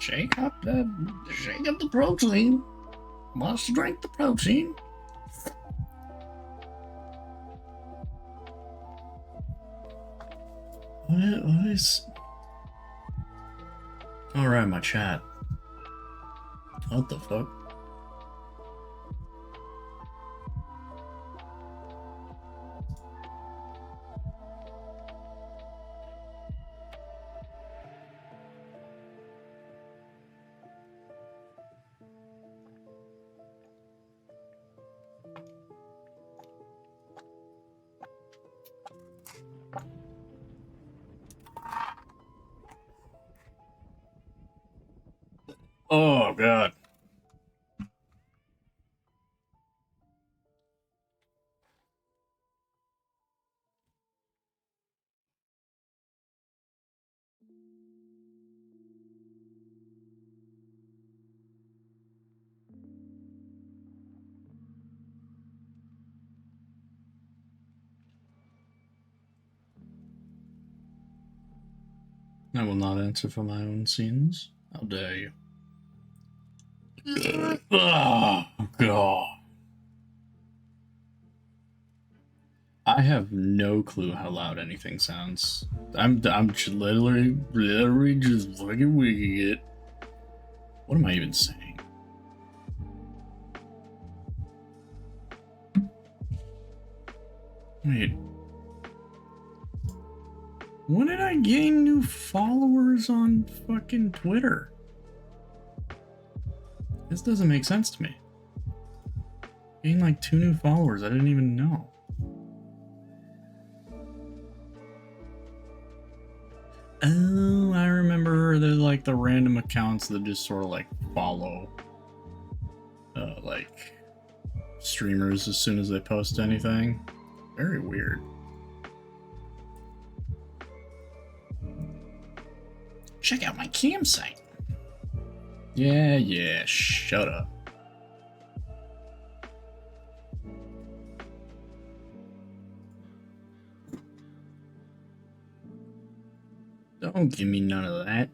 Shake up the protein. Must drink the protein. What is... Alright, my chat. What the fuck? Oh, God. I will not answer for my own sins. How dare you? Oh, God. I have no clue how loud anything sounds. I'm literally just fucking winging it. What am I even saying? Wait. When did I gain new followers on fucking Twitter? This doesn't make sense to me. Gained like 2 new followers I didn't even know. Oh, I remember there's like the random accounts that just sort of like follow like streamers as soon as they post anything. Very weird. Check out my campsite. Yeah, shut up. Don't give me none of that.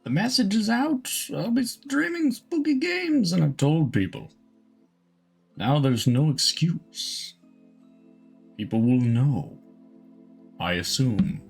The message is out. I'll be streaming spooky games, and I've told people. Now there's no excuse. People will know. I assume.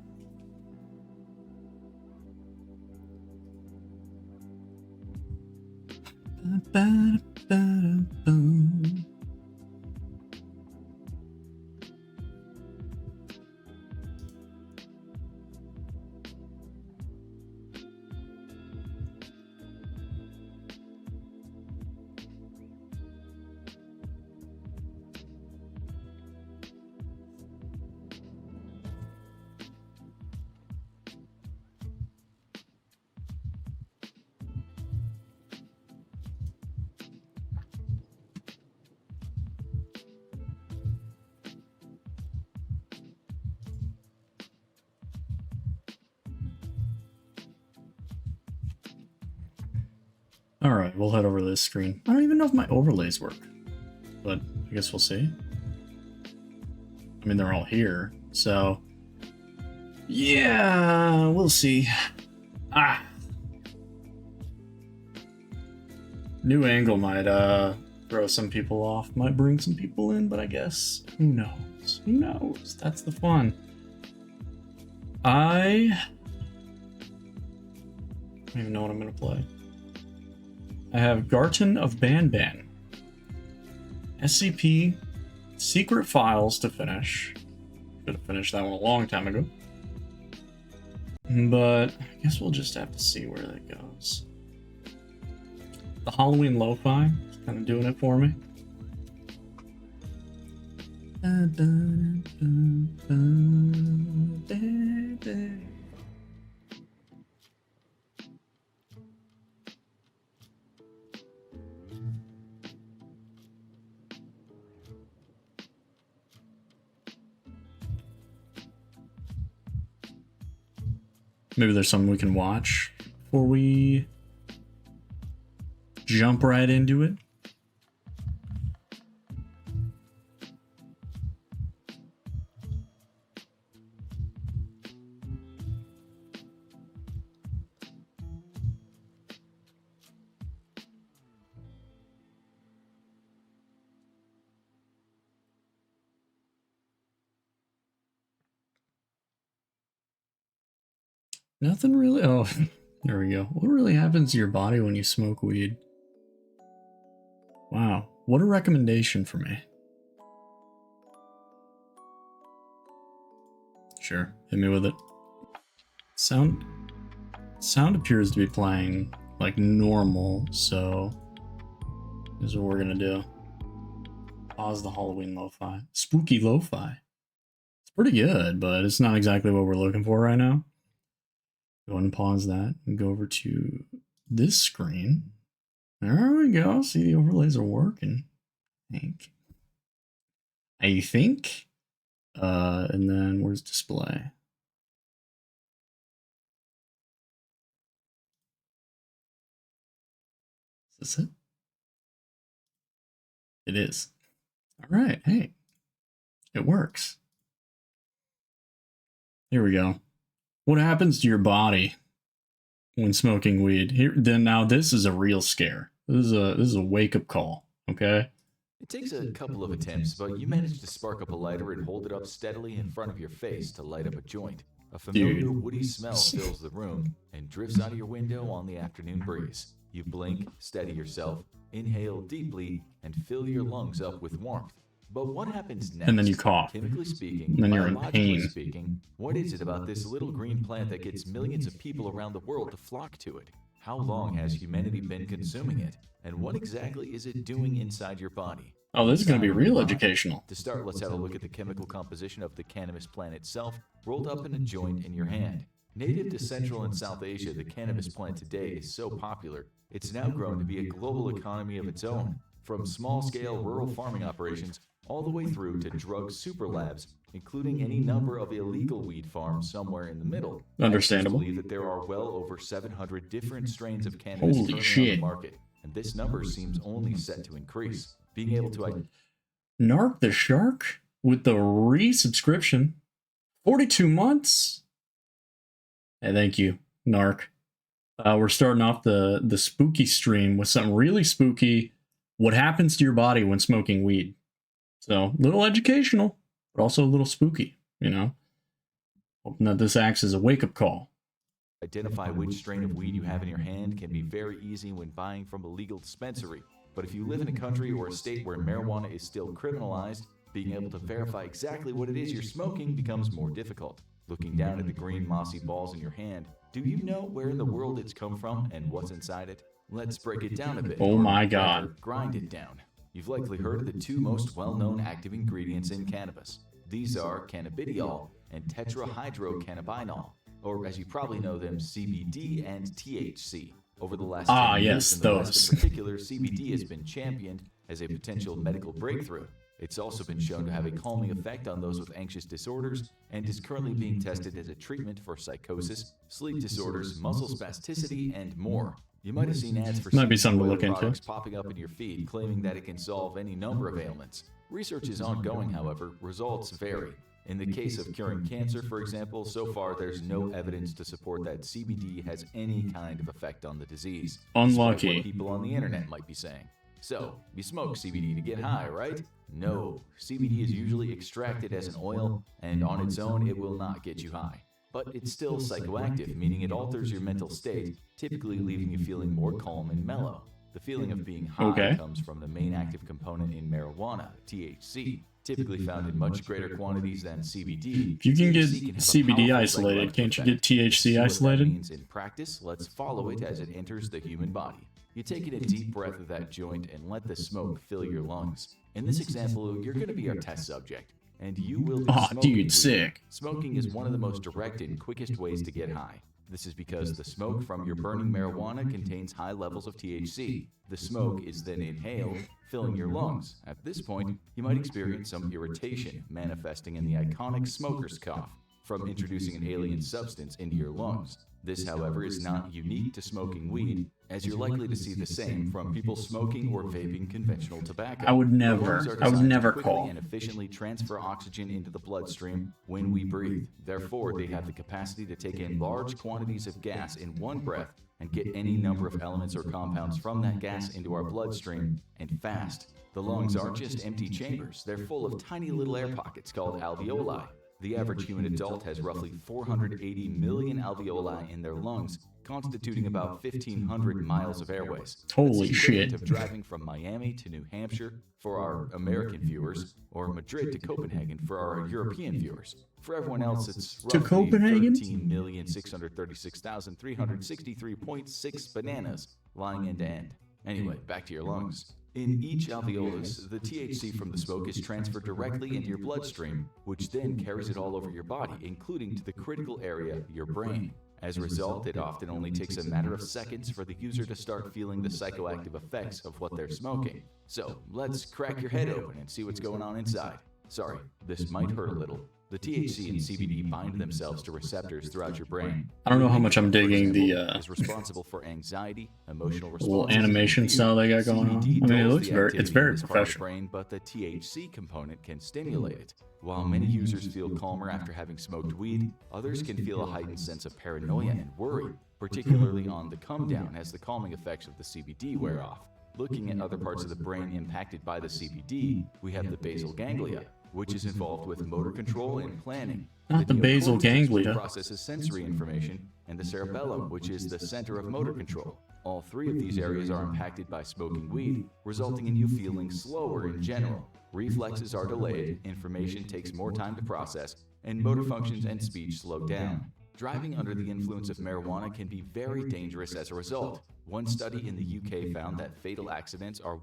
Alright, we'll head over to this screen. I don't even know if my overlays work, but I guess we'll see. I mean, they're all here, so... yeah, we'll see. Ah! New angle might throw some people off, might bring some people in, but I guess, who knows? Who knows? That's the fun. I don't even know what I'm gonna play. I have Garten of Banban. SCP Secret Files to finish. Should have finished that one a long time ago. But I guess we'll just have to see where that goes. The Halloween Lo-Fi is kind of doing it for me. Maybe there's something we can watch before we jump right into it. Nothing really. Oh, there we go. What really happens to your body when you smoke weed? Wow. What a recommendation for me. Sure. Hit me with it. Sound appears to be playing like normal, so this is what we're gonna do. Pause the Halloween Lo-Fi. Spooky Lo-Fi. It's pretty good, but it's not exactly what we're looking for right now. Go ahead and pause that and go over to this screen. There we go. See, the overlays are working. I think. And then where's display? Is this it? It is. All right. Hey, it works. Here we go. What happens to your body when smoking weed? Here, then now this is a real scare. This is a wake-up call, okay? It takes a couple of attempts, but you manage to spark up a lighter and hold it up steadily in front of your face to light up a joint. A familiar woody smell fills the room and drifts out of your window on the afternoon breeze. You blink, steady yourself, inhale deeply, and fill your lungs up with warmth. But what happens next? And then you cough. Chemically speaking, and then you're in biologically pain. speaking, what is it about this little green plant that gets millions of people around the world to flock to it? How long has humanity been consuming it? And what exactly is it doing inside your body? Oh, this is going to be real educational. To start, let's have a look at the chemical composition of the cannabis plant itself, rolled up in a joint in your hand. Native to Central and South Asia, the cannabis plant today is so popular, it's now grown to be a global economy of its own, from small-scale rural farming operations all the way through to drug super labs, including any number of illegal weed farms somewhere in the middle. Understandable. I believe that there are well over 700 different strains of cannabis Holy currently shit. on the market, and this number seems only set to increase. Being able to Narc the Shark with the resubscription. 42 months? Hey, thank you, Narc. We're starting off the spooky stream with something really spooky. What happens to your body when smoking weed? So, a little educational, but also a little spooky, you know? Hoping that this acts as a wake-up call. Identify which strain of weed you have in your hand can be very easy when buying from a legal dispensary. But if you live in a country or a state where marijuana is still criminalized, being able to verify exactly what it is you're smoking becomes more difficult. Looking down at the green mossy balls in your hand, do you know where in the world it's come from and what's inside it? Let's break it down a bit. Oh my or God. rather, grind it down. You've likely heard of the two most well-known active ingredients in cannabis. These are cannabidiol and tetrahydrocannabinol, or as you probably know them, CBD and THC. Over the last 10 years yes, in the West those. in particular, CBD has been championed as a potential medical breakthrough. It's also been shown to have a calming effect on those with anxious disorders and is currently being tested as a treatment for psychosis, sleep disorders, muscle spasticity, and more. You might have seen ads for Might be CBD something to oil look into. products popping up in your feed claiming that it can solve any number of ailments. Research is ongoing, however, results vary. In the case of curing cancer, for example, so far there's no evidence to support that CBD has any kind of effect on the disease. despite Unlucky. what people on the internet might be saying. So, you smoke CBD to get high, right? No. CBD is usually extracted as an oil, and on its own it will not get you high. But it's still psychoactive, meaning it alters your mental state, typically leaving you feeling more calm and mellow. The feeling of being high Okay. comes from the main active component in marijuana, THC, typically found in much greater quantities than CBD. If you can get THC have a CBD powerful isolated, can't you psychoactive get effect. To THC see what that isolated? means in practice, let's follow it as it enters the human body. You take in a deep breath of that joint and let the smoke fill your lungs. In this example, you're going to be our test subject, and you will be Aw, smoking dude, weed. sick. Smoking is one of the most direct and quickest ways to get high. This is because the smoke from your burning marijuana contains high levels of THC. The smoke is then inhaled, filling your lungs. At this point, you might experience some irritation, manifesting in the iconic smoker's cough from introducing an alien substance into your lungs. This, however, is not unique to smoking weed, as you're likely to see the same from people smoking or vaping conventional tobacco. I would The never- lungs are I would designed to never quickly call. and efficiently transfer oxygen into the bloodstream when we breathe. Therefore, they have the capacity to take in large quantities of gas in one breath and get any number of elements or compounds from that gas into our bloodstream, and fast. The lungs aren't just empty chambers, they're full of tiny little air pockets called alveoli. The average human adult has roughly 480 million alveoli in their lungs, constituting about 1,500 miles of airways. Holy That's the equivalent shit. of driving from Miami to New Hampshire for our American viewers, or Madrid to Copenhagen for our European viewers. For everyone else, it's To roughly Copenhagen? 13,636,363.6 bananas lying end to end. Anyway, back to your lungs. In each alveolus, the THC from the smoke is transferred directly into your bloodstream, which then carries it all over your body, including to the critical area, your brain. As a result, it often only takes a matter of seconds for the user to start feeling the psychoactive effects of what they're smoking. So, let's crack your head open and see what's going on inside. Sorry, this might hurt a little. The THC and CBD bind themselves to receptors throughout your brain. I don't know how much I'm digging the is responsible for anxiety, emotional little responses, animation and fear. style they got going on. CBD I mean, it dulls looks the very, activity it's very in this part of the professional. brain, but the THC component can stimulate it. While many users feel calmer after having smoked weed, others can feel a heightened sense of paranoia and worry, particularly on the come down as the calming effects of the CBD wear off. Looking at other parts of the brain impacted by the CBD, we have the basal ganglia, which is involved with motor control and planning. Not the basal neocortex, which ganglia. processes sensory information, and the cerebellum, which is the center of motor control. All three of these areas are impacted by smoking weed, resulting in you feeling slower in general. Reflexes are delayed, information takes more time to process, and motor functions and speech slow down. Driving under the influence of marijuana can be very dangerous as a result. One study in the UK found that fatal accidents are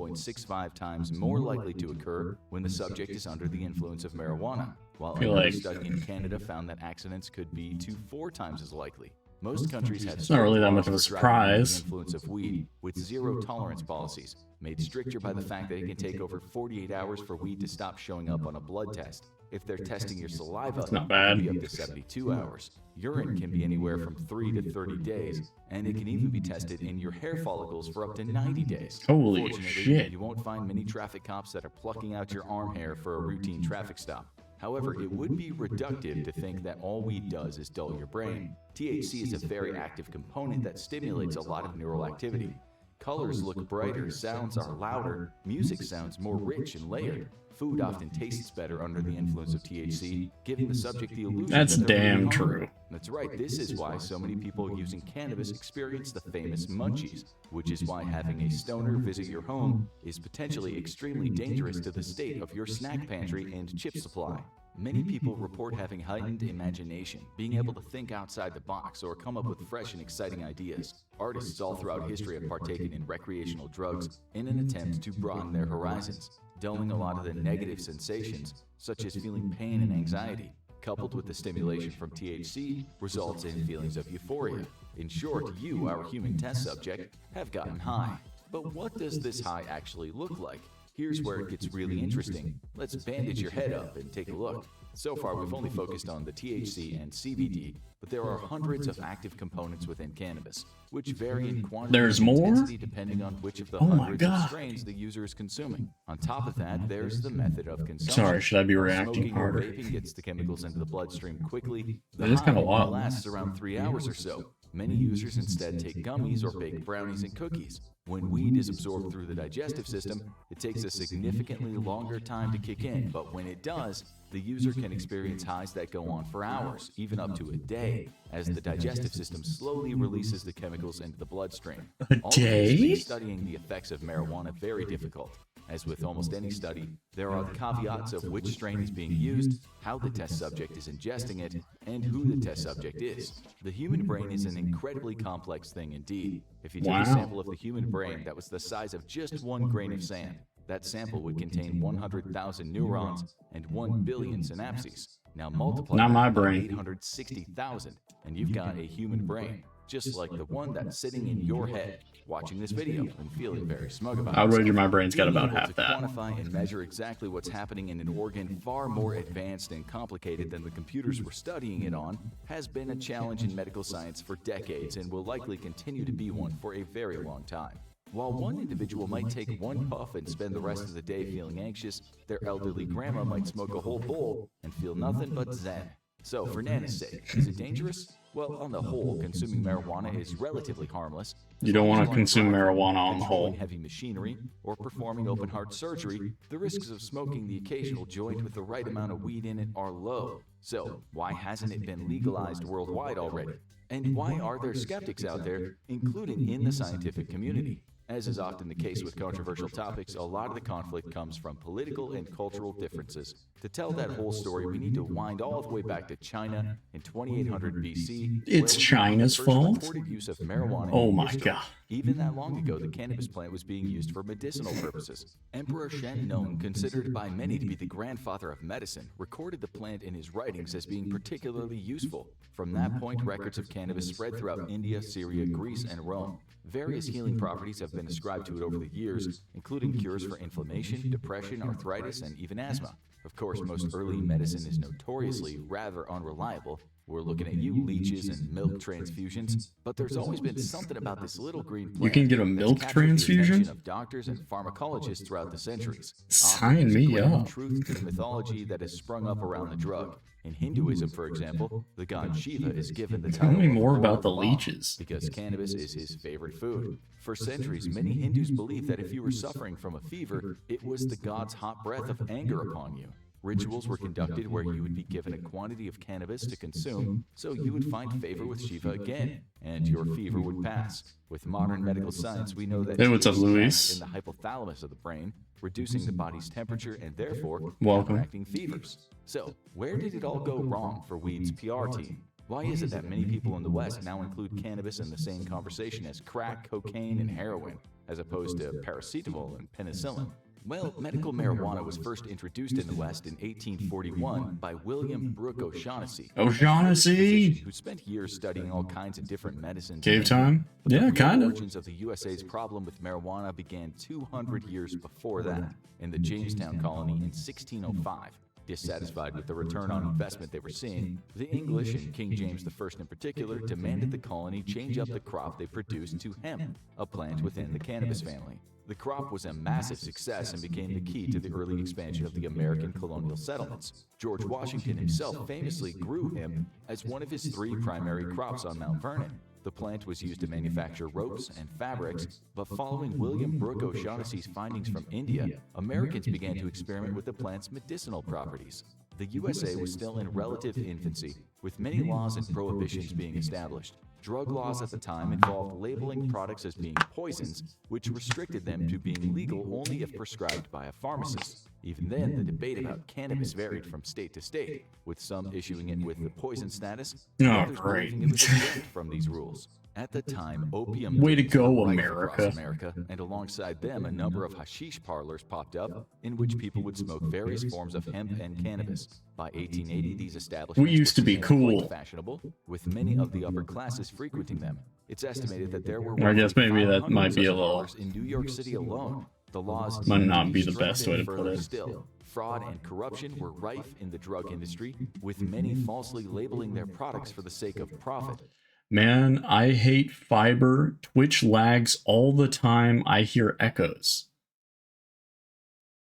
1.65 times more likely to occur when the subject is under the influence of marijuana, while Feel another like- study in Canada found that accidents could be 2 to 4 times as likely. Most countries have It's not really that much of a laws for driving under the surprise. influence of weed, with zero tolerance policies, made stricter by the fact that it can take over 48 hours for weed to stop showing up on a blood test. If they're testing your saliva, That's not it bad. can be up to 72 hours. Urine can be anywhere from 3 to 30 days, and it can even be tested in your hair follicles for up to 90 days. Holy Fortunately, shit. you won't find many traffic cops that are plucking out your arm hair for a routine traffic stop. However, it would be reductive to think that all weed does is dull your brain. THC is a very active component that stimulates a lot of neural activity. Colors look brighter, sounds are louder, music sounds more rich and layered. Food often tastes better under the influence of THC, giving the subject the illusion That's that they're really damn hungry. true. That's right, this is why so many people using cannabis experience the famous munchies, which is why having a stoner visit your home is potentially extremely dangerous to the state of your snack pantry and chip supply. Many people report having heightened imagination, being able to think outside the box or come up with fresh and exciting ideas. Artists all throughout history have partaken in recreational drugs in an attempt to broaden their horizons, dulling a lot of the negative sensations, such as feeling pain and anxiety, coupled with the stimulation from THC, results in feelings of euphoria. In short, you, our human test subject, have gotten high. But what does this high actually look like? Here's where it gets really interesting. Let's bandage your head up and take a look. So far, we've only focused on the THC and CBD, but there are hundreds of active components within cannabis, which vary in quantity There's and more? intensity depending on which of the Oh my hundreds of God. strains the user is consuming. On top of that, there's the method of consumption. Sorry, should I be reacting Smoking or harder? vaping gets the chemicals into the bloodstream quickly. The It is kinda high wild. lasts around 3 hours or so. Many users instead take gummies or bake brownies and cookies. When weed is absorbed through the digestive system, it takes a significantly longer time to kick in, but when it does, the user can experience highs that go on for hours, even up to a day, as the digestive system slowly releases the chemicals into the bloodstream. A All of this day? makes studying the effects of marijuana very difficult. As with almost any study, there are the caveats of which strain is being used, how the test subject is ingesting it, and who the test subject is. The human brain is an incredibly complex thing indeed. If you take Wow. a sample of the human brain that was the size of just 1 grain of sand, that sample would contain 100,000 neurons and 1 billion synapses. Now multiply Not my that by brain. 860,000, and you've got a human brain, just like the one that's sitting in your head, watching this video and feeling very smug about I'll it. wager my brain's got Being about able half to that. quantify and measure exactly what's happening in an organ far more advanced and complicated than the computers we're studying it on has been a challenge in medical science for decades and will likely continue to be one for a very long time. While one individual might take 1 puff and spend the rest of the day feeling anxious, their elderly grandma might smoke a whole bowl and feel nothing but zen. So, for Nana's sake, is it dangerous? Well, on the whole, consuming marijuana is relatively harmless. You don't As long want as to you consume aren't marijuana on the controlling whole. heavy machinery or performing open heart surgery, the risks of smoking the occasional joint with the right amount of weed in it are low. So, why hasn't it been legalized worldwide already? And why are there skeptics out there, including in the scientific community? As is often the case with controversial topics, a lot of the conflict comes from political and cultural differences. To tell that whole story, we need to wind all the way back to China in 2800 BC. It's where we China's find the first fault? recorded use of marijuana Oh in my history. God. Even that long ago, the cannabis plant was being used for medicinal purposes. Emperor Shen Nong, considered by many to be the grandfather of medicine, recorded the plant in his writings as being particularly useful. From that point, records of cannabis spread throughout India, Syria, Greece, and Rome. Various healing properties have been ascribed to it over the years, including cures for inflammation, depression, arthritis, and even asthma. Of course, most early medicine is notoriously rather unreliable. We're looking at you, leeches and milk transfusions. But there's always been something about this little green plant You can get a that's milk captured the transfusion? attention of doctors and pharmacologists throughout the centuries. Sign Often there's me a grain of up. truth to the mythology that has sprung up around the drug. In Hinduism, for example, the god Shiva is given the Tell title me of more Lord about of the Law leeches. because cannabis is his favorite food. For centuries, many Hindus believed that if you were suffering from a fever, it was the god's hot breath of anger upon you. Rituals were conducted where you would be given a quantity of cannabis to consume, so you would find favor with Shiva again, and your fever would pass. With modern medical science, we know that Hey, what's up, THC Luis? acts in the hypothalamus of the brain, reducing the body's temperature and therefore Welcome. counteracting fevers. So, where did it all go wrong for weed's PR team? Why is it that many people in the West now include cannabis in the same conversation as crack, cocaine, and heroin, as opposed to paracetamol and penicillin? Well, medical marijuana was first introduced in the West in 1841 by William Brooke O'Shaughnessy, O'Shaughnessy? who spent years studying all kinds of different medicines. Cave time? But the Yeah, real kind of. origins of the USA's problem with marijuana began 200 years before that, in the Jamestown colony in 1605. Dissatisfied with the return on investment they were seeing, the English, and King James I in particular, demanded the colony change up the crop they produced to hemp, a plant within the cannabis family. The crop was a massive success and became the key to the early expansion of the American colonial settlements. George Washington himself famously grew hemp as one of his 3 primary crops on Mount Vernon. The plant was used to manufacture ropes and fabrics, but following William Brooke O'Shaughnessy's findings from India, Americans began to experiment with the plant's medicinal properties. The USA was still in relative infancy, with many laws and prohibitions being established. Drug laws at the time involved labeling products as being poisons, which restricted them to being legal only if prescribed by a pharmacist. Even then, the debate about cannabis varied from state to state, with some issuing it with the poison status, and others believing it was exempt from these rules. At the time, opium Way to dens go, were rife America. across America, and alongside them, a number of hashish parlors popped up, in which people would smoke various forms of hemp and cannabis. By 1880, these establishments We used to be became quite cool. fashionable, with many of the upper classes frequenting them. It's estimated that there were I guess roughly maybe that 500 might be a such little- parlors in New York City alone. The laws Might seemed not to be the best way to strengthened put further it. Still, fraud and corruption were rife in the drug industry, with many falsely labeling their products for the sake of profit. Man, I hate fiber. Twitch lags all the time. I hear echoes.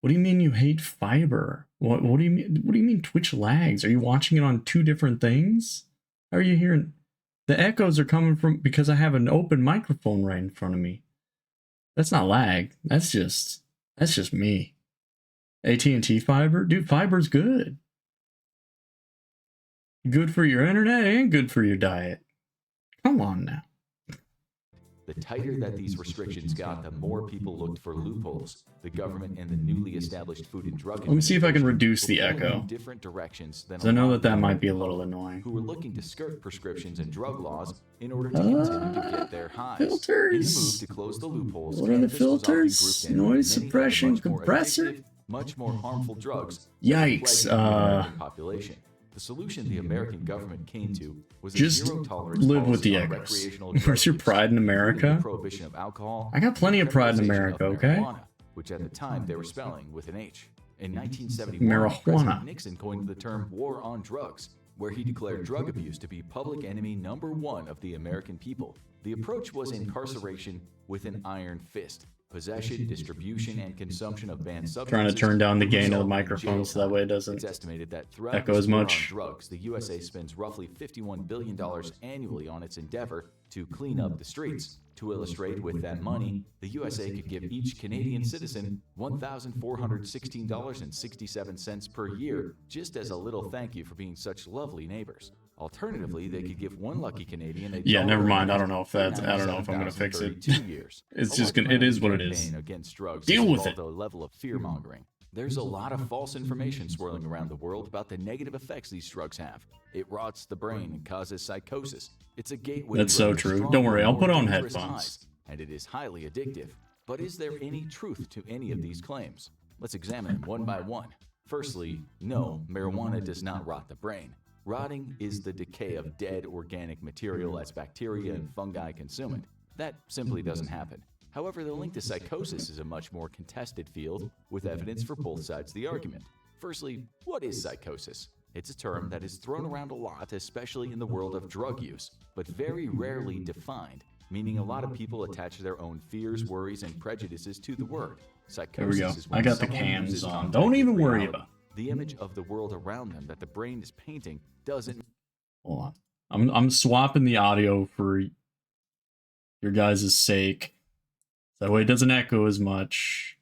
What do you mean you hate fiber? What do you mean? What do you mean Twitch lags? Are you watching it on 2 different things? How are you hearing? The echoes are coming from because I have an open microphone right in front of me. That's not lag. That's just me. AT&T fiber, dude. Fiber's good. Good for your internet and good for your diet. Come on now. The tighter that these restrictions got, the more people looked for loopholes. The government and the newly established Food and Drug Let me see if I can Administration reduce the were pulling echo. in different directions than 'Cause I know a lot that of might be a people little annoying. who were looking to skirt prescriptions and drug laws in order to continue to get their highs. Filters. In a move to close the loopholes, What are the cannabis was often filters? grouped in with Noise many other suppression, much more compressor? addictive, much more harmful drugs. Yikes, plaguing the American population. The solution the American government came to was a Just zero-tolerance live with the policy on echoes. recreational Where's drug your use, pride in including America? the prohibition of alcohol, I got plenty of pride in criminalization America, of okay? marijuana, which at the time they were spelling with an H. In 1971, Marijuana. President Nixon coined the term war on drugs, where he declared drug abuse to be public enemy #1 of the American people. The approach was incarceration with an iron fist. Possession, distribution, and consumption of banned substances. Trying to turn down the would gain of the result in microphone jail so that way it time. doesn't It's estimated that throughout echo this as war much. on drugs, the USA spends roughly $51 billion annually on its endeavor to clean up the streets. To illustrate, with that money, the USA could give each Canadian citizen $1,416.67 per year, just as a little thank you for being such lovely neighbors. Alternatively, they could give one lucky Canadian a Yeah, dollar never mind. a I don't know if month that's. for I don't know if I'm gonna fix it. 97,032 years. It's A just large gonna. It part of is the what it is. campaign against drugs Deal has with involved it. a level of fear mongering. There's a lot of false information swirling around the world about the negative effects these drugs have. It rots the brain and causes psychosis. It's a gateway. That's to so other true. stronger, Don't worry, I'll more put on dangerous headphones. highs, and it is highly addictive. But is there any truth to any of these claims? Let's examine them one by one. Firstly, no, marijuana does not rot the brain. Rotting is the decay of dead organic material as bacteria and fungi consume it. That simply doesn't happen. However, the link to psychosis is a much more contested field, with evidence for both sides of the argument. Firstly, what is psychosis? It's a term that is thrown around a lot, especially in the world of drug use, but very rarely defined, meaning a lot of people attach their own fears, worries, and prejudices to the word. Psychosis There we go. is when I got the someone cams loses on. contact Don't with even worry reality. about. The image of the world around them that the brain is painting doesn't. Hold on. I'm swapping the audio for your guys' sake. That way it doesn't echo as much.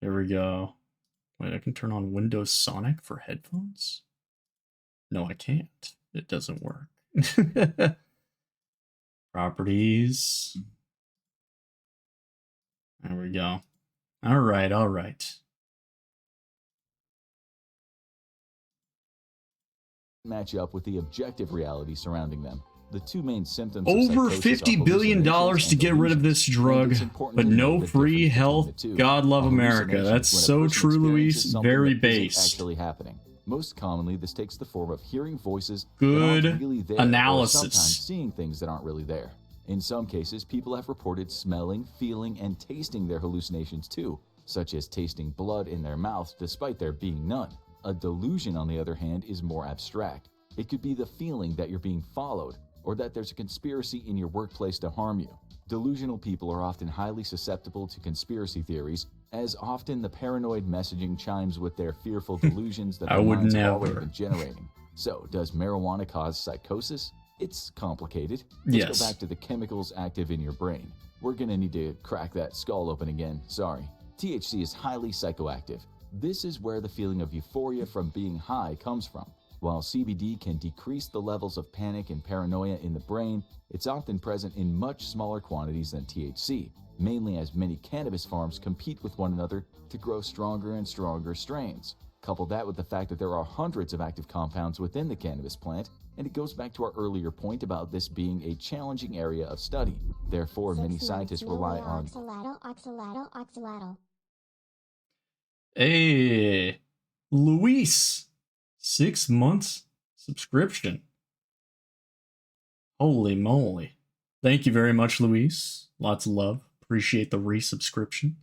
There we go. Wait, I can turn on Windows Sonic for headphones? No, I can't. It doesn't work. Properties. There we go. All right, all right. Match up with the objective reality surrounding them. The two main symptoms Over of psychosis $50 are billion hallucinations to and get rid of delusions. this drug, And it's important but to know no the free difference between health. the two. God love A America. hallucination That's is when a so person true, Luis. experiences something Very that isn't based. actually happening. Most commonly, this takes the form of hearing voices Good that aren't really there, analysis. or sometimes seeing things that aren't really there. In some cases, people have reported smelling, feeling, and tasting their hallucinations too, such as tasting blood in their mouth despite there being none. A delusion, on the other hand, is more abstract. It could be the feeling that you're being followed or that there's a conspiracy in your workplace to harm you. Delusional people are often highly susceptible to conspiracy theories, as often the paranoid messaging chimes with their fearful delusions that I their would minds have already never. been generating. So, does marijuana cause psychosis? It's complicated. Yes. Let's go back to the chemicals active in your brain. We're gonna need to crack that skull open again, sorry. THC is highly psychoactive. This is where the feeling of euphoria from being high comes from. While CBD can decrease the levels of panic and paranoia in the brain, it's often present in much smaller quantities than THC, mainly as many cannabis farms compete with one another to grow stronger and stronger strains. Couple that with the fact that there are hundreds of active compounds within the cannabis plant, and it goes back to our earlier point about this being a challenging area of study. Therefore, many scientists rely on Oxalato. Hey, Luis, 6 months subscription. Holy moly. Thank you very much, Luis. Lots of love. Appreciate the resubscription.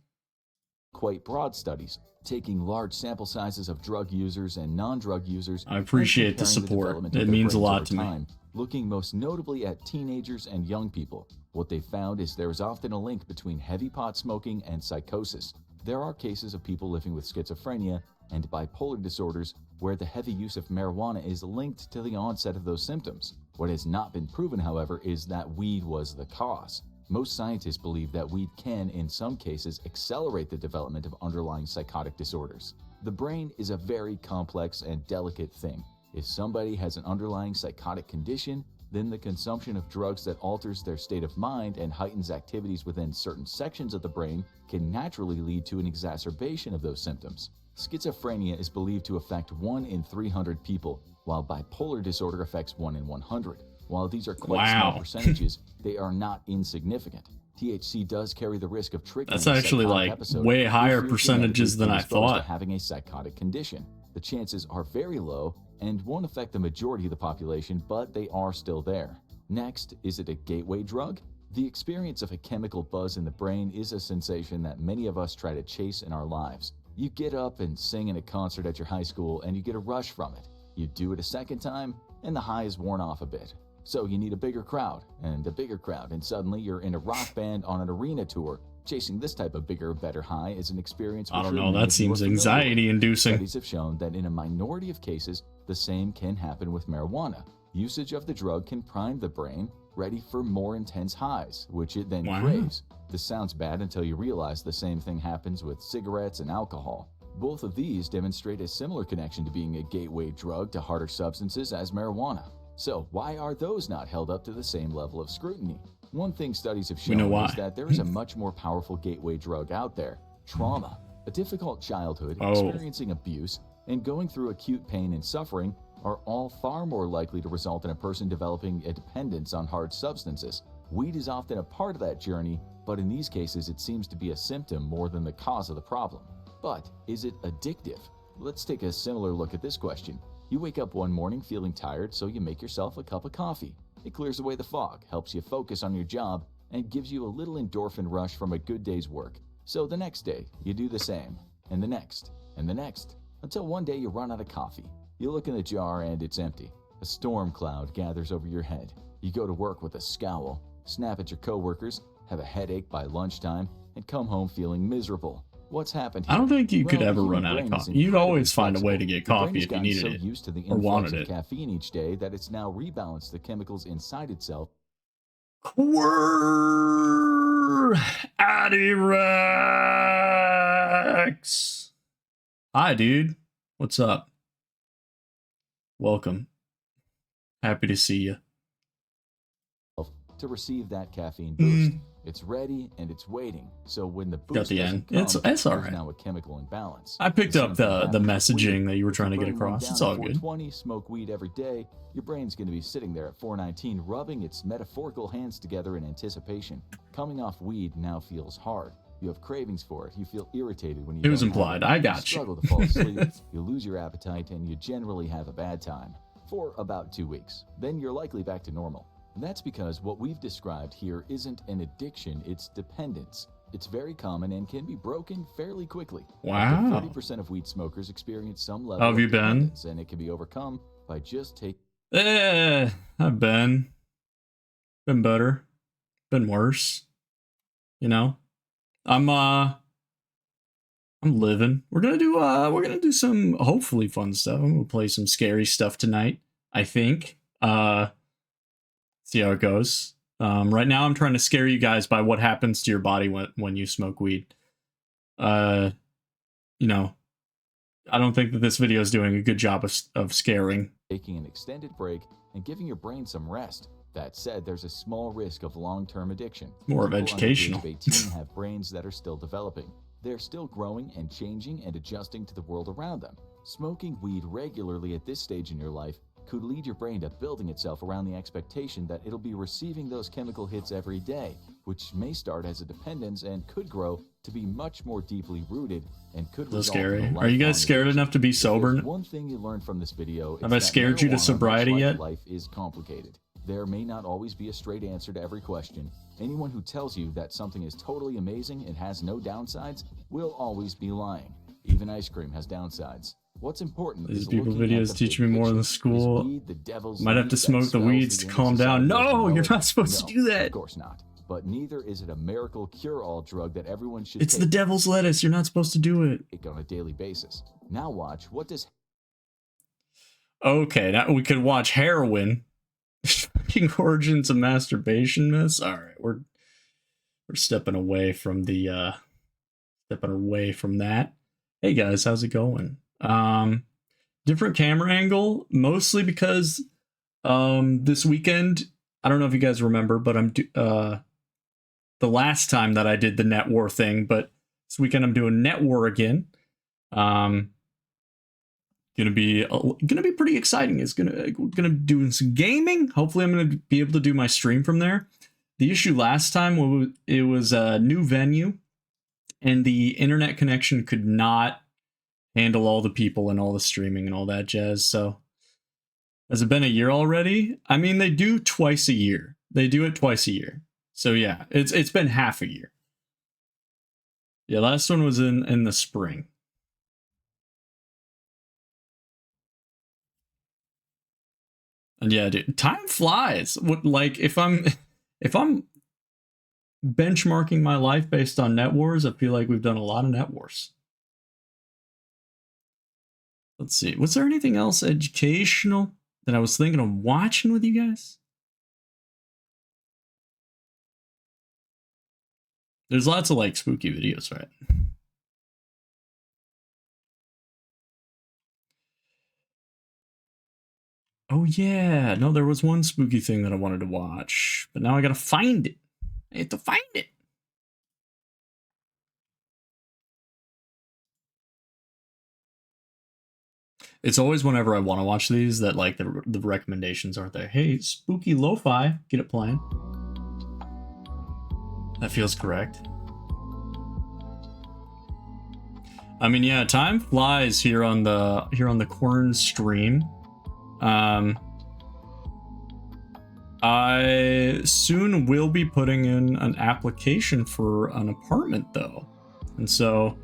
quite broad studies, taking large sample sizes of drug users and non-drug users. I appreciate and the comparing support. development of It their means a brains lot over to me. time, looking most notably at teenagers and young people. What they found is there is often a link between heavy pot smoking and psychosis. There are cases of people living with schizophrenia and bipolar disorders where the heavy use of marijuana is linked to the onset of those symptoms. What has not been proven, however, is that weed was the cause. Most scientists believe that weed can, in some cases, accelerate the development of underlying psychotic disorders. The brain is a very complex and delicate thing. If somebody has an underlying psychotic condition, then the consumption of drugs that alters their state of mind and heightens activities within certain sections of the brain can naturally lead to an exacerbation of those symptoms. Schizophrenia is believed to affect 1 in 300 people, while bipolar disorder affects 1 in 100. While these are quite small Wow. percentages, they are not insignificant. THC does carry the risk of triggering That's a actually psychotic like episode way if higher you're percentages genetically than I predisposed to thought. having a psychotic condition. The chances are very low and won't affect the majority of the population, but they are still there. Next, is it a gateway drug? The experience of a chemical buzz in the brain is a sensation that many of us try to chase in our lives. You get up and sing in a concert at your high school and you get a rush from it. You do it a second time and the high is worn off a bit. So you need a bigger crowd, and suddenly you're in a rock band on an arena tour. Chasing this type of bigger, better high is an experience I which don't know, many that of you are seems familiar with. anxiety inducing. Studies have shown that in a minority of cases, the same can happen with marijuana. Usage of the drug can prime the brain, ready for more intense highs, which it then Wow. craves. This sounds bad until you realize the same thing happens with cigarettes and alcohol. Both of these demonstrate a similar connection to being a gateway drug to harder substances as marijuana. So why are those not held up to the same level of scrutiny? One thing studies have We know shown why. is that there is a much more powerful gateway drug out there: trauma. A difficult childhood, Oh. experiencing abuse, and going through acute pain and suffering are all far more likely to result in a person developing a dependence on hard substances. Weed is often a part of that journey, but in these cases it seems to be a symptom more than the cause of the problem. But is it addictive? Let's take a similar look at this question. You wake up one morning feeling tired, so you make yourself a cup of coffee. It clears away the fog, helps you focus on your job, and gives you a little endorphin rush from a good day's work. So the next day, you do the same, and the next, until one day you run out of coffee. You look in the jar and it's empty. A storm cloud gathers over your head. You go to work with a scowl, snap at your coworkers, have a headache by lunchtime, and come home feeling miserable. What's happened here? I don't think you could Well, ever the run human out of brain is coffee. You'd incredibly always find a way to flexible. get The brain coffee has if you gotten needed so it used to the or influx wanted of it. caffeine each day that it's now rebalanced the chemicals inside itself. Addy Rex. Hi, dude. What's up? Welcome. Happy to see you. To receive that caffeine boost. Mm. It's ready and it's waiting. So when the Got boost the doesn't end. come, It's all there's right. now a chemical imbalance. I picked The up same thing the happens with messaging weed. that you were If trying to your get brain went across. It's down all at good. 420, smoke weed every day, your brain's going to be sitting there at 419, rubbing its metaphorical hands together in anticipation. Coming off weed now feels hard. You have cravings for it. You feel irritated when you It was don't have implied. it. I got you. struggle to fall asleep. You lose your appetite and you generally have a bad time for about 2 weeks. Then you're likely back to normal. And that's because what we've described here isn't an addiction, it's dependence. It's very common and can be broken fairly quickly. Wow. Up to 30% of weed smokers experience some level How have of you been? dependence, and it can be overcome by just taking I've been better, been worse. You know, I'm living. We're gonna do some hopefully fun stuff. I'm gonna play some scary stuff tonight, I think. See how it goes. Right now I'm trying to scare you guys by what happens to your body when you smoke weed. You know, I don't think that this video is doing a good job of scaring. an extended break and giving your brain some rest. That said, there's a small risk of long-term addiction. More of People under the age educational. of 18 have brains that are still developing. They're still growing and changing and adjusting to the world around them. Smoking weed regularly at this stage in your life could lead your brain to building itself around the expectation that it'll be receiving those chemical hits every day, which may start as a dependence and could grow to be much more deeply rooted and could That's result in scary. a Are you guys lifelong scared addiction. use to be If there's sober? one thing you learned from this video is Have I that scared you to marijuana, sobriety much like yet? life, is complicated. There may not always be a straight answer to every question. Anyone who tells you that something is totally amazing and has no downsides will always be lying. Even ice cream has downsides. What's important These is people looking at videos the teach big me more picture. than Is school. weed the devil's Might have leaf to that smoke the spells weeds the to end of calm down. society as we No, know you're it? not supposed to No, do that. Of course not. But neither is it a miracle cure-all drug that everyone should It's the take devil's lettuce. You're not supposed to do it. on a daily basis. Now watch, what does Okay, now we could watch heroin. Fucking origins of masturbation myths. All right, we're stepping away from the that. Hey guys, how's it going? Different camera angle, mostly because this weekend, I don't know if you guys remember, but the last time that I did the net war thing, but this weekend I'm doing net war again. Gonna be pretty exciting. It's gonna do some gaming. Hopefully I'm gonna be able to do my stream from there. The issue last time it was a new venue and the internet connection could not handle all the people and all the streaming and all that jazz. So has it been a year already? I mean, they do twice a year. They do it twice a year. So yeah, it's been half a year. Yeah, last one was in the spring. And yeah, dude, time flies. What, like if I'm benchmarking my life based on Net Wars, I feel like we've done a lot of Net Wars. Let's see. Was there anything else educational that I was thinking of watching with you guys? There's lots of like spooky videos, right? Oh yeah, no, there was one spooky thing that I wanted to watch, but now I gotta find it. I have to find it. It's always whenever I want to watch these that like the recommendations aren't there. Hey, spooky lo-fi, get it playing. That feels correct. I mean, yeah, time flies here on the Corn stream. I soon will be putting in an application for an apartment though. And so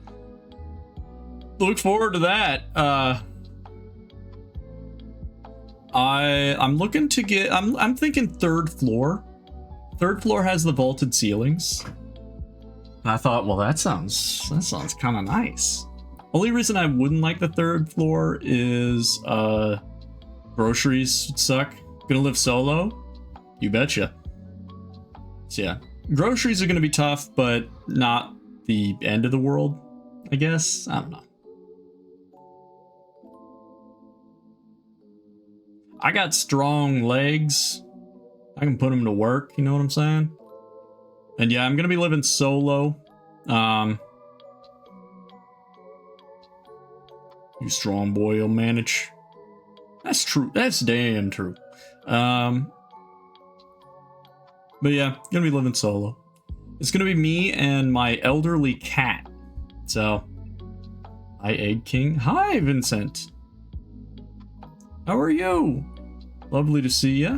look forward to that. I'm looking to get I'm thinking third floor. Third floor has the vaulted ceilings. And I thought, well, that sounds kind of nice. Only reason I wouldn't like the third floor is groceries suck. Gonna live solo? You betcha. So yeah, groceries are gonna be tough, but not the end of the world, I guess. I don't know. I got strong legs. I can put them to work, you know what I'm saying? And yeah, I'm gonna be living solo. You strong boy will manage. That's true. That's damn true. But yeah, gonna be living solo. It's gonna be me and my elderly cat. So, hi Egg King. Hi Vincent. How are you? Lovely to see ya.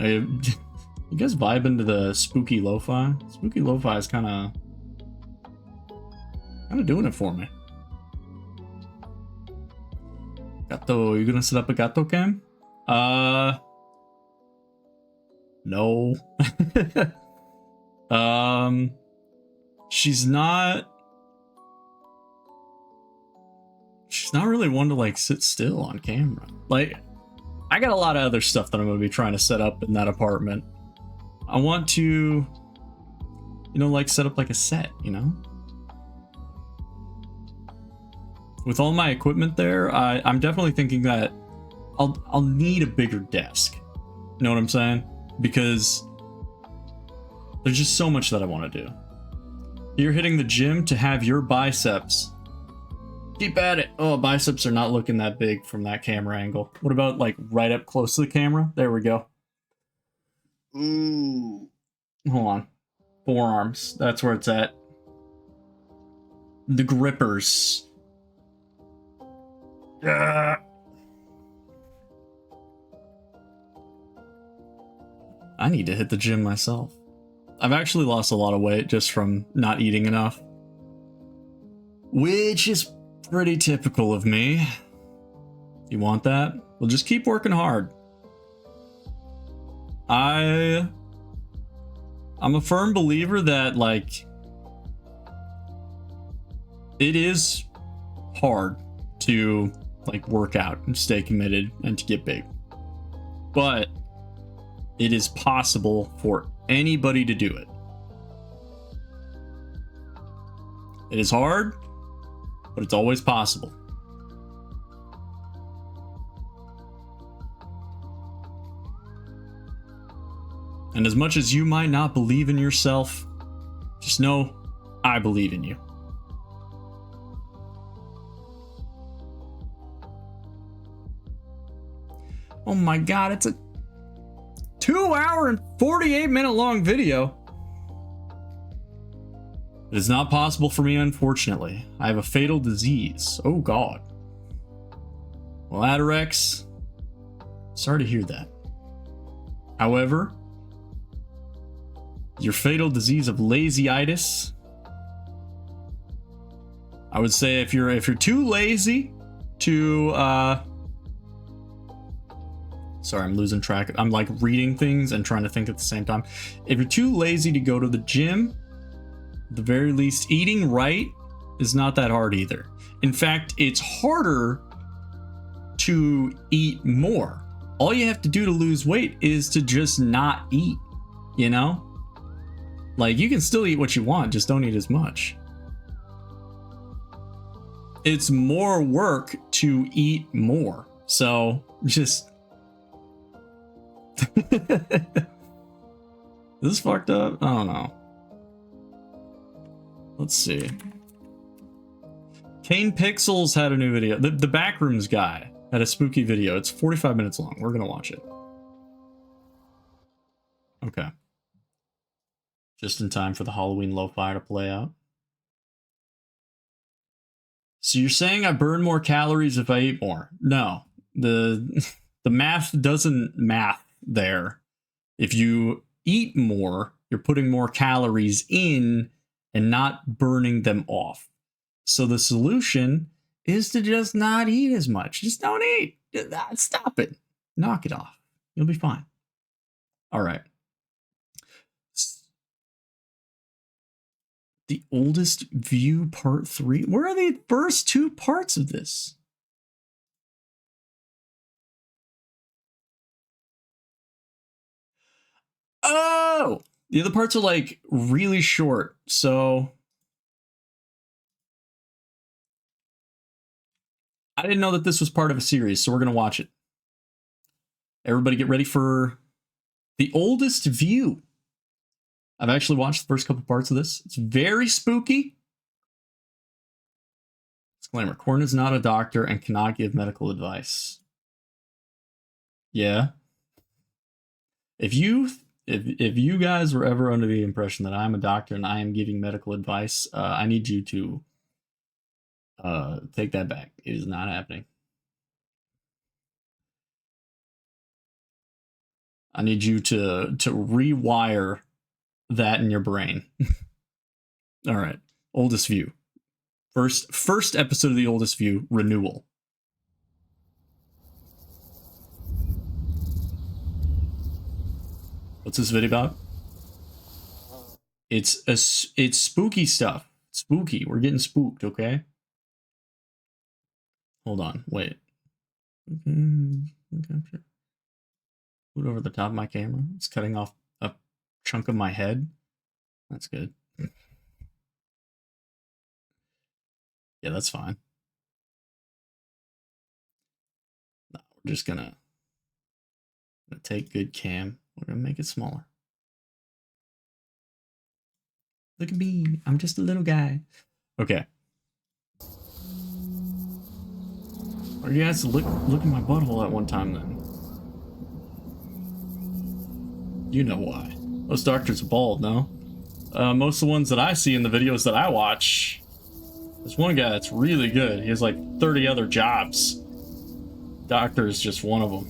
You guys vibe into the spooky lo-fi? Spooky lo-fi is kind of doing it for me. Gato, you gonna set up a gato cam? No. She's not really one to like sit still on camera. Like, I got a lot of other stuff that I'm gonna be trying to set up in that apartment. I want to, you know, like set up like a set, you know? With all my equipment there, I'm definitely thinking that I'll need a bigger desk. You know what I'm saying? Because there's just so much that I want to do. You're hitting the gym to have your biceps. Keep at it. Oh, biceps are not looking that big from that camera angle. What about like right up close to the camera? There we go. Ooh. Hold on. Forearms. That's where it's at. The grippers. Yeah. I need to hit the gym myself. I've actually lost a lot of weight just from not eating enough, which is pretty typical of me. You want that? Well, just keep working hard. I'm a firm believer that, like, it is hard to like work out and stay committed and to get big, but it is possible for anybody to do it. It is hard, but it's always possible. And as much as you might not believe in yourself, just know I believe in you. Oh my god, it's a 2-hour and 48-minute long video. It is not possible for me, unfortunately. I have a fatal disease. Oh god. Well, Adorex, sorry to hear that. However, your fatal disease of lazyitis, I would say if you're too lazy to sorry, I'm losing track. I'm like reading things and trying to think at the same time. If you're too lazy to go to the gym, at the very least, eating right is not that hard either. In fact, it's harder to eat more. All you have to do to lose weight is to just not eat, you know? Like, you can still eat what you want, just don't eat as much. It's more work to eat more. So, just... This fucked up? I don't know. Let's see. Kane Pixels had a new video. The Backrooms guy had a spooky video. It's 45 minutes long. We're gonna watch it. Okay. Just in time for the Halloween lo-fi to play out. So you're saying I burn more calories if I eat more? No. The math doesn't math there. If you eat more, you're putting more calories in and not burning them off. So the solution is to just not eat as much. Just don't eat. Stop it. Knock it off. You'll be fine. All right. The Oldest View Part 3. Where are the first two parts of this? Oh! The other parts are like really short, so I didn't know that this was part of a series, so we're gonna watch it. Everybody get ready for The Oldest View. I've actually watched the first couple parts of this. It's very spooky. Disclaimer, Corn is not a doctor and cannot give medical advice. Yeah. If you guys were ever under the impression that I'm a doctor and I am giving medical advice, I need you to take that back. It is not happening. I need you to rewire that in your brain. All right. Oldest View. First episode of the Oldest View, renewal. What's this video about? It's spooky stuff. Spooky. We're getting spooked, okay? Hold on. Wait. Put over the top of my camera. It's cutting off a chunk of my head. That's good. Yeah, that's fine. No, we're just gonna take good cam. We're gonna make it smaller. Look at me. I'm just a little guy. Okay. Or you guys look at my butthole at one time then. You know why. Most doctors are bald, no? Most of the ones that I see in the videos that I watch, there's one guy that's really good. He has like 30 other jobs. Doctor is just one of them.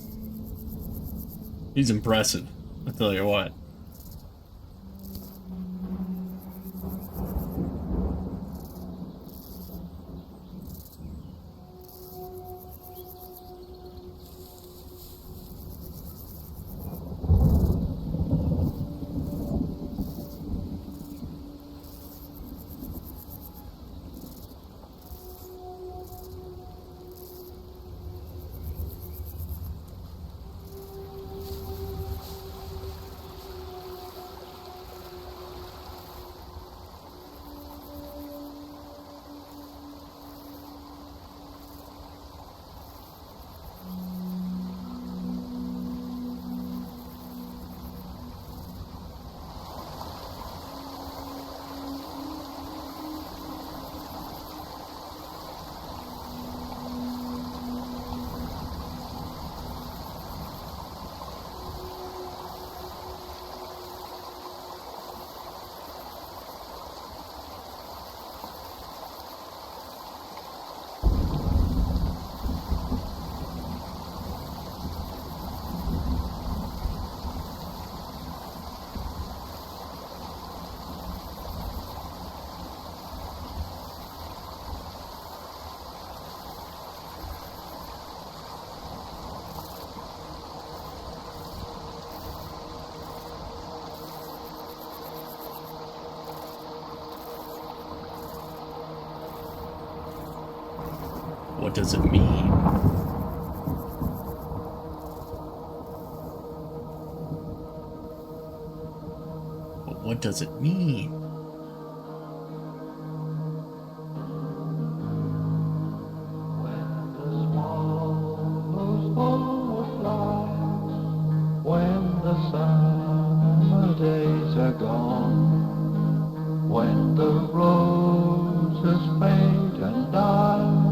He's impressive, I tell you what. What does it mean? But what does it mean? When the swallows all fly, when the summer days are gone, when the roses fade and die,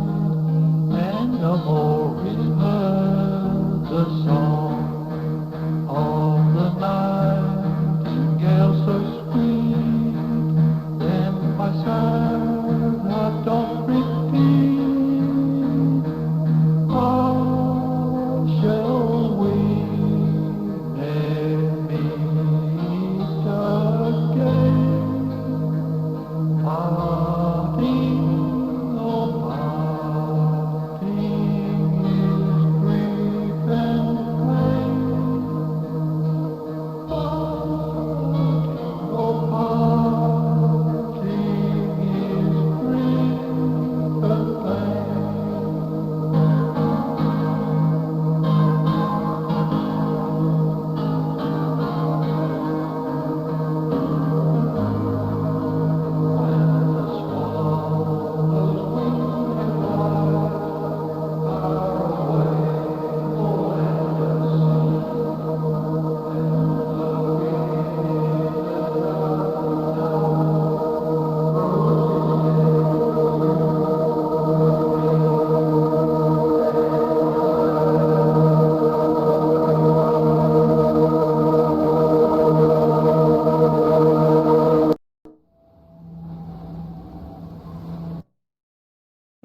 and no more is heard the song of the nightingale so sweet, then my sad heart don't repeat. How shall we meet again? Parting, oh parting is grief and pain. Parting, oh parting is grief and pain. When the swallows wing and fly far away o'er the sea,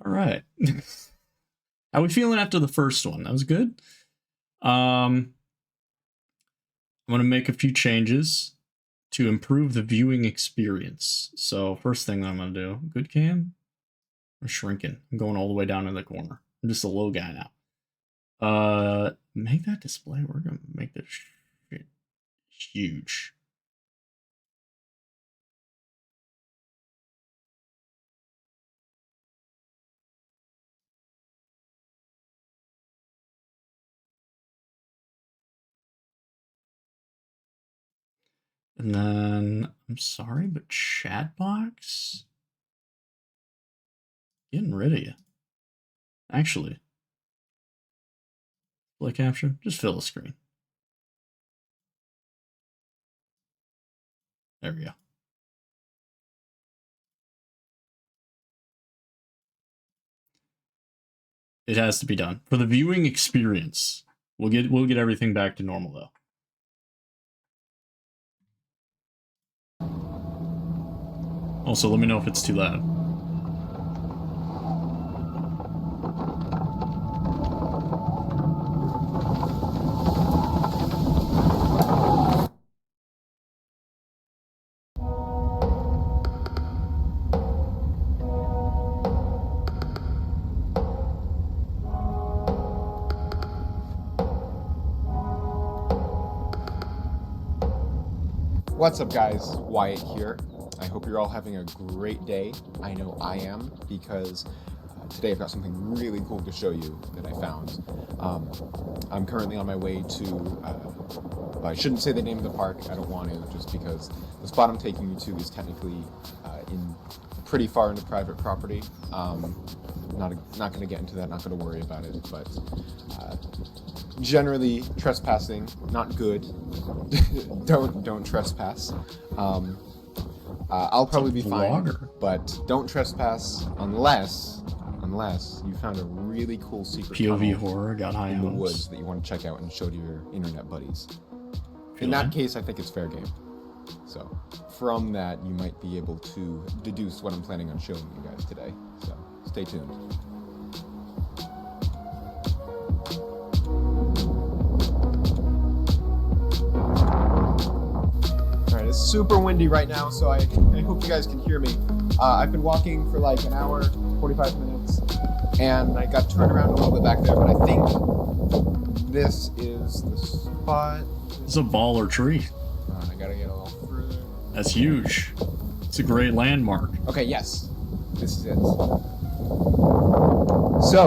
All right. How we feeling after the first one? That was good. I'm going to make a few changes to improve the viewing experience. So first thing I'm going to do, good cam or shrinking. I'm going all the way down in the corner. I'm just a little guy now. Make that display. We're going to make this shit huge. And then, I'm sorry, but chat box? Getting rid of you. Actually, display caption, just fill the screen. There we go. It has to be done for the viewing experience. We'll get everything back to normal though. Also, let me know if it's too loud. What's up, guys? Wyatt here. I hope you're all having a great day. I know I am, because today I've got something really cool to show you that I found. I'm currently on my way to, I shouldn't say the name of the park, I don't want to, just because the spot I'm taking you to is technically in pretty far into private property. Not going to get into that, not going to worry about it, but generally trespassing, not good. don't trespass. I'll probably be fine, but don't trespass unless you found a really cool secret POV tunnel horror got high in the hopes. woods that you want to check out and show to your internet buddies. In that case, I think it's fair game. So from that, you might be able to deduce what I'm planning on showing you guys today. So stay tuned. Alright, it's super windy right now, so I hope you guys can hear me. I've been walking for like an hour, 45 minutes, and I got turned around a little bit back there, but I think this is the spot. It's a baller tree. I gotta get a little further. That's huge. It's a great landmark. Okay, yes. This is it. So,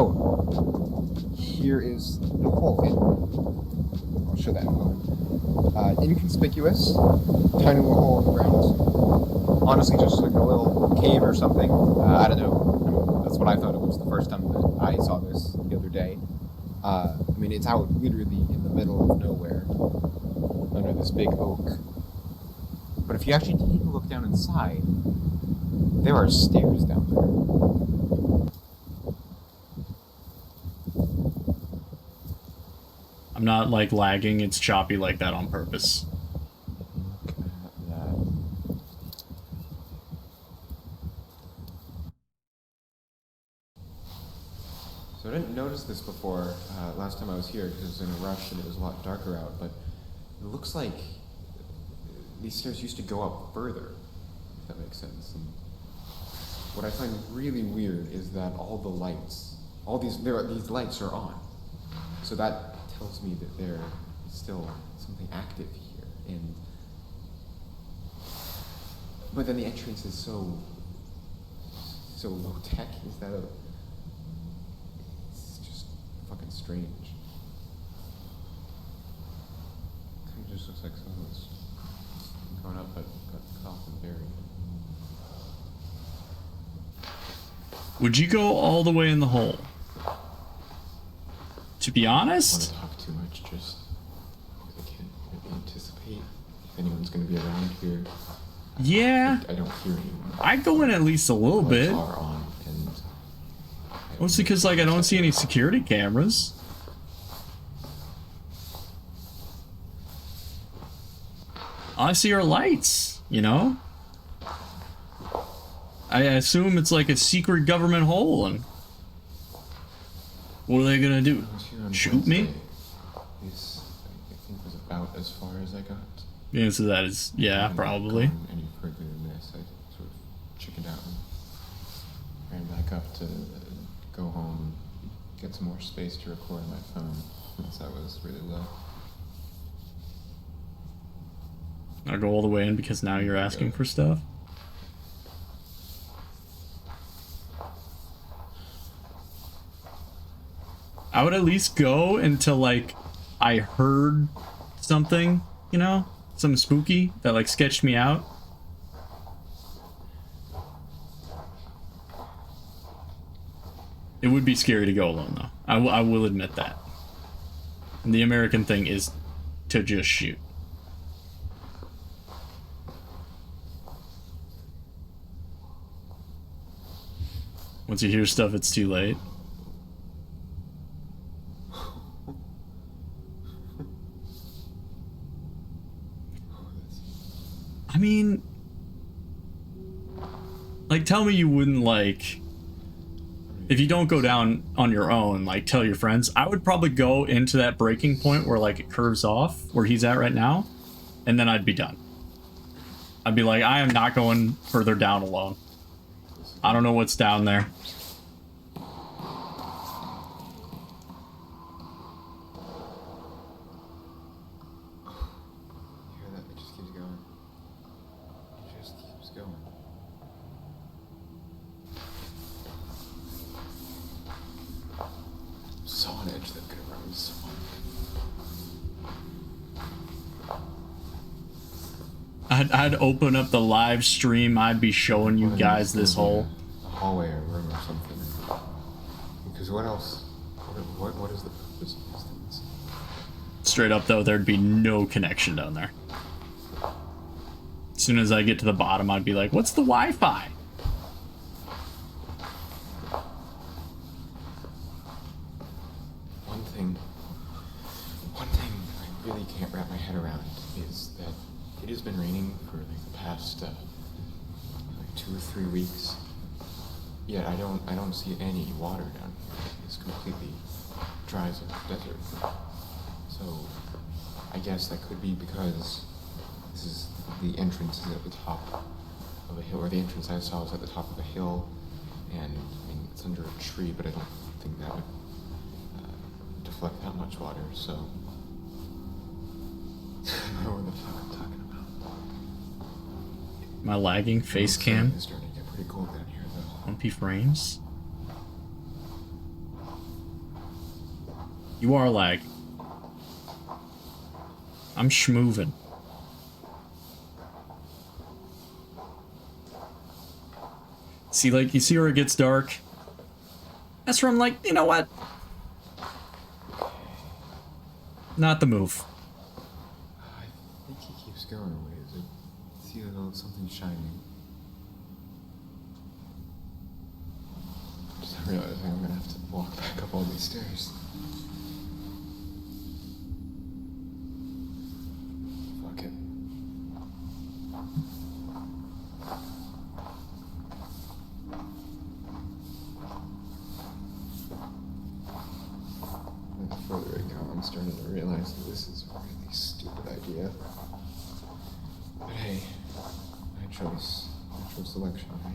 here is the hole. I'll show that in a moment. Inconspicuous, tiny little hole in the ground. Honestly, just like a little cave or something. I don't know. I mean, that's what I thought it was the first time that I saw this the other day. I mean, it's out literally in the middle of nowhere, under this big oak. But if you actually take a look down inside, there are stairs down there. I'm not like lagging, it's choppy like that on purpose. Look at that. So I didn't notice this before last time I was here because I was in a rush and it was a lot darker out, but it looks like these stairs used to go up further, if that makes sense. And what I find really weird is that all the lights, these lights are on. So that tells me that there's still something active here. But then the entrance is so low tech. It's just fucking strange. It kind of just looks like someone's going up but got cut off and buried. Would you go all the way in the hole? To be I don't honest, want to talk too much, just because I can't maybe anticipate if anyone's going to be around here. yeah, I don't hear anyone. I'd go in at least a little Lights bit. are on, and Mostly because like I don't see any security cameras. All I see are lights, you know? I assume it's like a secret government hole, and what are they gonna do? I was here on Shoot me? Wednesday. I think it was a about as far as I got. The answer to that is I yeah, hadn't probably. gone any further than this, I sort of chickened out and ran back up to go home, get some more space to record on my phone since I was really low. I'll go all the way in because now you're asking for stuff. I would at least go until like I heard something, you know, something spooky that like sketched me out. It would be scary to go alone though. I will admit that. And the American thing is to just shoot. Once you hear stuff, it's too late. I mean, like, tell me you wouldn't, like, if you don't go down on your own, like, tell your friends. I would probably go into that breaking point where, like, it curves off, where he's at right now, and then I'd be done. I'd be like, I am not going further down alone. I don't know what's down there. You hear that? It just keeps going. It just keeps going. I'm so on edge that could have run so I'd open up the live stream. I'd be showing you guys this hole. A hallway or room or something. Because what else? What is the purpose of these things? Straight up though, there'd be no connection down there. As soon as I get to the bottom, I'd be like, what's the Wi-Fi? One thing I really can't wrap my head around is that it has been raining for like the past like 2 or 3 weeks. Yet I don't see any water down here. It's completely dry as a desert. So I guess that could be because this is the entrance is at the top of a hill, or the entrance I saw was at the top of a hill, and I mean it's under a tree, but I don't think that would deflect that much water. So I don't know what the fuck I'm talking about. My lagging face It's cam. starting to get pretty cold down here, though. 1p frames. You are lag. I'm schmoovin'. See, like, you see where it gets dark? That's where I'm like, you know what? Not the move. I think he keeps going away. I see something shining. Just realizing I'm gonna have to walk back up all these stairs. Fuck it. And the further I go, I'm starting to realize that this is a really stupid idea. But hey, natural selection, right?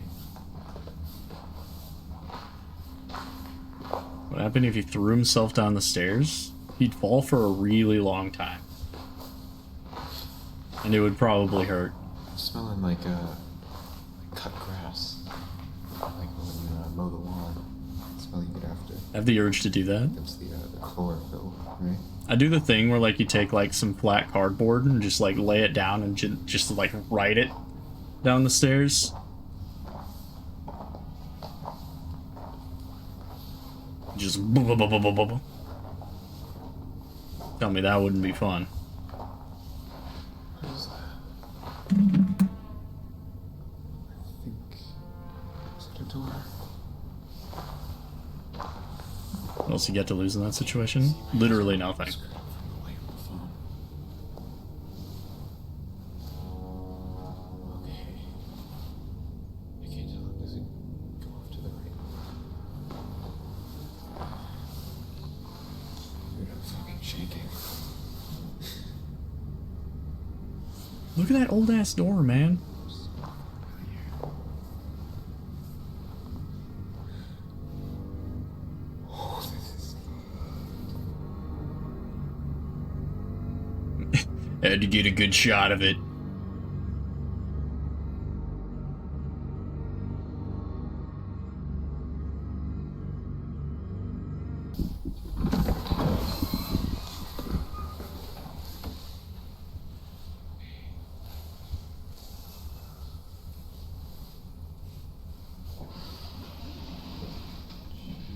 What happened if he threw himself down the stairs? He'd fall for a really long time. And it would probably hurt. I'm smelling like cut grass. Like when you mow the lawn. The smell you get after. I have the urge to do that. That's the chlorophyll, right? I do the thing where, like, you take, like, some flat cardboard and just, like, lay it down and just like, write it down the stairs. Just blah, blah, blah, blah, blah, blah. Tell me that wouldn't be fun. What is that? I think... Is that a door? What else you get to lose in that situation? Literally nothing. Screwed up from the light on the phone. Okay. I can't tell. Does it go off to the right? Dude, I'm fucking shaking. Look at that old ass door, man. Had to get a good shot of it.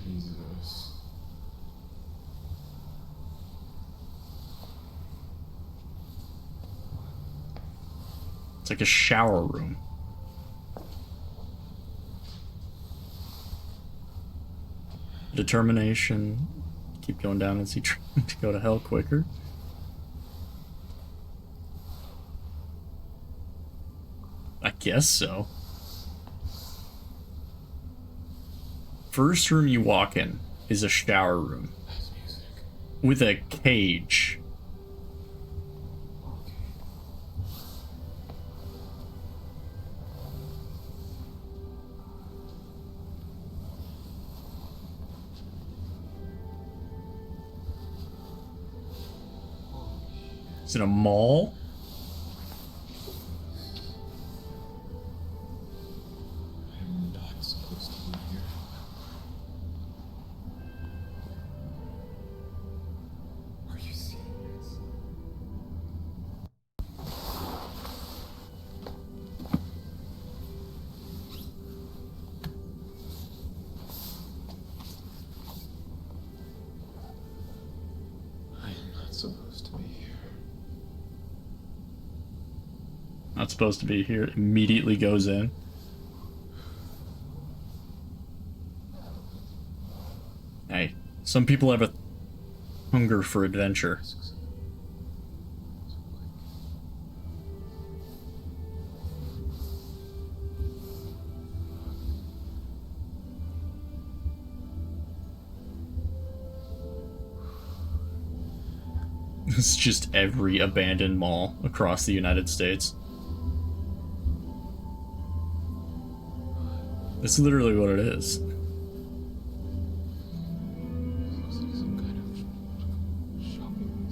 Jesus. It's like a shower room. Determination. Keep going down as he tries to go to hell quicker. I guess so. First room you walk in is a shower room That's music. with a cage. Is it a mall? I'm not supposed to be here. Are you serious? I am not supposed to be here. Not supposed to be here. Immediately goes in. Hey, some people have a hunger for adventure. It's just every abandoned mall across the United States. It's literally what it is. Looks like some kind of shopping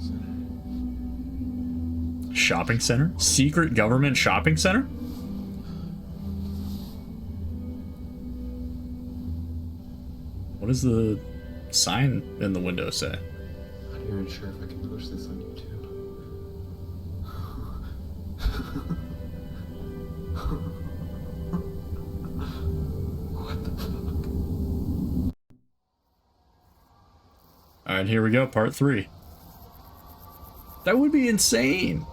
center. Shopping center? Secret government shopping center? What does the sign in the window say? Not even sure if I can push this on YouTube. What the fuck? Alright, here we go, part 3. That would be insane!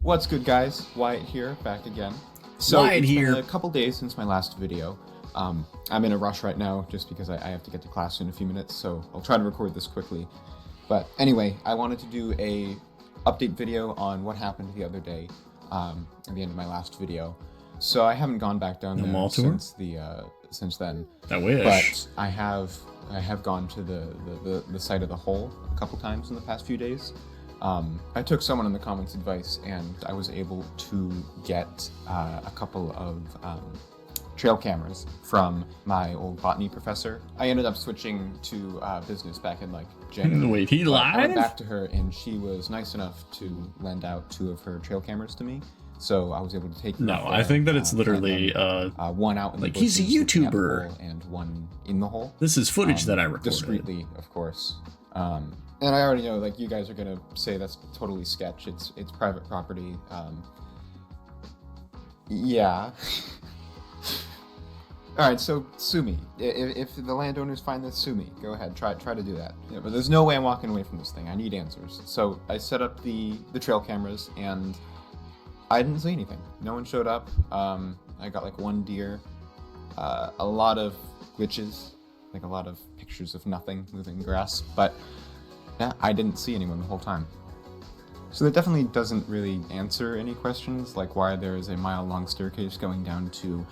What's good, guys? Wyatt here, back again. So Wyatt it's here. been a couple days since my last video. I'm in a rush right now just because I have to get to class in a few minutes, so I'll try to record this quickly. But anyway, I wanted to do a update video on what happened the other day at the end of my last video. So I haven't gone back down No there mall tour? since then. I wish. But I have gone to the site of the hole a couple times in the past few days. I took someone in the comments advice, and I was able to get a couple of trail cameras from my old botany professor. I ended up switching to business back in like January. Wait, he But I went lied? back to her, and she was nice enough to lend out 2 of her trail cameras to me. So I was able to take them No, up I there, think that it's and literally, then, one out in the like, he's a bushes looking at the YouTuber. hole and one in the hole. This is footage that I recorded. Discreetly, of course. And I already know, like, you guys are gonna say that's totally sketch. It's private property. Yeah. All right, so sue me. If the landowners find this, sue me. Go ahead, try to do that. Yeah, but there's no way I'm walking away from this thing. I need answers. So I set up the trail cameras, and I didn't see anything. No one showed up. I got like 1 deer, a lot of glitches, like a lot of pictures of nothing moving grass, but yeah, I didn't see anyone the whole time. So that definitely doesn't really answer any questions, like why there is a mile-long staircase going down to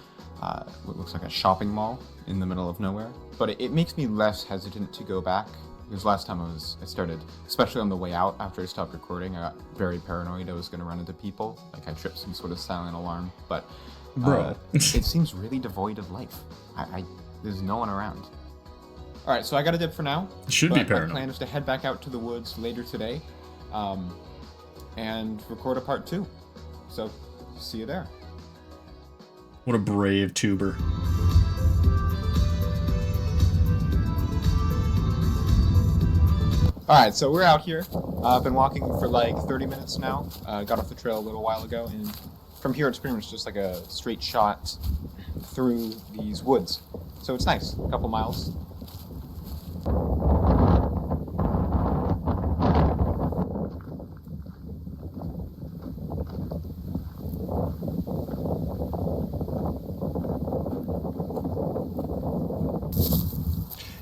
what looks like a shopping mall in the middle of nowhere. But it makes me less hesitant to go back Because last time I started, especially on the way out after I stopped recording, I got very paranoid I was going to run into people. Like I tripped some sort of silent alarm. But Bro. it seems really devoid of life. There's no one around. All right, so I got a dip for now. Should be but my paranoid. plan is to head back out to the woods later today, and record a part 2. So, see you there. What a brave tuber. Alright, so we're out here. I've been walking for like 30 minutes now. Got off the trail a little while ago, and from here it's pretty much just like a straight shot through these woods. So it's nice, a couple miles.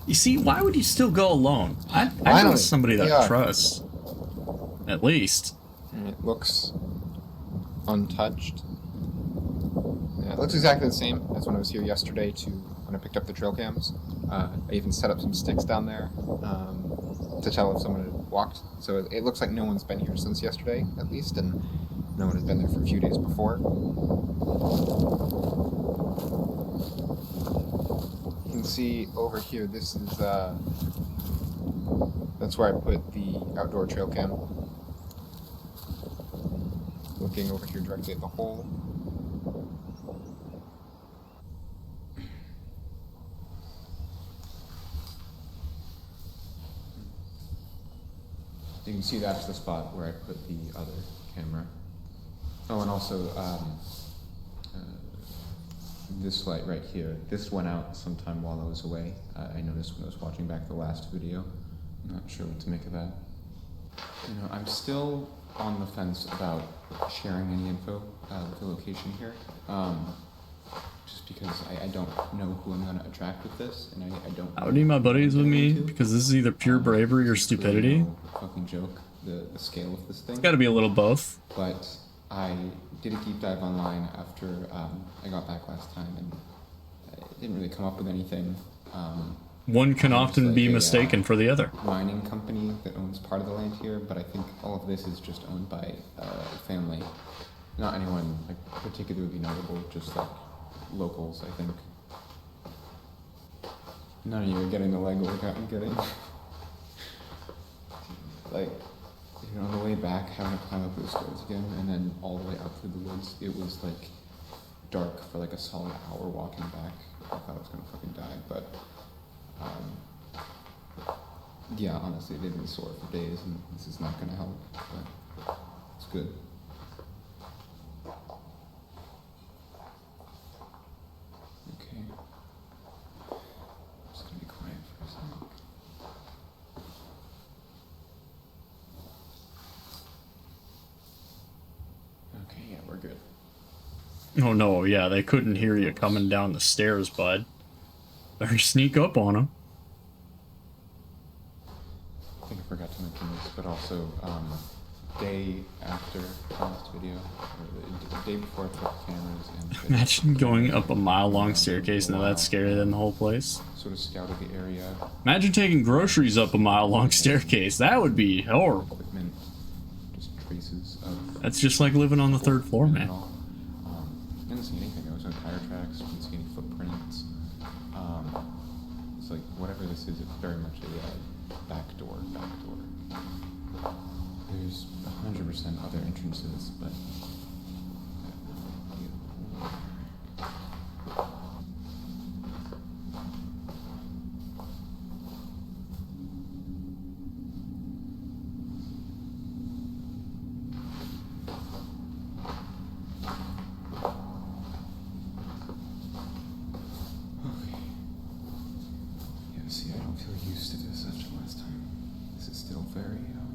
You see, why would you still go alone? I Finally. know somebody that Yeah. trusts. At least. And it looks untouched. Yeah, it looks exactly the same as when I was here yesterday when I picked up the trail cams. I even set up some sticks down there to tell if someone had walked. So it looks like no one's been here since yesterday, at least, and no one had been there for a few days before. You can see over here, this is, that's where I put the outdoor trail cam. Looking over here directly at the hole. You can see that's the spot where I put the other camera. Oh, and also this light right here. This went out sometime while I was away. I noticed when I was watching back the last video. I'm not sure what to make of that. You know, I'm still on the fence about sharing any info with the location here. Just because I don't know who I'm going to attract with this, and I don't. I would need my buddies with me because this is either pure bravery or It's really stupidity. no fucking joke. The scale of this thing. It's got to be a little both. But I did a deep dive online after I got back last time, and it didn't really come up with anything. One can There's often like be a, mistaken for the other. Mining company that owns part of the land here, but I think all of this is just owned by a family. Not anyone like particularly notable, just like locals, I think. None of you are getting the leg workout I'm getting. Like, you know, on the way back, having to climb up those stairs again, and then all the way out through the woods, it was like dark for like a solid hour walking back. I thought I was gonna fucking die, but yeah, honestly, they've been sore for days, and this is not gonna help, but it's good. Okay. I'm just gonna be quiet for a second. Okay, yeah, we're good. Oh no, yeah, they couldn't hear you coming down the stairs, bud. Better sneak up on them. I think I forgot to mention this, but also, day after the last video, or the day before I put the cameras in, Imagine going up a mile-long staircase. Now that's scarier than the whole place. sort of scouted the area, Imagine taking groceries up a mile-long staircase. That would be horrible. equipment, just traces of That's just like living on the third floor, and man. all. Didn't see anything. There was no tire tracks. Didn't see any footprints. It's like whatever this is, it's very much a back door. There's 100% other entrances, but. Okay. Yeah, see, I don't feel used to this after last time. This is still very, yeah.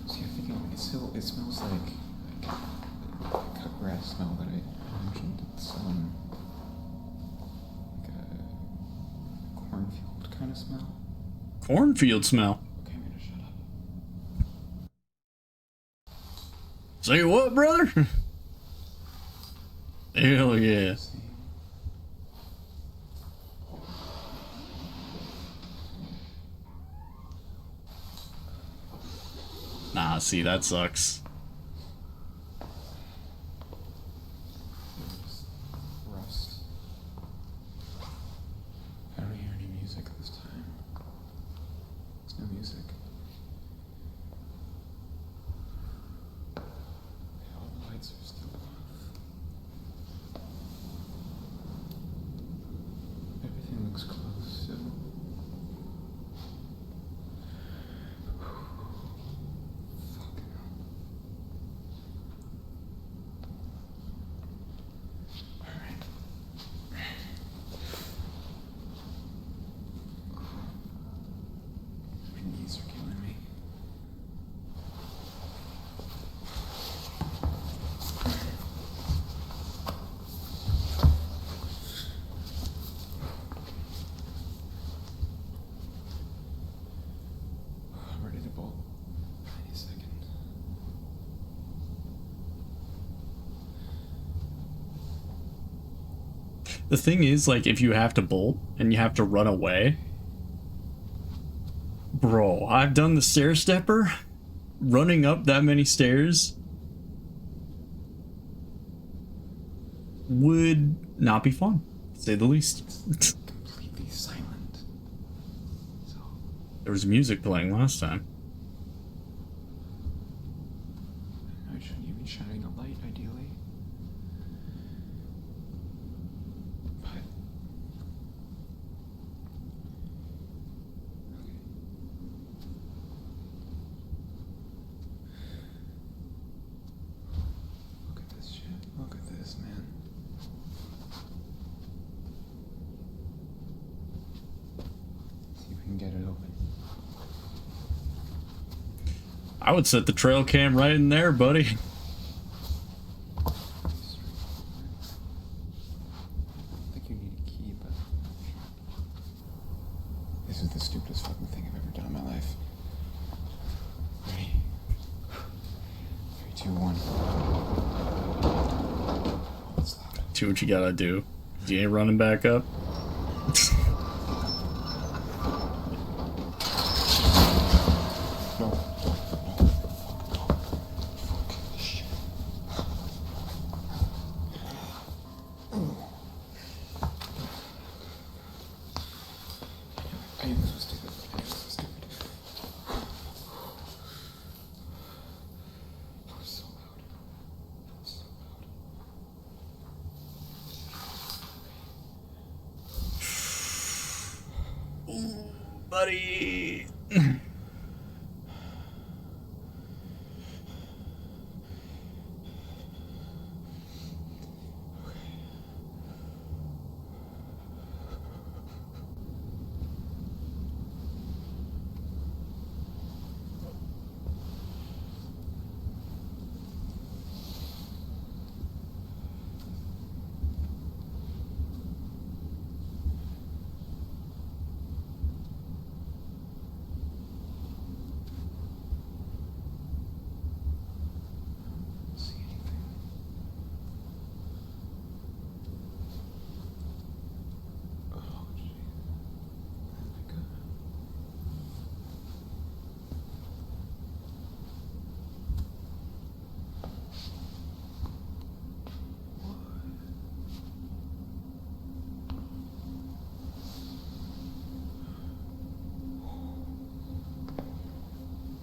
See, I think it smells like the cut grass smell that I mentioned. It's, like a cornfield kind of smell. Cornfield smell. Okay, I'm gonna shut up. Say what, brother? Hell yeah. See? Nah, see, that sucks. There's rust. I don't hear any music this time. There's no music. All the lights are still off. Everything looks close still. Fucking hell. Alright. My knees are killing me. I'm ready to bolt any second. The thing is, like, if you have to bolt and you have to run away, bro, I've done the stair stepper. Running up that many stairs would not be fun, to say the least. Completely silent. So, There was music playing last time. I shouldn't even be shining a light, ideally. But. Okay. Look at this shit. Look at this, man. See if we can get it open. I would set the trail cam right in there, buddy. I think you need a key, but. This is the stupidest fucking thing I've ever done in my life. Ready? 3, 2, 1. Oh, it's loud. Do what you gotta do. You ain't running back up. No. No. Fuck. Shit. I am so stupid. I am so stupid. That was so loud. That was so loud. Buddy. I don't see anything. Oh, jeez. Oh my god.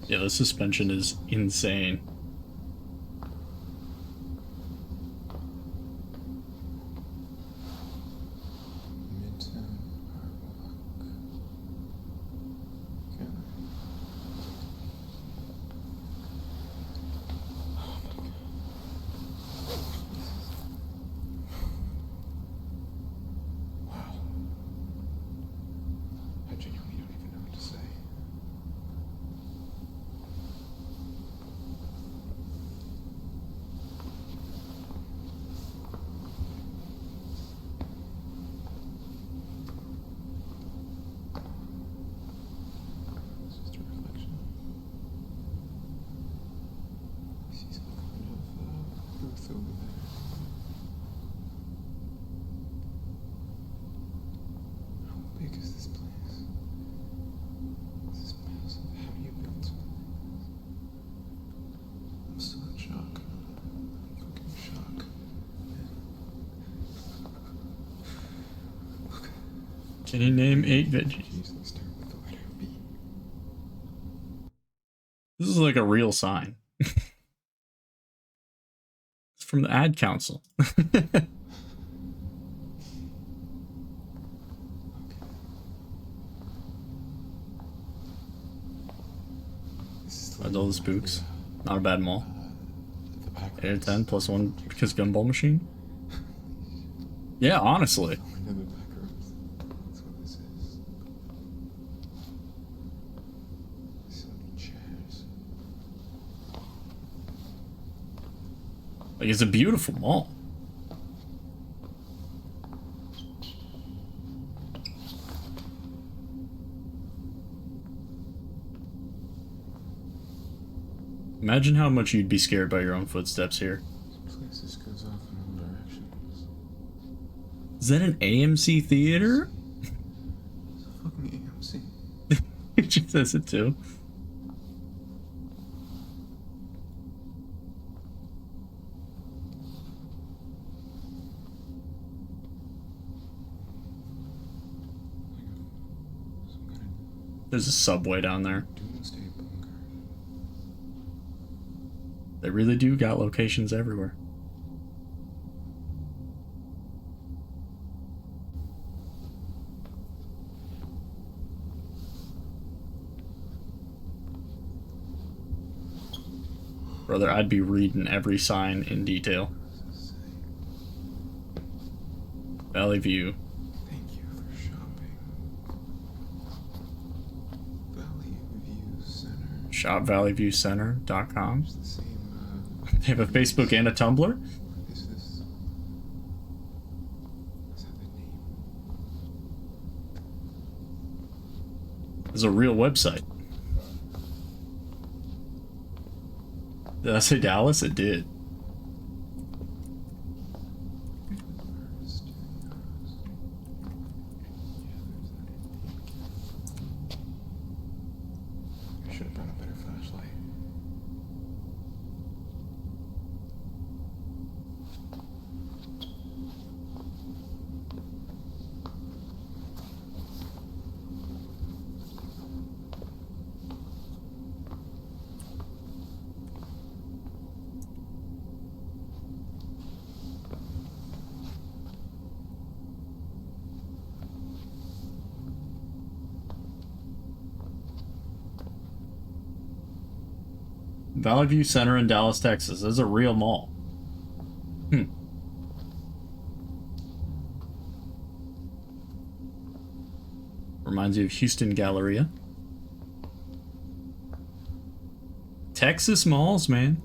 Yeah, the suspension is insane. Midtown Park Walk. Gallery. Oh my god. Wow. I genuinely don't even know what to say. Can you name 8 veggies? Usually start with the letter B. This is like a real sign. It's from the ad council. This is Are those spooks? Not a bad mall. the back 8 out of 10 plus 1 because gumball machine. Yeah, honestly. Into the back rooms. That's what this is. So many chairs. Like, it's a beautiful mall. Imagine how much you'd be scared by your own footsteps here. This place just goes off in all directions. Is that an AMC theater? It's a fucking AMC. She says it too. Some kind There's a subway down there. of doomsday bunker. They really do got locations everywhere. Brother, I'd be reading every sign in detail. What does this say? Valley View. Thank you for shopping. Valley View Center. ShopValleyViewCenter.com. It's the same, They have a Facebook and a Tumblr? What is this? Is that the name? It's a real website. Did I say Dallas? It did. I should have brought a better flashlight. Valley View Center in Dallas, Texas. This is a real mall. Reminds you of Houston Galleria. Texas malls, man.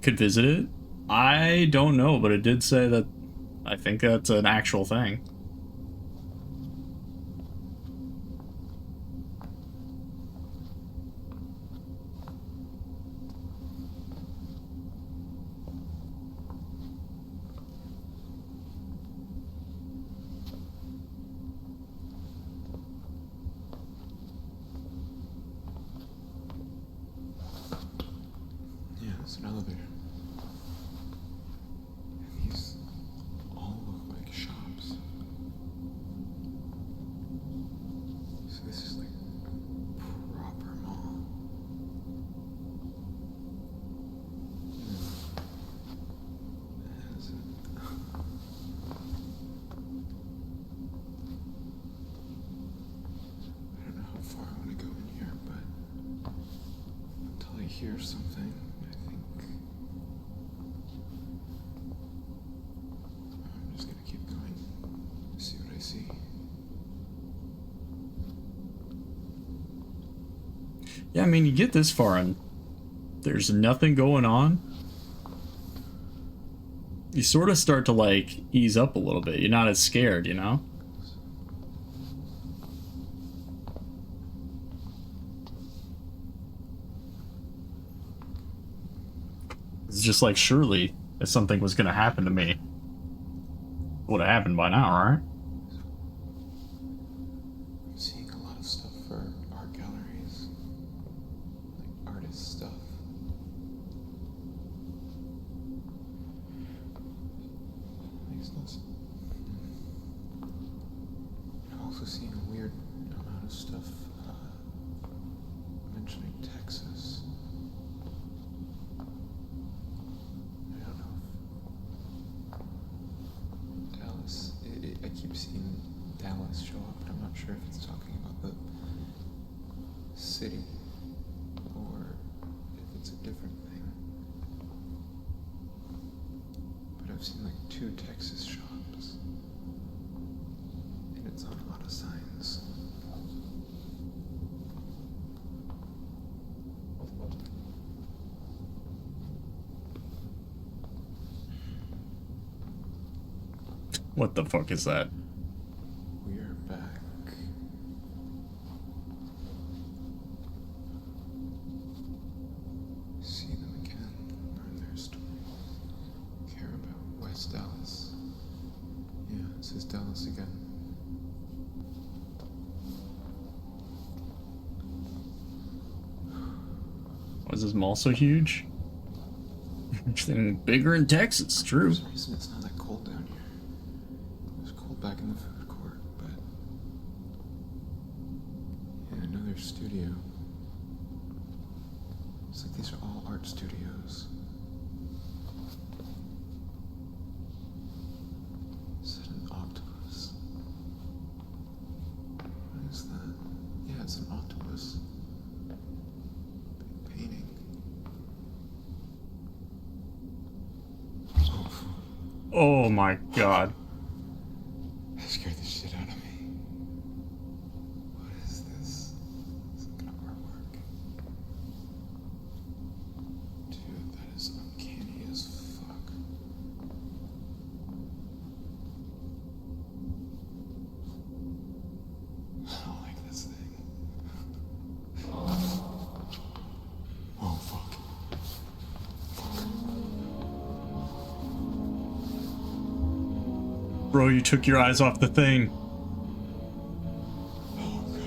Could visit it? I don't know, but it did say that I think that's an actual thing. Yeah, it's an elevator. And these all look like shops. So this is like a proper mall. Has it? I don't know how far I want to go in here, but until I hear something, I think I'm just gonna keep going, see what I see. Yeah, I mean, you get this far and there's nothing going on. You sort of start to, like, ease up a little bit. You're not as scared, you know? It's just like, surely, if something was going to happen to me, it would have happened by now, right? I'm seeing a lot of stuff for art galleries, like artist stuff. business. I'm also seeing a weird amount of stuff mentioning Texas. I don't know if Dallas. I keep seeing Dallas show up, but I'm not sure if it's talking about the city or if it's a different thing. But I've seen like 2 Texas shops, and it's on a lot of signs. What the fuck is that? We're back. See them again, learn their stories, care about West Dallas. Yeah, it says Dallas again. Why is this mall so huge? Everything bigger in Texas, For true. some reason, it's not that cold down here. It was cold back in the food court, but yeah, another studio. It's like these are all art studios. Is that an octopus? What is that? Yeah, it's an octopus. Big painting. Oh, Oh my god. that scared the shit out of me. What is this? Some kind of artwork. Dude, that is uncanny as fuck. I don't like this thing. Oh, fuck. Bro, you took your eyes off the thing. Oh, God.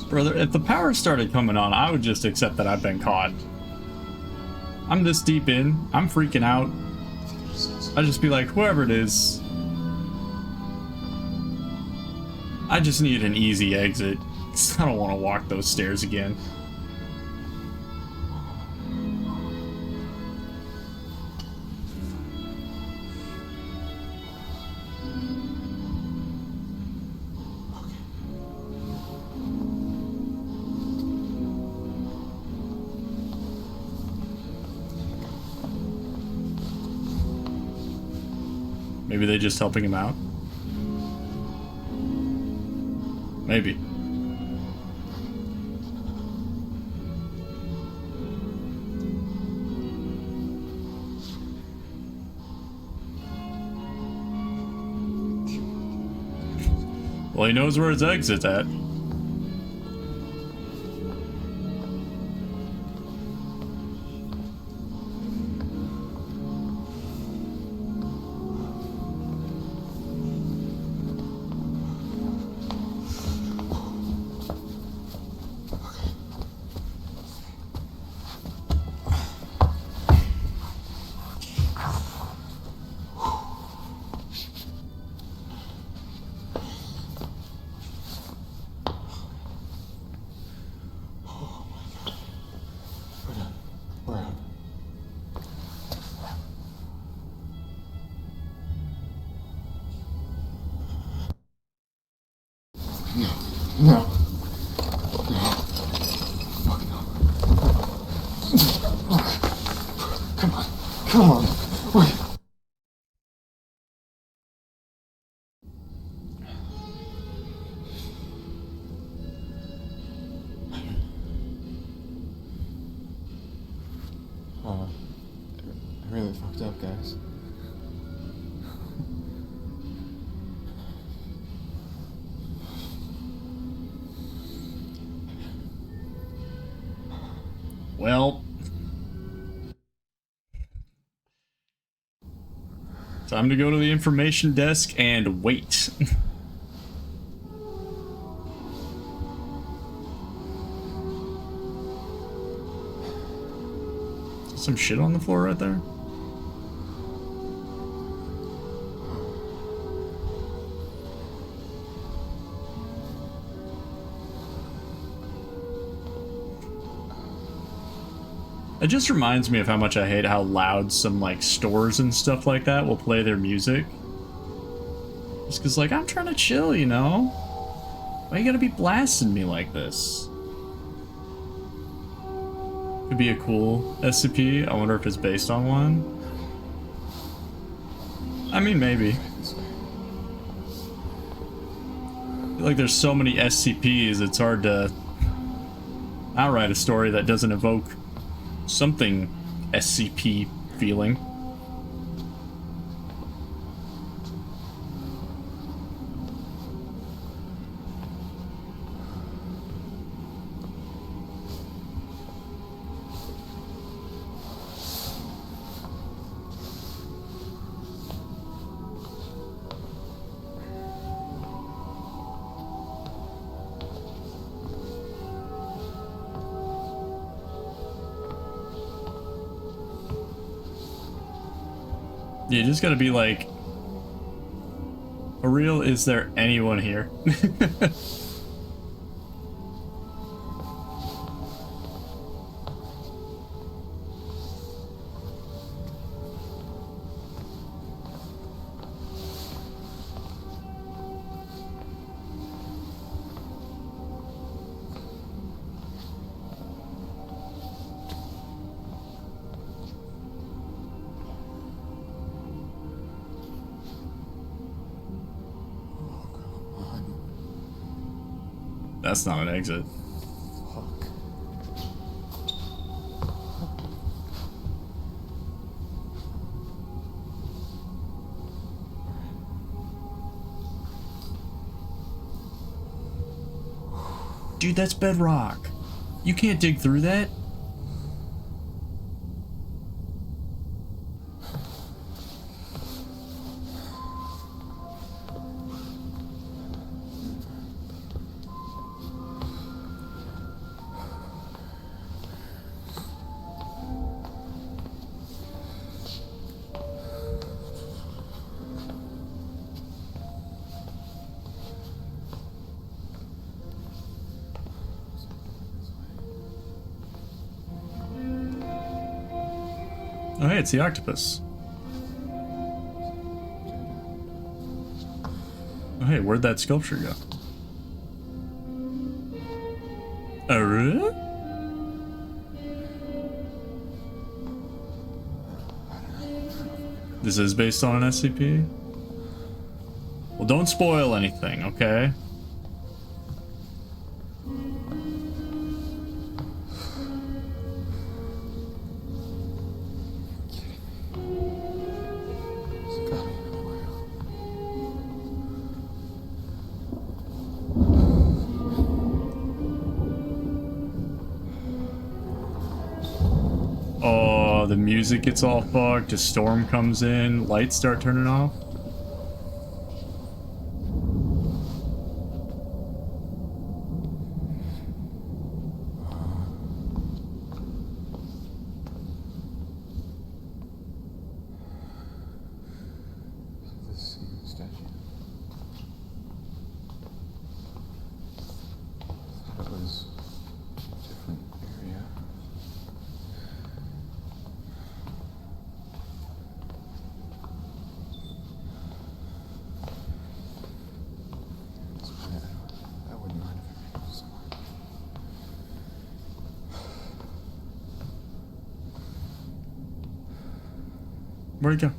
Brother, if the power started coming on, I would just accept that I've been caught. I'm this deep in. I'm freaking out. I'd just be like, whoever it is. I just need an easy exit. 'Cause I don't want to walk those stairs again. Maybe they're just helping him out. Maybe. Well, he knows where his exit's at. We're out. No. No. No. Fuck no. Come on. Come on. Wait. I really fucked up, guys. Well, time to go to the information desk and wait. Some shit on the floor right there. It just reminds me of how much I hate how loud some like stores and stuff like that will play their music. Just cause like I'm trying to chill, you know? Why you gotta be blasting me like this? Could be a cool SCP. I wonder if it's based on one. I mean, maybe. I feel like there's so many SCPs, it's hard to outright a story that doesn't evoke something SCP feeling. You just gotta be like, for real, is there anyone here? That's not an exit. Fuck. Dude, that's bedrock. You can't dig through that. Oh, hey, it's the octopus. Oh, hey, where'd that sculpture go? Oh, really? This is based on an SCP? Well, don't spoil anything, okay? There's gotta be another way out. Oh, the music gets all fucked, a storm comes in, lights start turning off. This same statue. I thought it was a different area. This planet, I wouldn't mind if it rained somewhere. Where'd it go?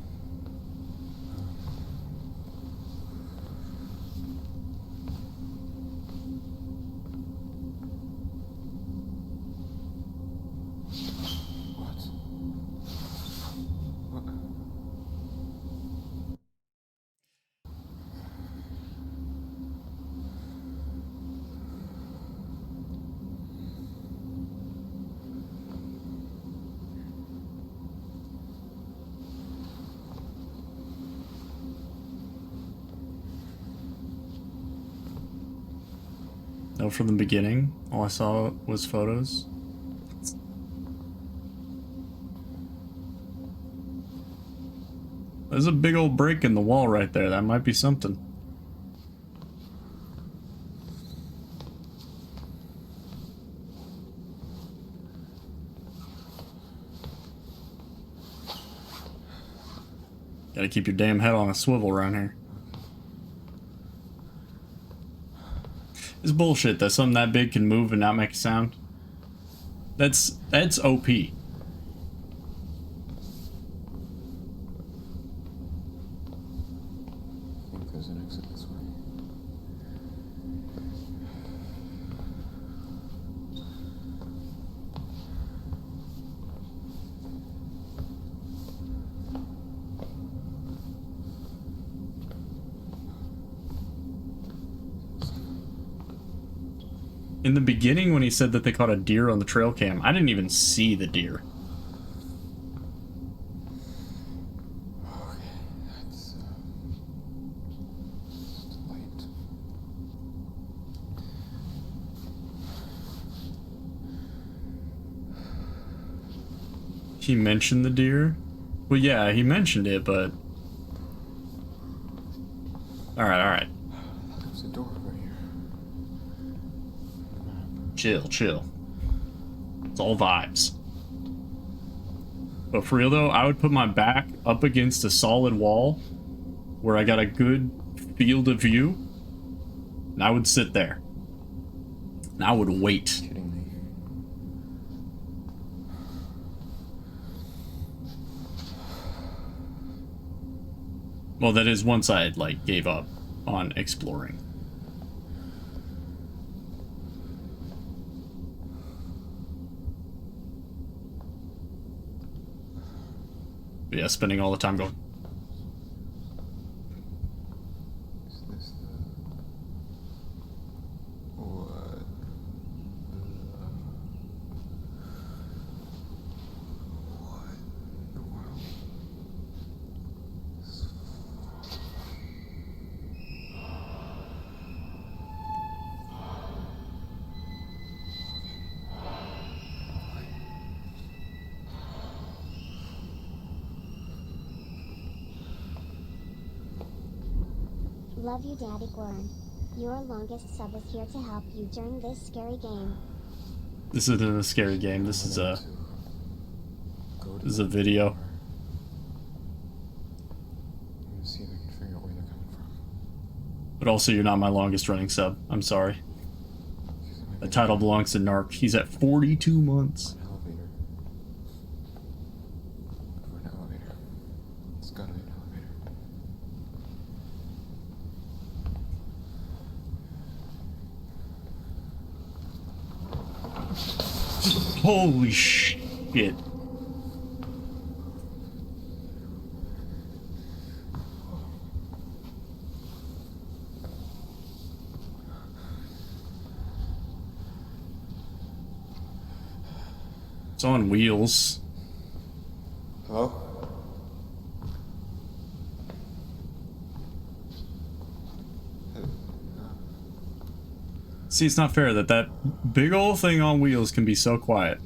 What? What? No, from the beginning, all I saw was photos. There's a big old break in the wall right there. That might be something. Gotta keep your damn head on a swivel around here. It's bullshit that something that big can move and not make a sound. That's OP. I think there's an exit this way. In the beginning, when he said that they caught a deer on the trail cam, I didn't even see the deer. Okay, that's just light. He mentioned the deer? Well, yeah, he mentioned it, but... Alright. There's a door over here. Chill. It's all vibes. But for real though, I would put my back up against a solid wall where I got a good field of view, and I would sit there. And I would wait. Kidding me. Well, that is once I like gave up on exploring. But yeah, spending all the time going, Is this the... What the... What in the world? Love you, Daddy Gorn. Your longest sub is here to help you during this scary game. this isn't a scary game, this is a Go to this is a video. and see if I can figure out where they're coming from. But also you're not my longest running sub. I'm sorry. The title belongs to Narc. He's at 42 months. An elevator. Or an elevator. It's gotta be an elevator. Holy shit. It's on wheels. Hello? See, it's not fair that that big old thing on wheels can be so quiet.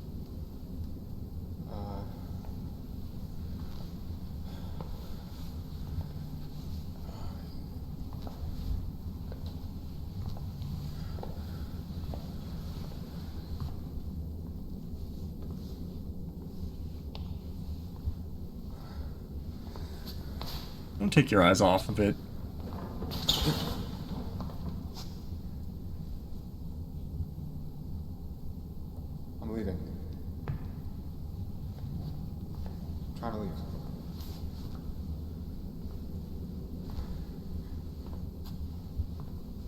Don't take your eyes off of it. I'm leaving. I'm trying to leave.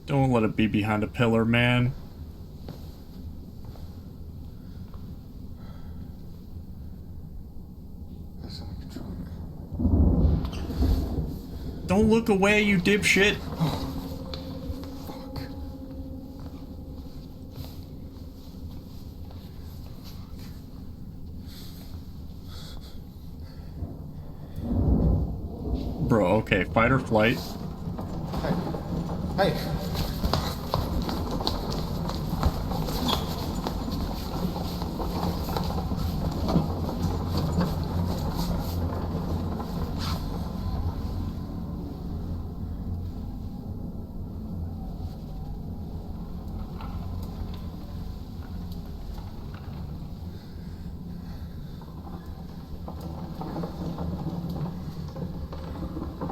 Don't let it be behind a pillar, man. There's someone controlling me. Don't look away, you dipshit. Fuck. Bro, okay, fight or flight. Hey. Hey.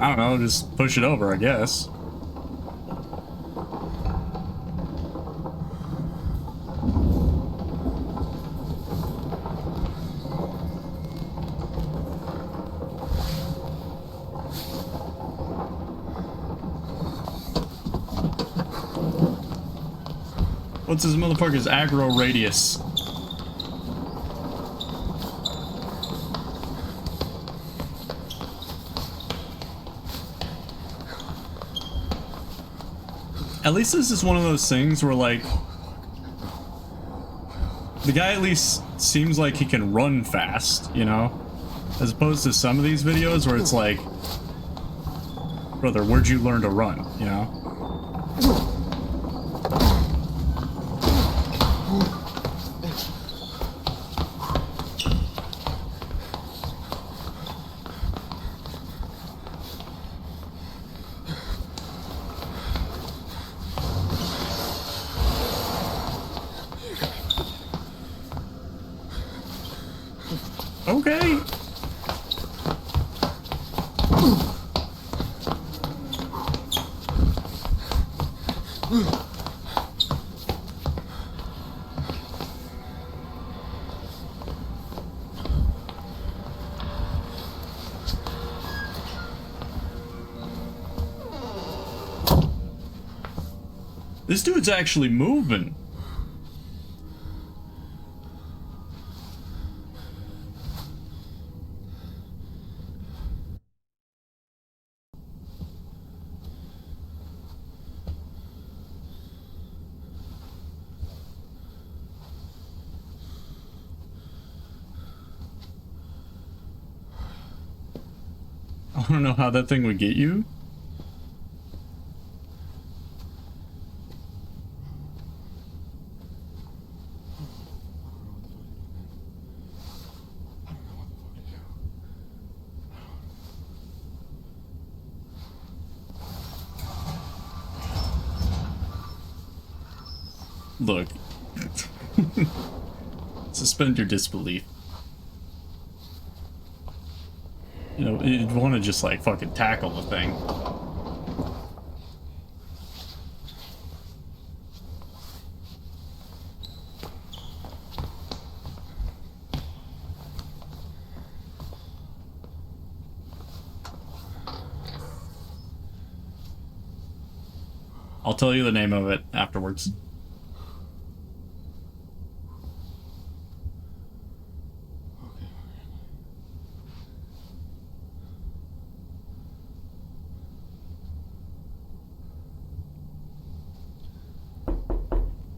I don't know, just push it over, I guess. What's this motherfucker's aggro radius? At least this is one of those things where, like, the guy at least seems like he can run fast, you know? As opposed to some of these videos where it's like, brother, where'd you learn to run, you know? Okay. This dude's actually moving. I don't know how that thing would get you. Look. Suspend your disbelief. You know, you'd want to just, like, fucking tackle the thing. I'll tell you the name of it afterwards.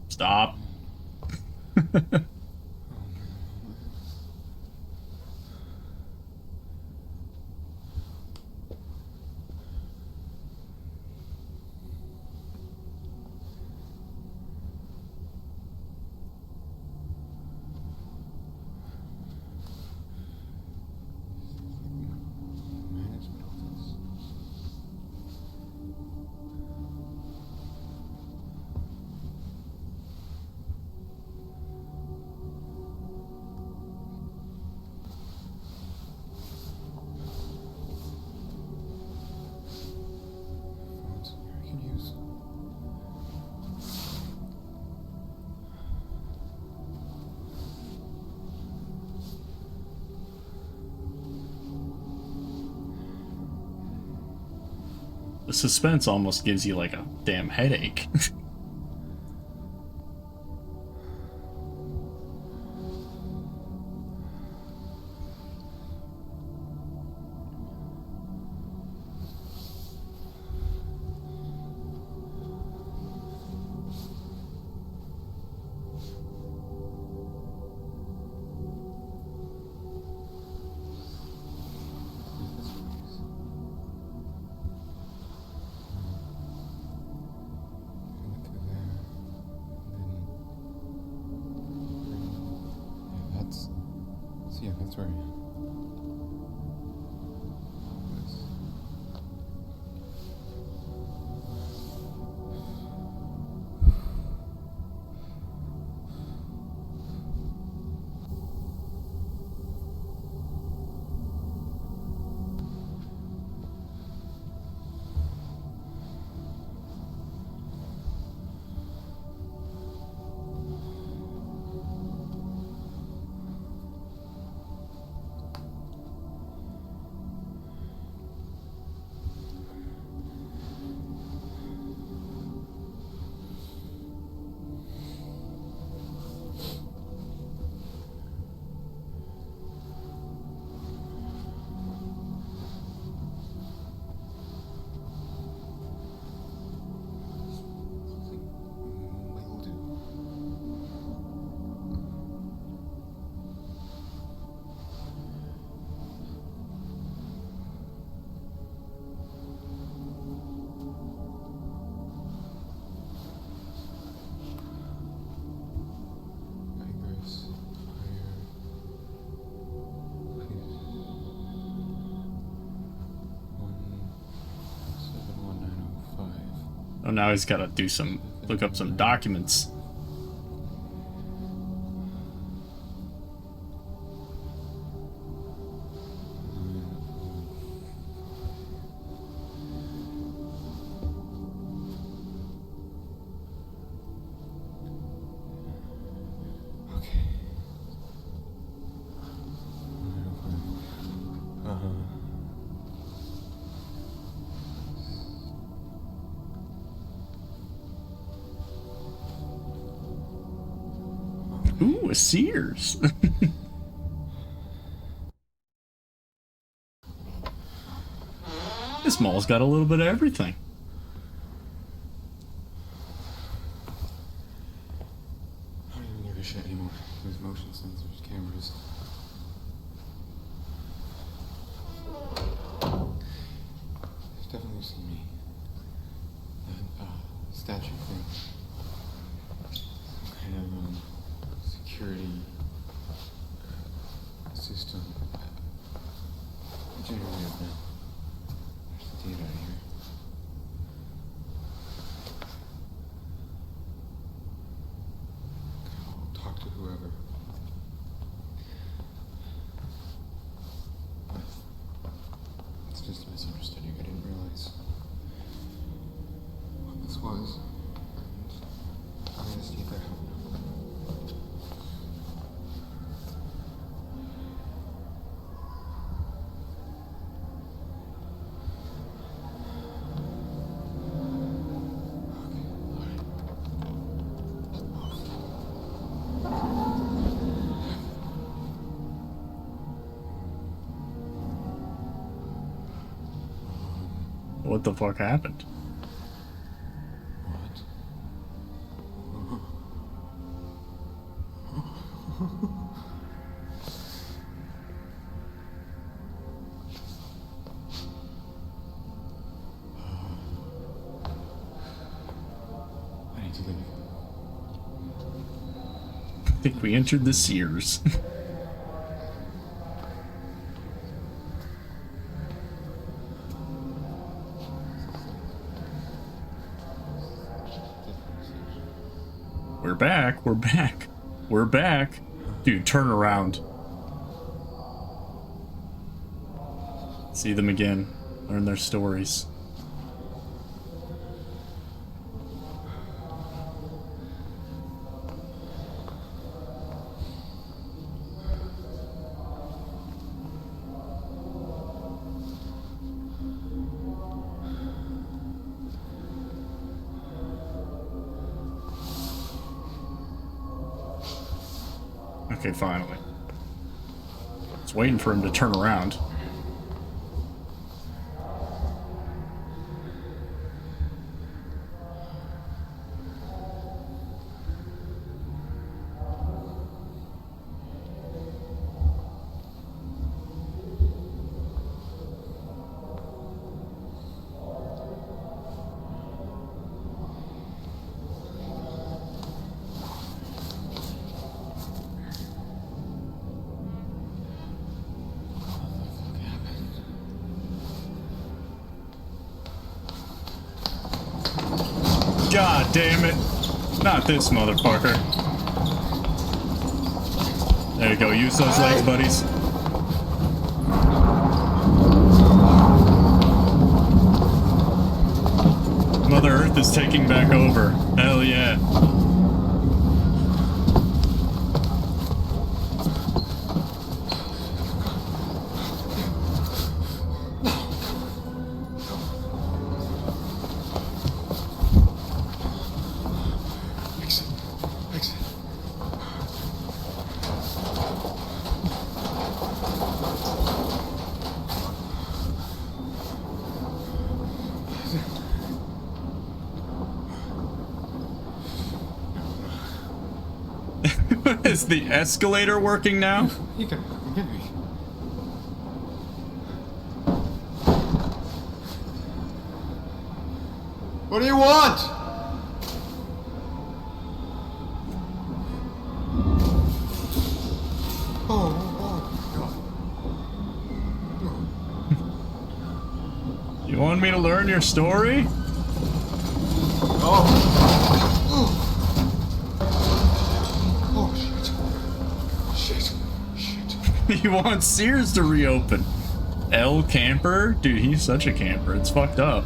Stop. The suspense almost gives you like a damn headache. Yeah, that's right. Oh, now he's got to look up some documents. Ooh, a Sears. This mall's got a little bit of everything. I don't even give a shit anymore. There's motion sensors, cameras. They've definitely seen me. That statue thing. Some kind of security system. Generated now. There's the data here. I'll talk to whoever. But it's just a misunderstanding. I didn't realize what this was. And I'm gonna see if I help. What the fuck happened? What? I need to leave. I think we entered the Sears. We're back. We're back. We're back. Dude, turn around. See them again. Learn their stories. Okay, finally. I was waiting for him to turn around. God damn it. Not this motherfucker. There you go. Use those legs, buddies. Mother Earth is taking back over. Hell yeah. Is the escalator working now? You can get me. What do you want? You want me to learn your story? he wants Sears to reopen. El Camper? Dude, he's such a camper. It's fucked up.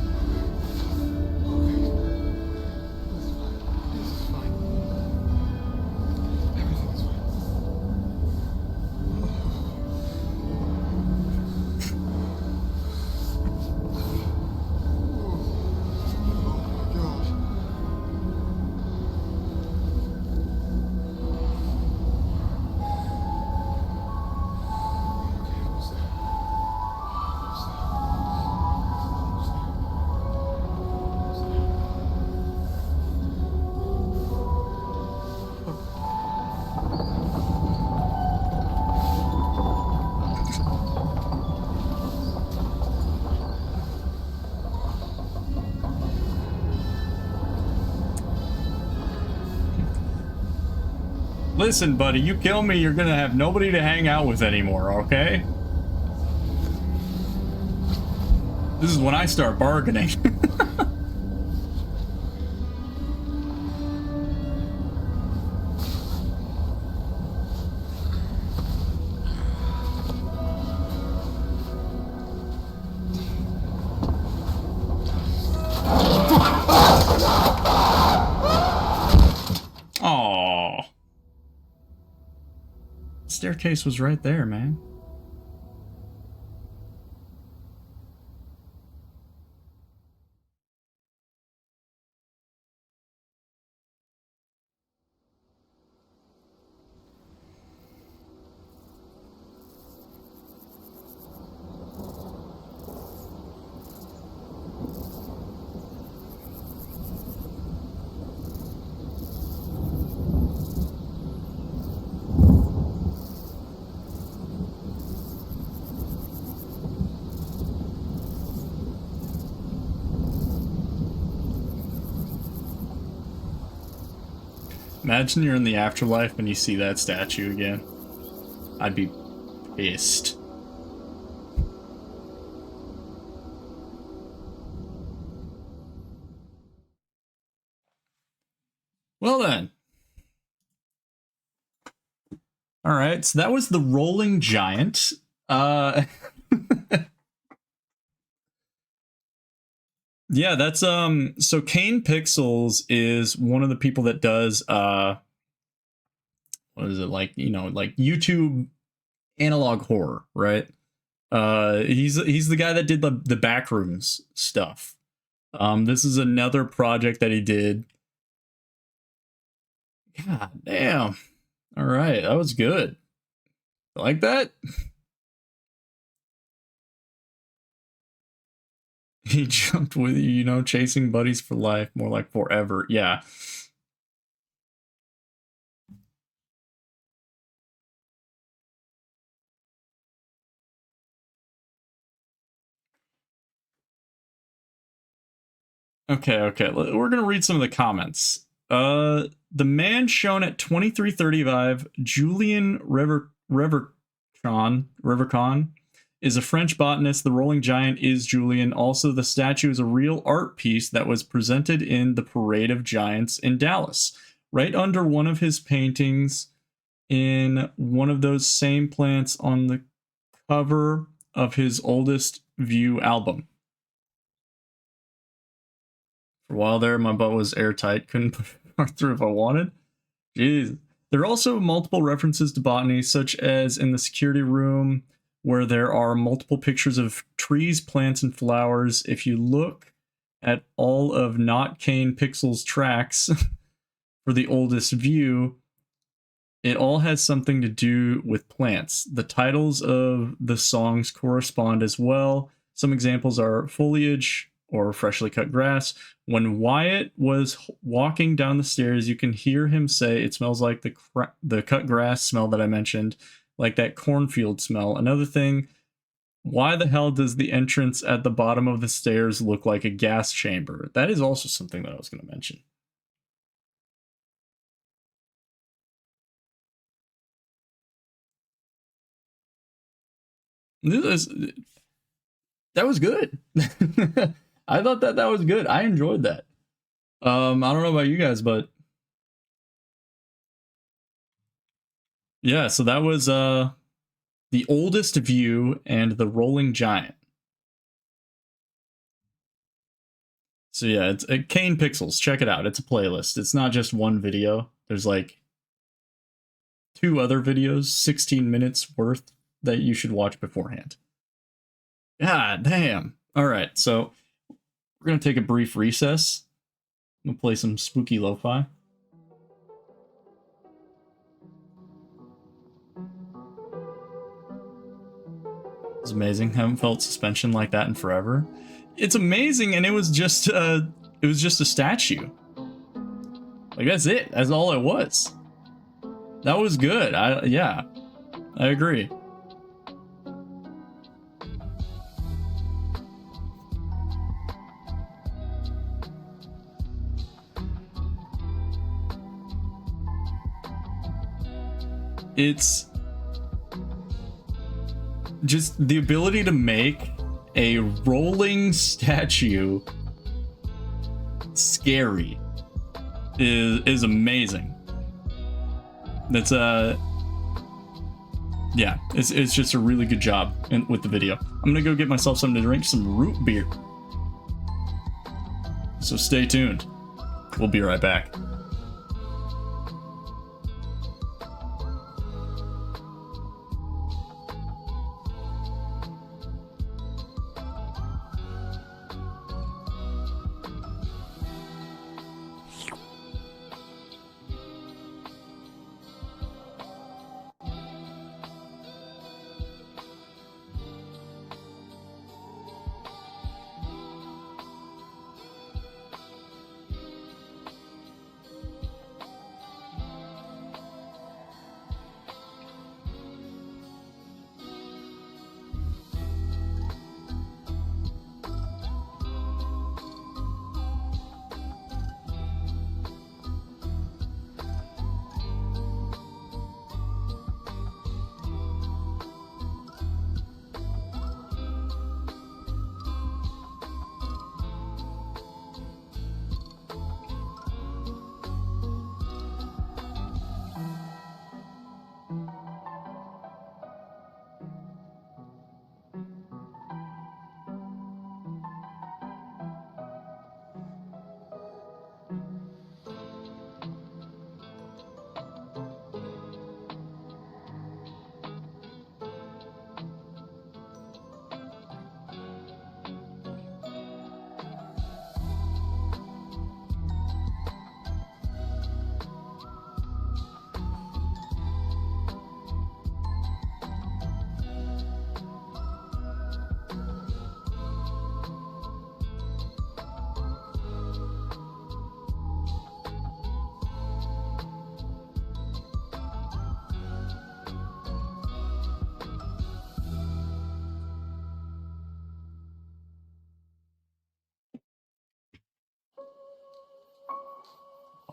Listen, buddy, you kill me, you're gonna have nobody to hang out with anymore, okay? This is when I start bargaining. Aww. Staircase was right there, man. Imagine you're in the afterlife and you see that statue again. I'd be pissed. Well then. Alright, so that was the Rolling Giant. Yeah, that's so Kane Pixels is one of the people that does what is it, like, you know, like YouTube analog horror, right? He's the guy that did the Backrooms stuff. This is another project that he did. God damn. All right, that was good. Like that? He jumped with you, you know, chasing buddies for life, more like forever. Yeah. Okay. We're gonna read some of the comments. The man shown at 2335, Julian Rivercon, is a French botanist. The Rolling Giant is Julian. Also, the statue is a real art piece that was presented in the Parade of Giants in Dallas. Right under one of his paintings in one of those same plants on the cover of his Oldest View album. For a while there, my butt was airtight. Couldn't put it through if I wanted. Jeez. There are also multiple references to botany, such as in the security room, where there are multiple pictures of trees, plants, and flowers. If you look at all of Not Kane Pixels tracks for the Oldest View, it all has something to do with plants. The titles of the songs correspond as well. Some examples are Foliage or Freshly Cut Grass. When Wyatt was walking down the stairs, you can hear him say it smells like the cut grass smell that I mentioned, like that cornfield smell. Another thing, why the hell does the entrance at the bottom of the stairs look like a gas chamber? That is also something that I was going to mention. That was good. I thought that was good. I enjoyed that. I don't know about you guys, but yeah, so that was The Oldest View and The Rolling Giant. So yeah, it's Kane Pixels. Check it out. It's a playlist. It's not just one video. There's like 2 other videos, 16 minutes worth, that you should watch beforehand. God damn. All right, so we're going to take a brief recess. I'm going to play some spooky lo-fi. It's amazing. Haven't felt suspension like that in forever. It's amazing, and it was just a statue. Like, that's it. That's all it was. That was good. Yeah, I agree. It's just the ability to make a rolling statue scary is amazing. That's yeah, it's just a really good job with the video. I'm gonna go get myself something to drink, some root beer. So stay tuned. We'll be right back.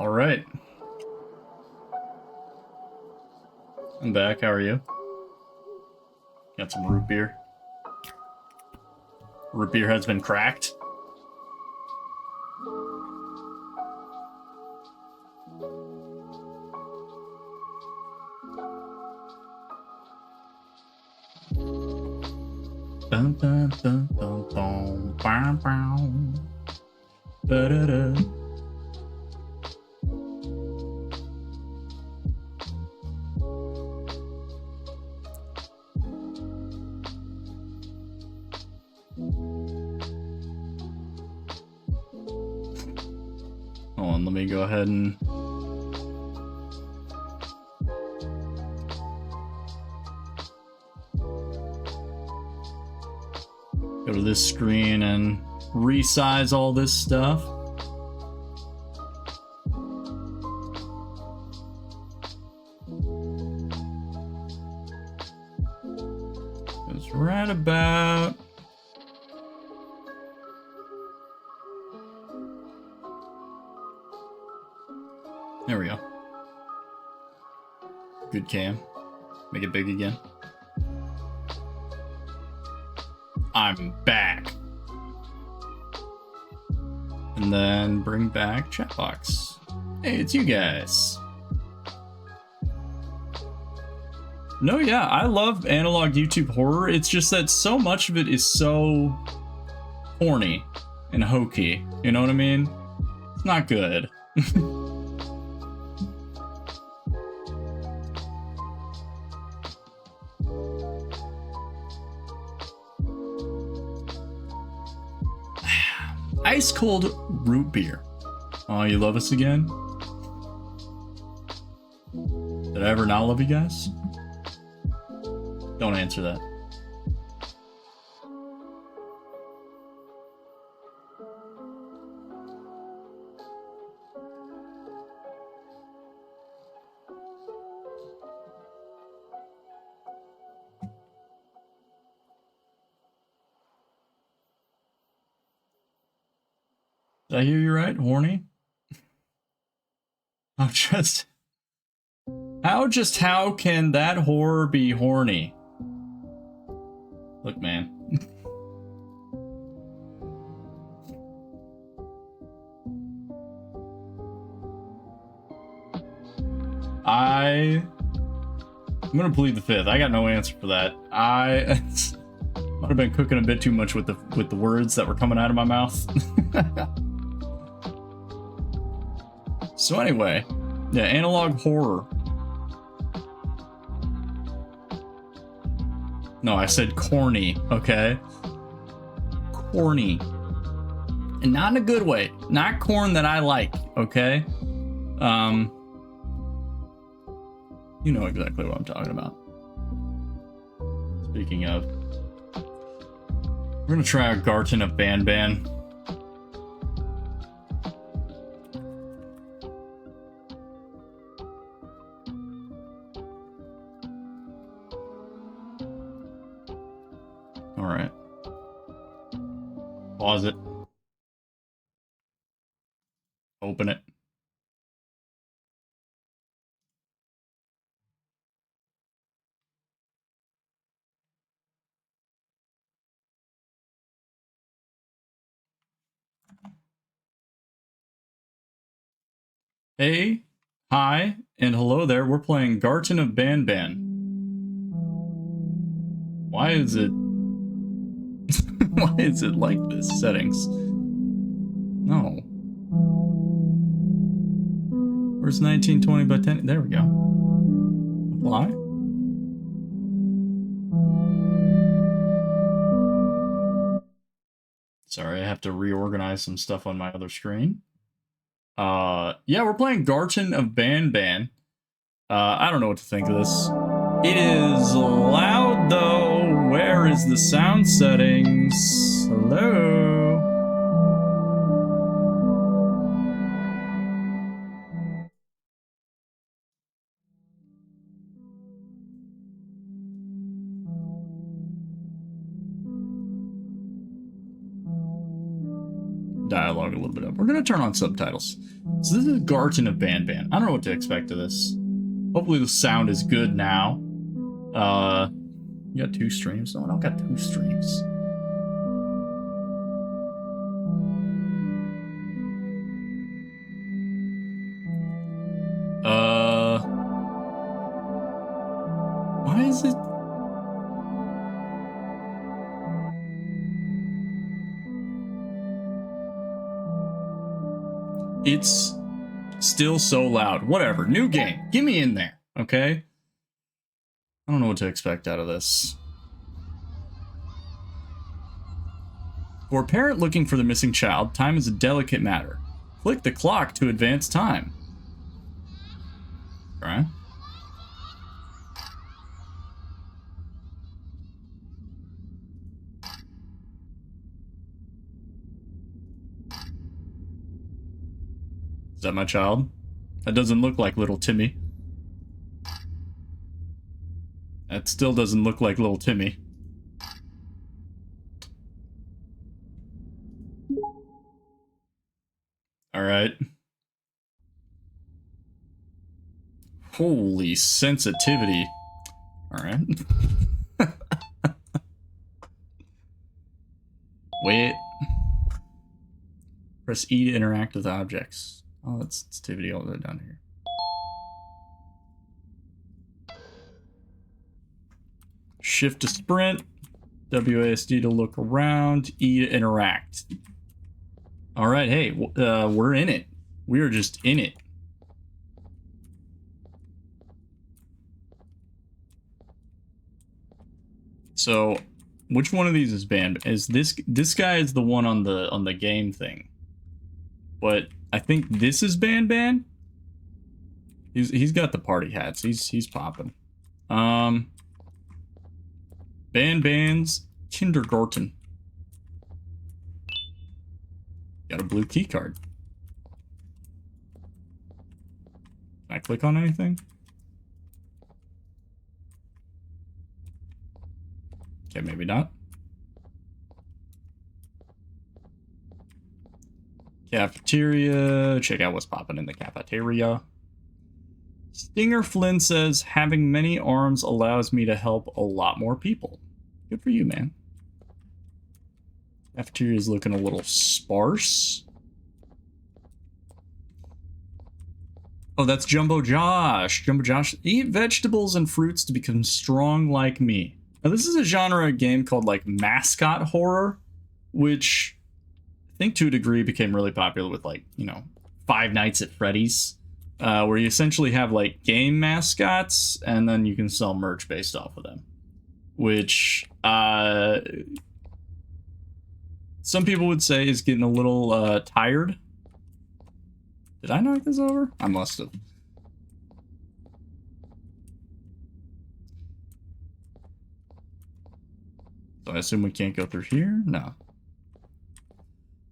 All right. I'm back. How are you? Got some root beer. Root beer has been cracked. Bum, bum, bum, bum, bum, bum, bum. Ba-da-da. Hold on, let me go ahead and go to this screen and resize all this stuff. It's right about there we go. Good cam. Make it big again. I'm back. And then bring back chat box. Hey, it's you guys. No, yeah, I love analog YouTube horror. It's just that so much of it is so corny and hokey. You know what I mean? It's not good. Ice cold root beer. Oh, you love us again? Did I ever not love you guys? Don't answer that. Did I hear you right? Horny? How can that horror be horny? Look, man. I'm gonna plead the fifth. I got no answer for that. I might have been cooking a bit too much with the words that were coming out of my mouth. So anyway, yeah, analog horror. No, I said corny, okay? Corny. And not in a good way. Not corn that I like, okay? You know exactly what I'm talking about. Speaking of, we're gonna try a Garten of Banban. Alright. Pause it. Open it. Hey, hi, and hello there. We're playing Garten of Banban. Why is it... Why is it like this? Settings. No. Where's 1920 by 10? There we go. Apply. Sorry, I have to reorganize some stuff on my other screen. Yeah, we're playing Garten of Banban. I don't know what to think of this. It is loud, though. Where is the sound settings? Hello? Dialogue a little bit up. We're gonna turn on subtitles. So this is Garten of Banban. I don't know what to expect of this. Hopefully the sound is good now. You got 2 streams? No, I don't got 2 streams. Why is it? It's still so loud. Whatever. New game. Get me in there, okay? I don't know what to expect out of this. For a parent looking for the missing child, time is a delicate matter. Click the clock to advance time. Alright. Is that my child? That doesn't look like little Timmy. That still doesn't look like little Timmy. Alright. Holy sensitivity. Alright. Wait. Press E to interact with objects. Oh, that's sensitivity all the way down here. Shift to sprint. WASD to look around. E to interact. All right, hey, we're in it. We are just in it. So, which one of these is banned? Is this guy is the one on the game thing? But I think this is ban. He's got the party hats. He's popping. Bans kindergarten. Got a blue key card. Can I click on anything? Okay, maybe not. Cafeteria. Check out what's popping in the cafeteria. Stinger Flynn says, having many arms allows me to help a lot more people. Good for you, man. Cafeteria is looking a little sparse. Oh, that's Jumbo Josh. Jumbo Josh, eat vegetables and fruits to become strong like me. Now, this is a genre of game called, like, mascot horror, which I think to a degree became really popular with, like, you know, Five Nights at Freddy's, where you essentially have, like, game mascots, and then you can sell merch based off of them. Which, some people would say is getting a little, tired. Did I knock this over? I must have. So I assume we can't go through here? No.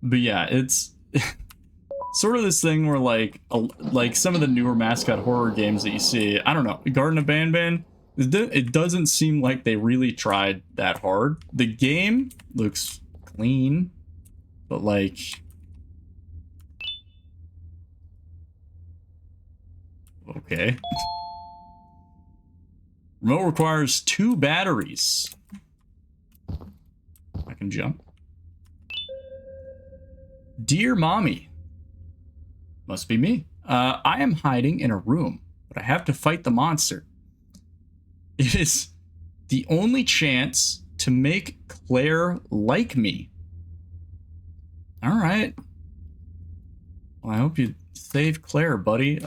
But yeah, it's sort of this thing where like some of the newer mascot horror games that you see, I don't know, Garden of Banban, it doesn't seem like they really tried that hard. The game looks clean, but like... Okay. Remote requires 2 batteries. I can jump. Dear Mommy. Must be me. I am hiding in a room, but I have to fight the monster. It is the only chance to make Claire like me. Alright. Well, I hope you save Claire, buddy.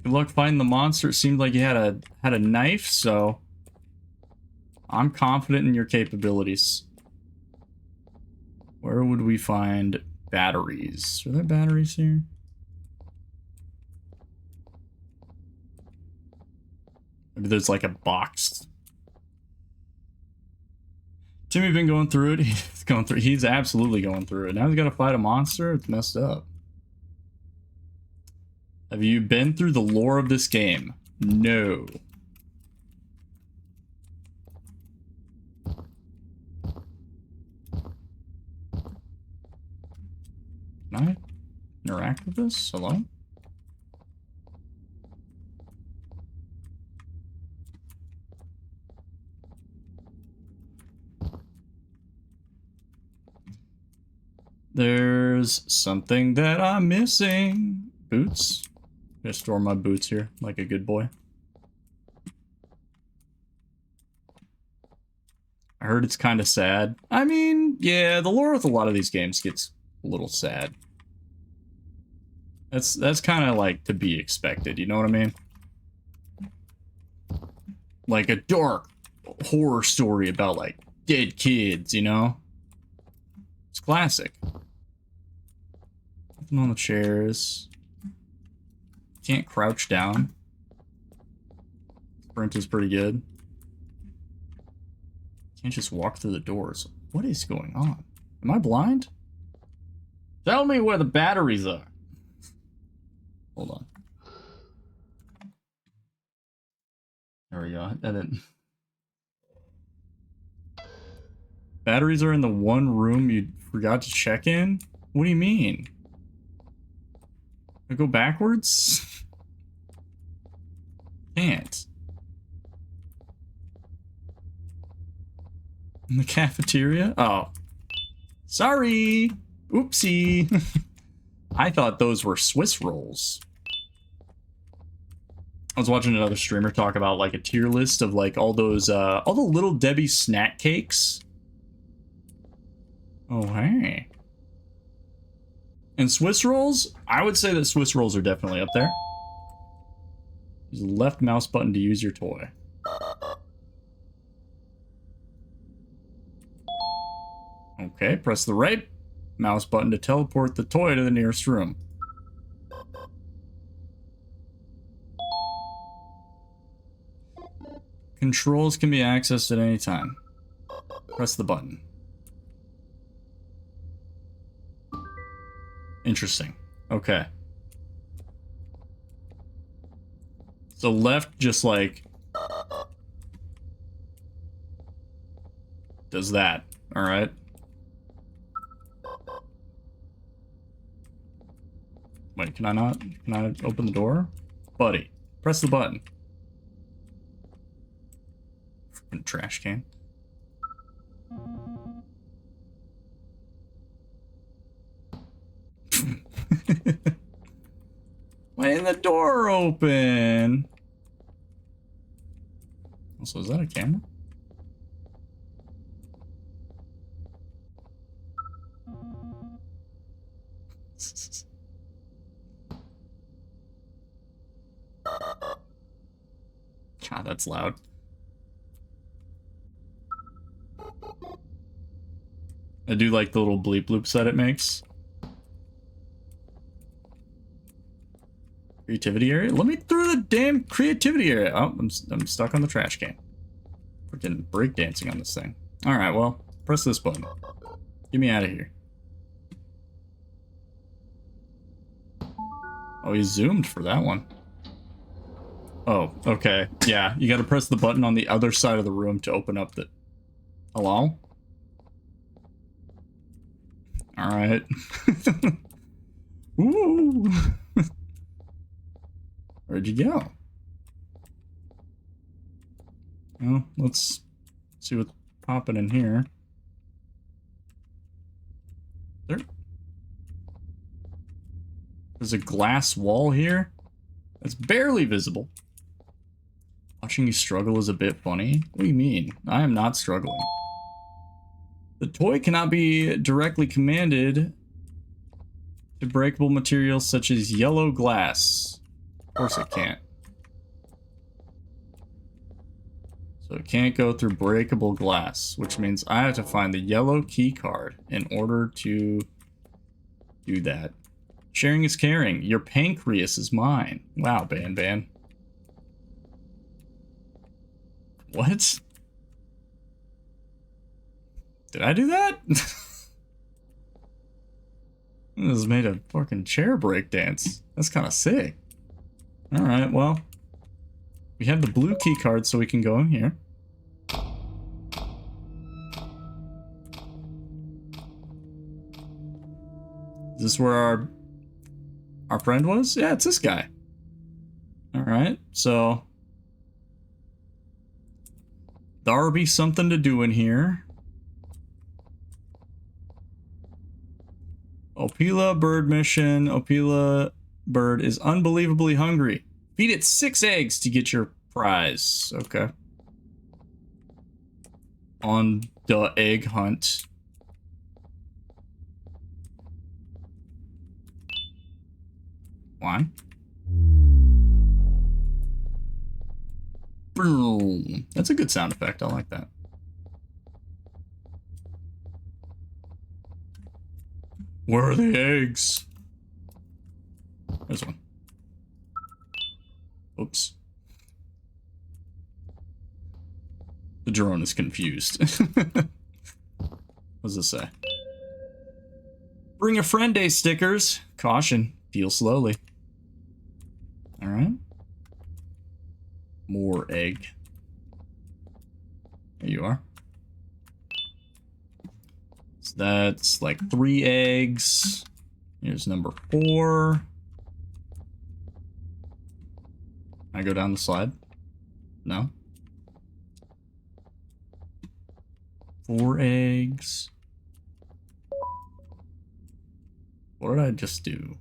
Good luck finding the monster. It seemed like you had a knife, so I'm confident in your capabilities. Where would we find batteries? Are there batteries here? Maybe there's like a box. Timmy been going through it. He's going through. He's absolutely going through it. Now he's got to fight a monster. It's messed up. Have you been through the lore of this game? No. Can I interact with this? Hello? There's something that I'm missing. Boots? I'm gonna store my boots here, like a good boy. I heard it's kind of sad. I mean, yeah, the lore with a lot of these games gets a little sad. That's kind of like to be expected, you know what I mean? Like a dark horror story about like dead kids, you know? It's classic. Nothing on the chairs. Can't crouch down. Sprint is pretty good. Can't just walk through the doors. What is going on? Am I blind? Tell me where the batteries are. Hold on. There we go. That didn't... Batteries are in the one room you forgot to check in? What do you mean? I go backwards? Can't. In the cafeteria? Oh. Sorry! Oopsie! I thought those were Swiss rolls. I was watching another streamer talk about like a tier list of like all those all the Little Debbie snack cakes. Oh hey. And Swiss rolls, I would say that Swiss rolls are definitely up there. Use the left mouse button to use your toy. Okay, press the right mouse button to teleport the toy to the nearest room. Controls can be accessed at any time. Press the button. Interesting. Okay. So left just like does that. All right. Wait, can I not? Can I open the door? Buddy, press the button. Freaking trash can. Why isn't the door open? Also, is that a camera? God, that's loud. I do like the little bleep loops that it makes. Creativity area? Let me through the damn creativity area. Oh, I'm stuck on the trash can. Freaking breakdancing on this thing. Alright, well, press this button. Get me out of here. Oh, he zoomed for that one. Oh, okay. Yeah, you gotta press the button on the other side of the room to open up the... Hello? Alright. Ooh! Where'd you go? Well, let's see what's popping in here. There's a glass wall here that's barely visible. Watching you struggle is a bit funny. What do you mean? I am not struggling. The toy cannot be directly commanded to breakable materials such as yellow glass. Of course it can't. So it can't go through breakable glass, which means I have to find the yellow key card in order to do that. Sharing is caring. Your pancreas is mine. Wow, Ban. What? Did I do that? This made a fucking chair breakdance. That's kind of sick. Alright, well. We have the blue key card so we can go in here. Is this where our friend was? Yeah, it's this guy. Alright, so there'll be something to do in here. Opila bird mission. Opila bird is unbelievably hungry. Feed it 6 eggs to get your prize. Okay. On the egg hunt. Why? Boom. That's a good sound effect. I like that. Where are the eggs? There's one. Oops. The drone is confused. What does this say? Bring a friend day stickers. Caution. Deal slowly. Alright. More egg. There you are. So that's like 3 eggs. Here's number 4. Can I go down the slide? No. 4 eggs. What did I just do?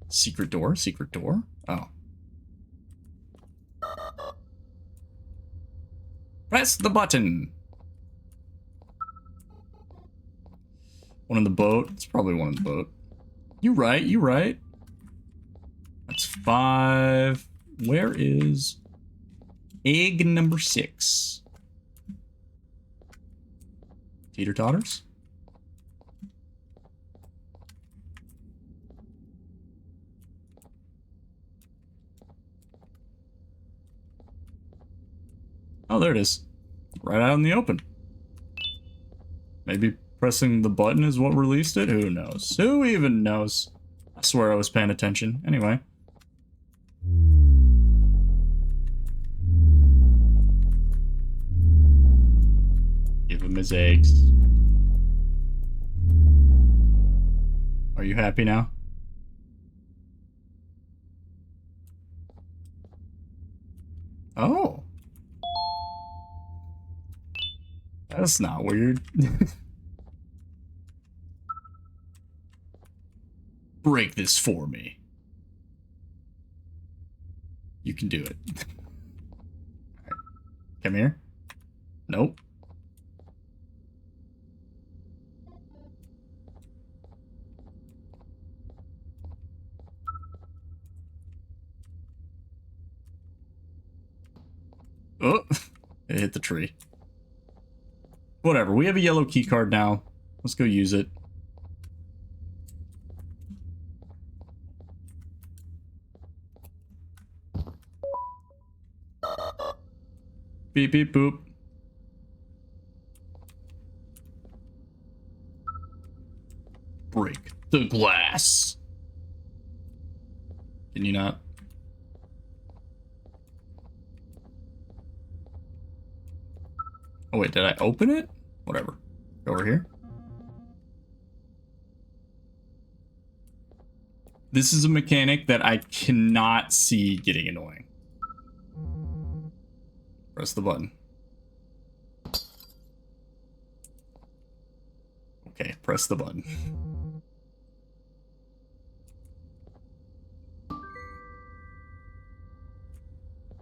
Secret door? Secret door? Oh. Press the button! One in the boat? It's probably one in the boat. You right, you right. That's 5. Where is egg number 6? Teeter totters? Oh, there it is. Right out in the open. Maybe pressing the button is what released it? Who knows? Who even knows? I swear I was paying attention. Anyway. Give him his eggs. Are you happy now? Oh. That's not weird. Break this for me. You can do it. Right. Come here. Nope. Oh, it hit the tree. Whatever, we have a yellow key card now. Let's go use it. Beep, beep, boop. Break the glass. Can you not? Oh wait, did I open it? Whatever. Go over here. This is a mechanic that I cannot see getting annoying. Press the button. Okay, press the button.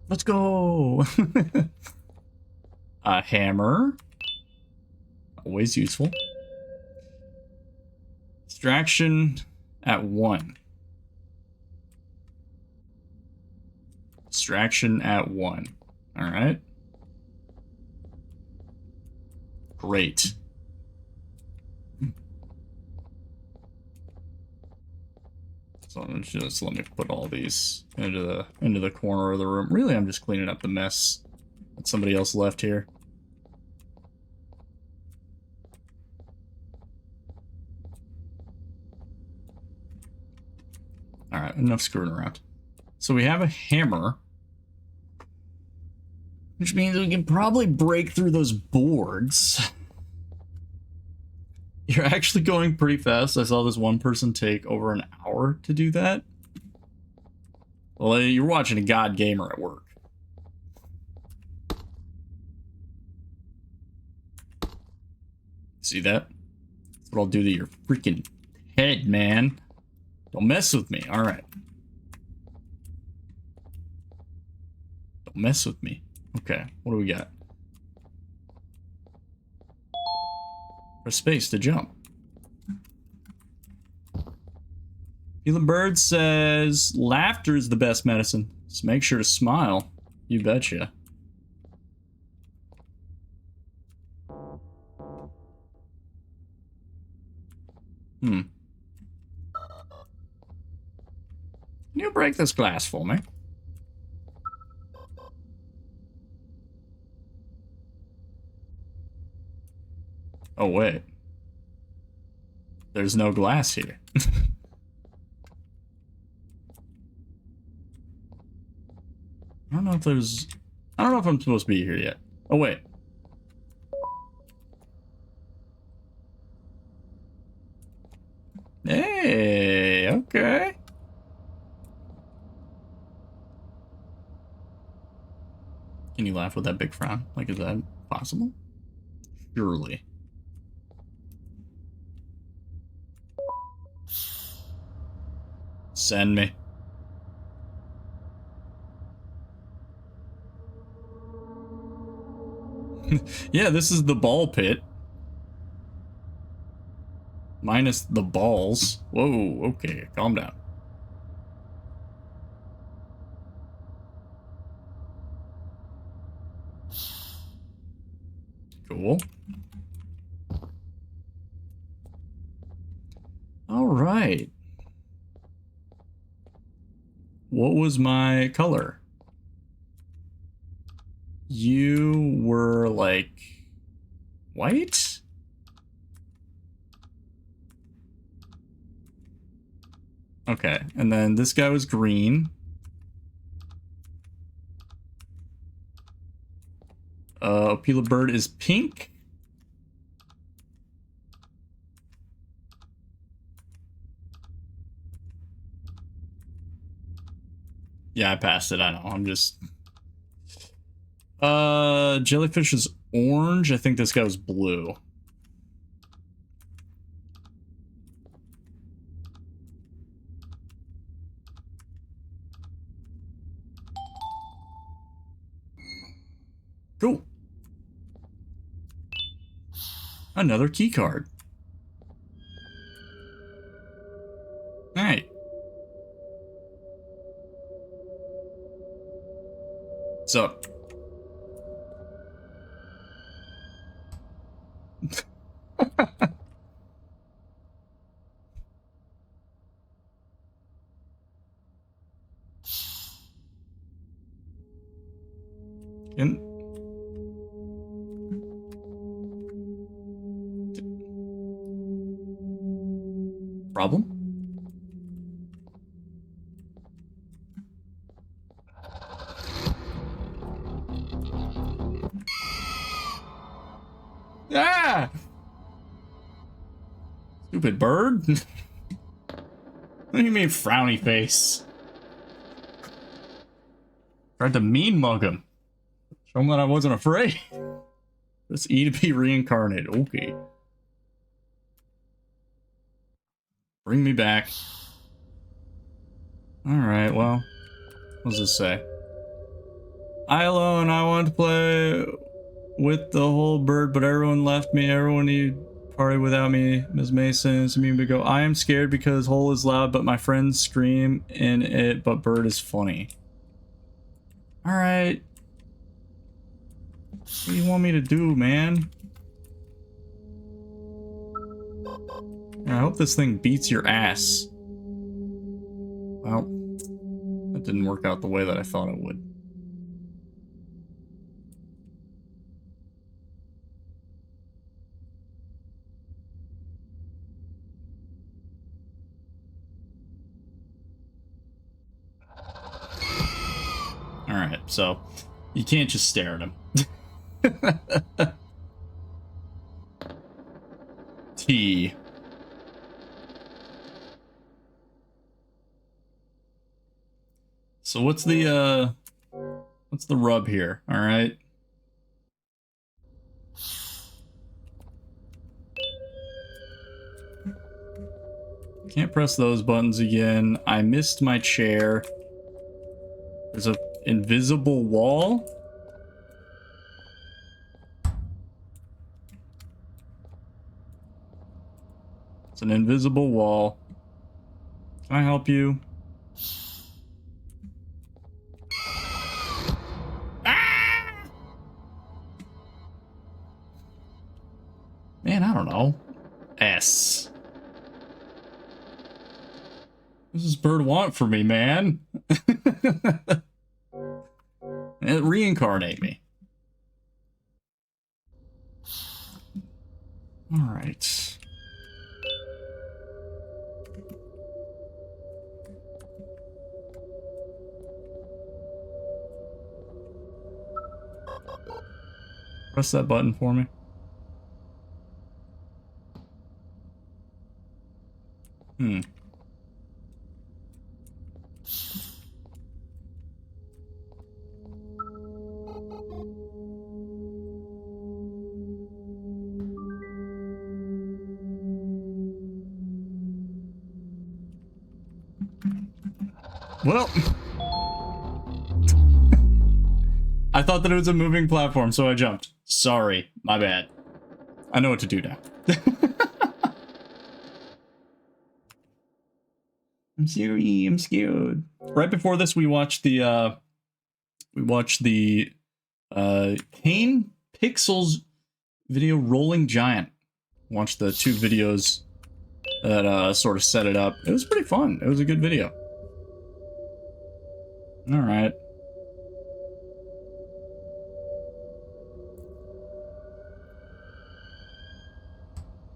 Let's go! A hammer. Always useful. Distraction at 1. Distraction at 1. Alright. Great. So just let me put all these into the corner of the room. Really, I'm just cleaning up the mess that somebody else left here. Alright, enough screwing around. So we have a hammer, which means we can probably break through those boards. You're actually going pretty fast. I saw this one person take over an hour to do that. Well, you're watching a god gamer at work. See that? That's what I'll do to your freaking head, man. Don't mess with me. All right. Don't mess with me. Okay, what do we got? Press space to jump. Feeling Bird says laughter is the best medicine. So make sure to smile. You betcha. Can you break this glass for me? Oh, wait. There's no glass here. I don't know if there's... I don't know if I'm supposed to be here yet. Oh, wait. Hey, okay. Can you laugh with that big frown? Like, is that possible? Surely. Send me. Yeah, this is the ball pit. Minus the balls. Whoa, okay, calm down. Cool. All right. What was my color? You were like white? Okay, and then this guy was green. Opila Bird is pink. Yeah, I passed it, I know. I'm just... Jellyfish is orange. I think this guy was blue. Cool. Another key card. Hey. What's up? In problem? Ah! Stupid bird. What do you mean frowny face? Tried to mean mug him. Show him that I wasn't afraid. Press E to be reincarnated. Okay. Bring me back. Alright, well. What does this say? I alone, I want to play with the whole bird, but everyone left me. Everyone need party without me. Ms. Mason, some people go, I am scared because hole is loud, but my friends scream in it, but bird is funny. Alright. What do you want me to do, man? I hope this thing beats your ass. Well, that didn't work out the way that I thought it would. Alright, so you can't just stare at him. T. So what's the rub here? All right. Can't press those buttons again. I missed my chair. There's a invisible wall. It's an invisible wall. Can I help you? Man, I don't know. S. What does this bird want from me, man? Reincarnate me. Alright. Press that button for me. Well, I thought that it was a moving platform, so I jumped. Sorry, my bad. I know what to do now. I'm sorry, I'm scared. Right before this, we watched the Kane Pixels video Rolling Giant. Watched the 2 videos that sort of set it up. It was pretty fun. It was a good video. All right.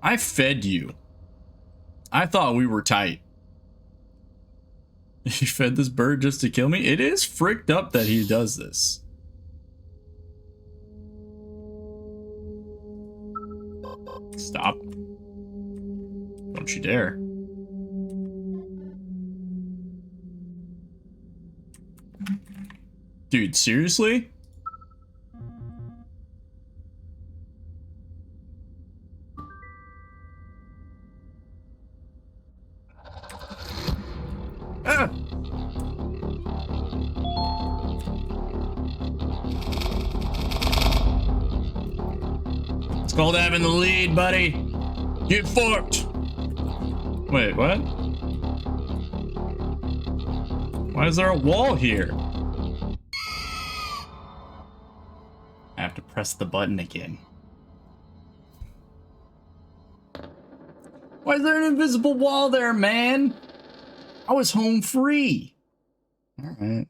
I fed you. I thought we were tight. You fed this bird just to kill me? It is fricked up that he does this. Stop. Don't you dare. Dude, seriously? Ah! It's called having the lead, buddy. Get fucked. Wait, what? Why is there a wall here? I have to press the button again. Why is there an invisible wall there, man? I was home free. All right.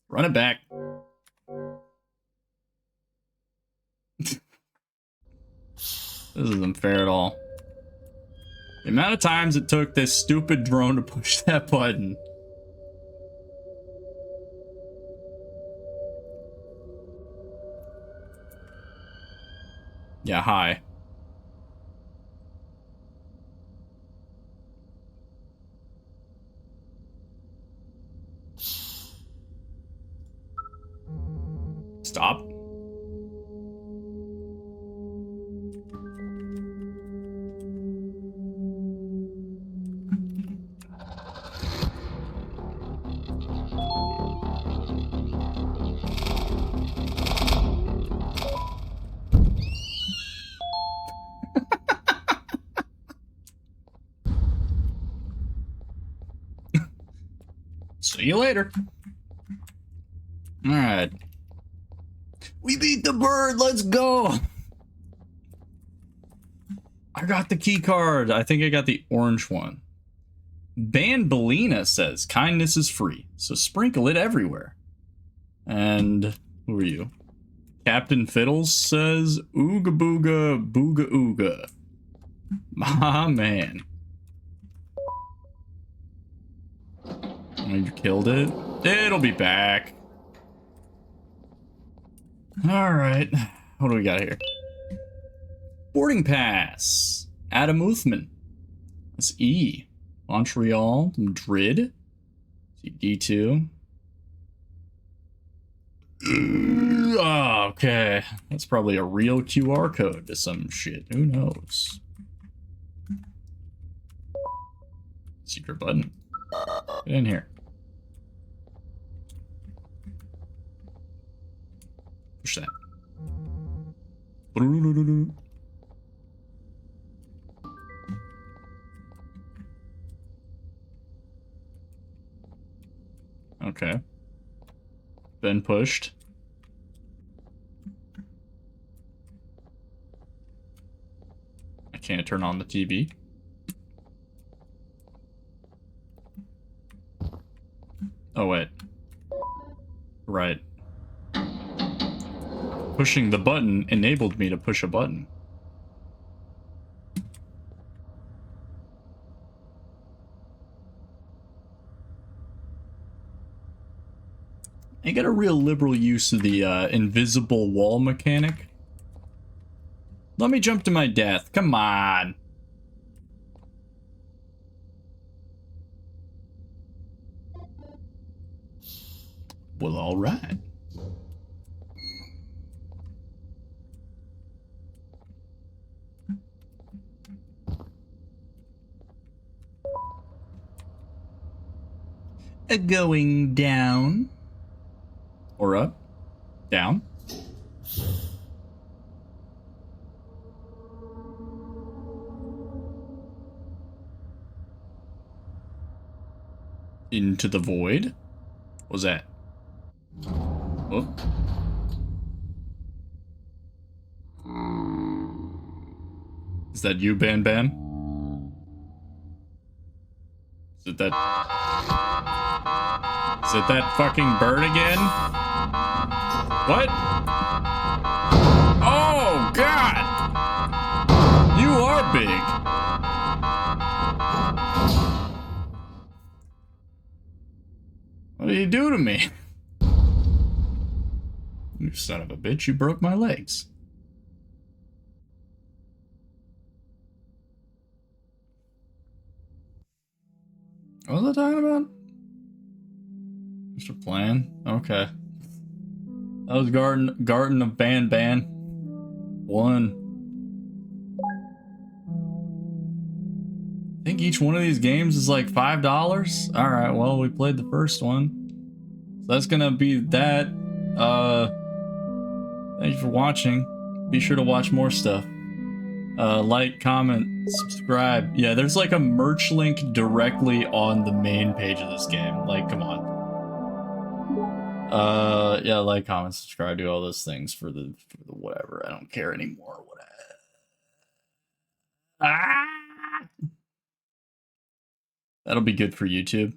Run it back. This isn't fair at all. The amount of times it took this stupid drone to push that button. Yeah, hi. Stop. See you later. All right. We beat the bird. Let's go. I got the key card. I think I got the orange one. Banbelina says kindness is free, so sprinkle it everywhere. And who are you? Captain Fiddles says ooga booga booga ooga. My man. Oh, you killed it? It'll be back. Alright. What do we got here? Boarding pass. Adam Uthman. That's E. Montreal. Madrid. D2. Oh, okay. That's probably a real QR code to some shit. Who knows? Secret button. Get in here. Push that. Okay. Been pushed. I can't turn on the TV. Oh, wait. Right. Pushing the button enabled me to push a button. I got a real liberal use of the invisible wall mechanic. Let me jump to my death. Come on. Well, all right. going down. Or up. Down. Into the void. What was that? Oh. Is that you, Ban Ban? Is it that? Is it that fucking bird again? What? Oh, God! You are big. What did you do to me? You son of a bitch, you broke my legs. What was I talking about? Mr. Plan? Okay. That was Garden of Ban Ban. 1. I think each one of these games is like $5. Alright, well, we played the first one. So that's gonna be that. Thank you for watching. Be sure to watch more stuff. Like, comment, subscribe. Yeah, there's like a merch link directly on the main page of this game. Like, come on. Yeah, like, comment, subscribe, do all those things for the whatever. I don't care anymore. Whatever. Ah! That'll be good for YouTube.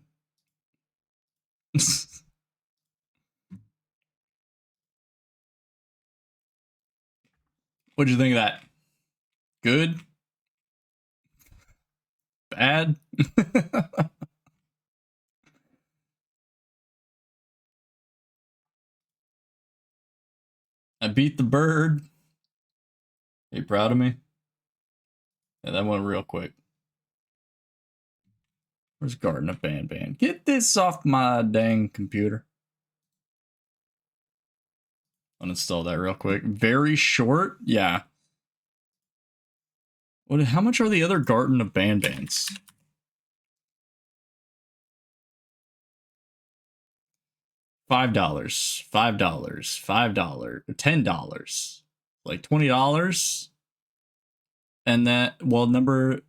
What'd you think of that? Good? Bad? I beat the bird. Are you proud of me? Yeah, that went real quick. Where's Garden of Ban Ban? Get this off my dang computer. Uninstall that real quick. Very short? Yeah. What? How much are the other Garden of Ban Bans? $5, $5, $5, $10, like $20. And that, well, number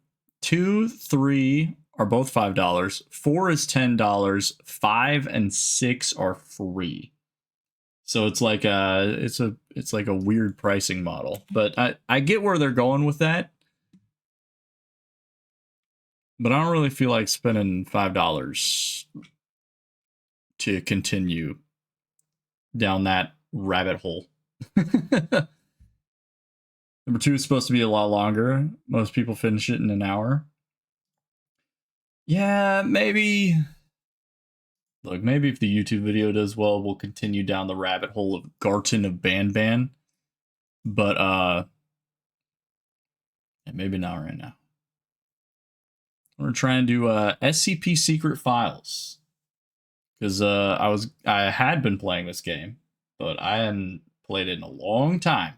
2, 3 are both $5. 4 is $10. 5 and 6 are free. So it's like it's like a weird pricing model. But I get where they're going with that. But I don't really feel like spending $5 to continue down that rabbit hole. Number 2 is supposed to be a lot longer. Most people finish it in an hour. Yeah, maybe. Look, maybe if the YouTube video does well, we'll continue down the rabbit hole of Garden of Ban Ban. But, yeah, maybe not right now. We're trying to do SCP Secret Files. Because I had been playing this game, but I hadn't played it in a long time.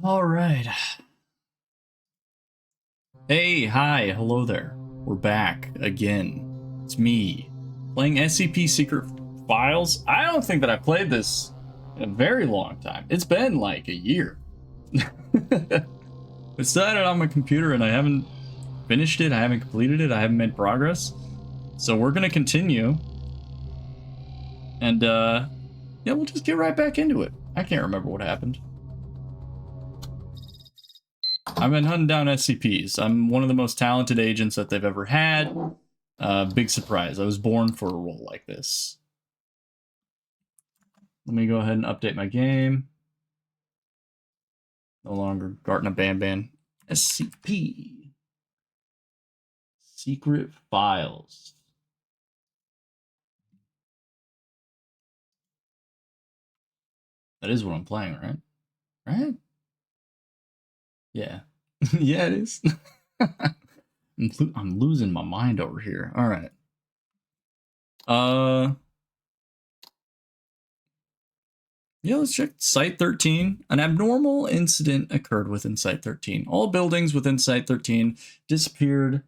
All right. Hey, hi, hello there. We're back again. It's me, playing SCP Secret Files. I don't think that I played this in a very long time. It's been like a year. I started on my computer and I haven't finished it, I haven't completed it, I haven't made progress. So we're gonna continue. And yeah, we'll just get right back into it. I can't remember what happened. I've been hunting down SCPs. I'm one of the most talented agents that they've ever had. Big surprise. I was born for a role like this. Let me go ahead and update my game. No longer Garden of Ban Ban. SCP. Secret Files. That is what I'm playing, right? Right? Yeah. Yeah, it is. I'm losing my mind over here. All right. Yeah, let's check Site 13. An abnormal incident occurred within Site 13. All buildings within Site 13 disappeared.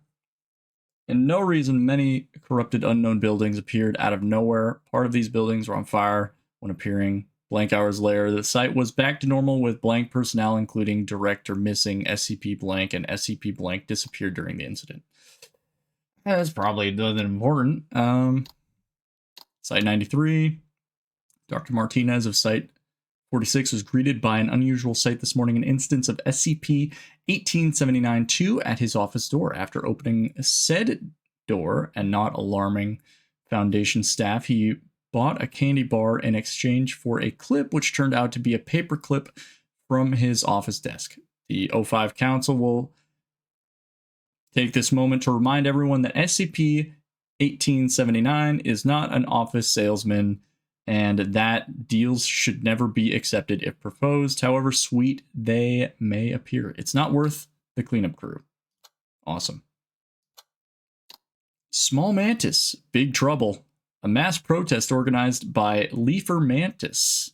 And no reason, many corrupted unknown buildings appeared out of nowhere. Part of these buildings were on fire when appearing. Blank hours later, the site was back to normal with blank personnel, including director missing, SCP blank, and SCP blank disappeared during the incident. That's probably nothing important. Site 93. Dr. Martinez of Site 46 was greeted by an unusual sight this morning, an instance of SCP-1879-2 at his office door. After opening said door and not alarming Foundation staff, he bought a candy bar in exchange for a clip, which turned out to be a paper clip from his office desk. The O5 Council will take this moment to remind everyone that SCP-1879 is not an office salesman, and that deals should never be accepted if proposed, however sweet they may appear. It's not worth the cleanup crew. Awesome. Small Mantis, big trouble. A mass protest organized by Leafer Mantis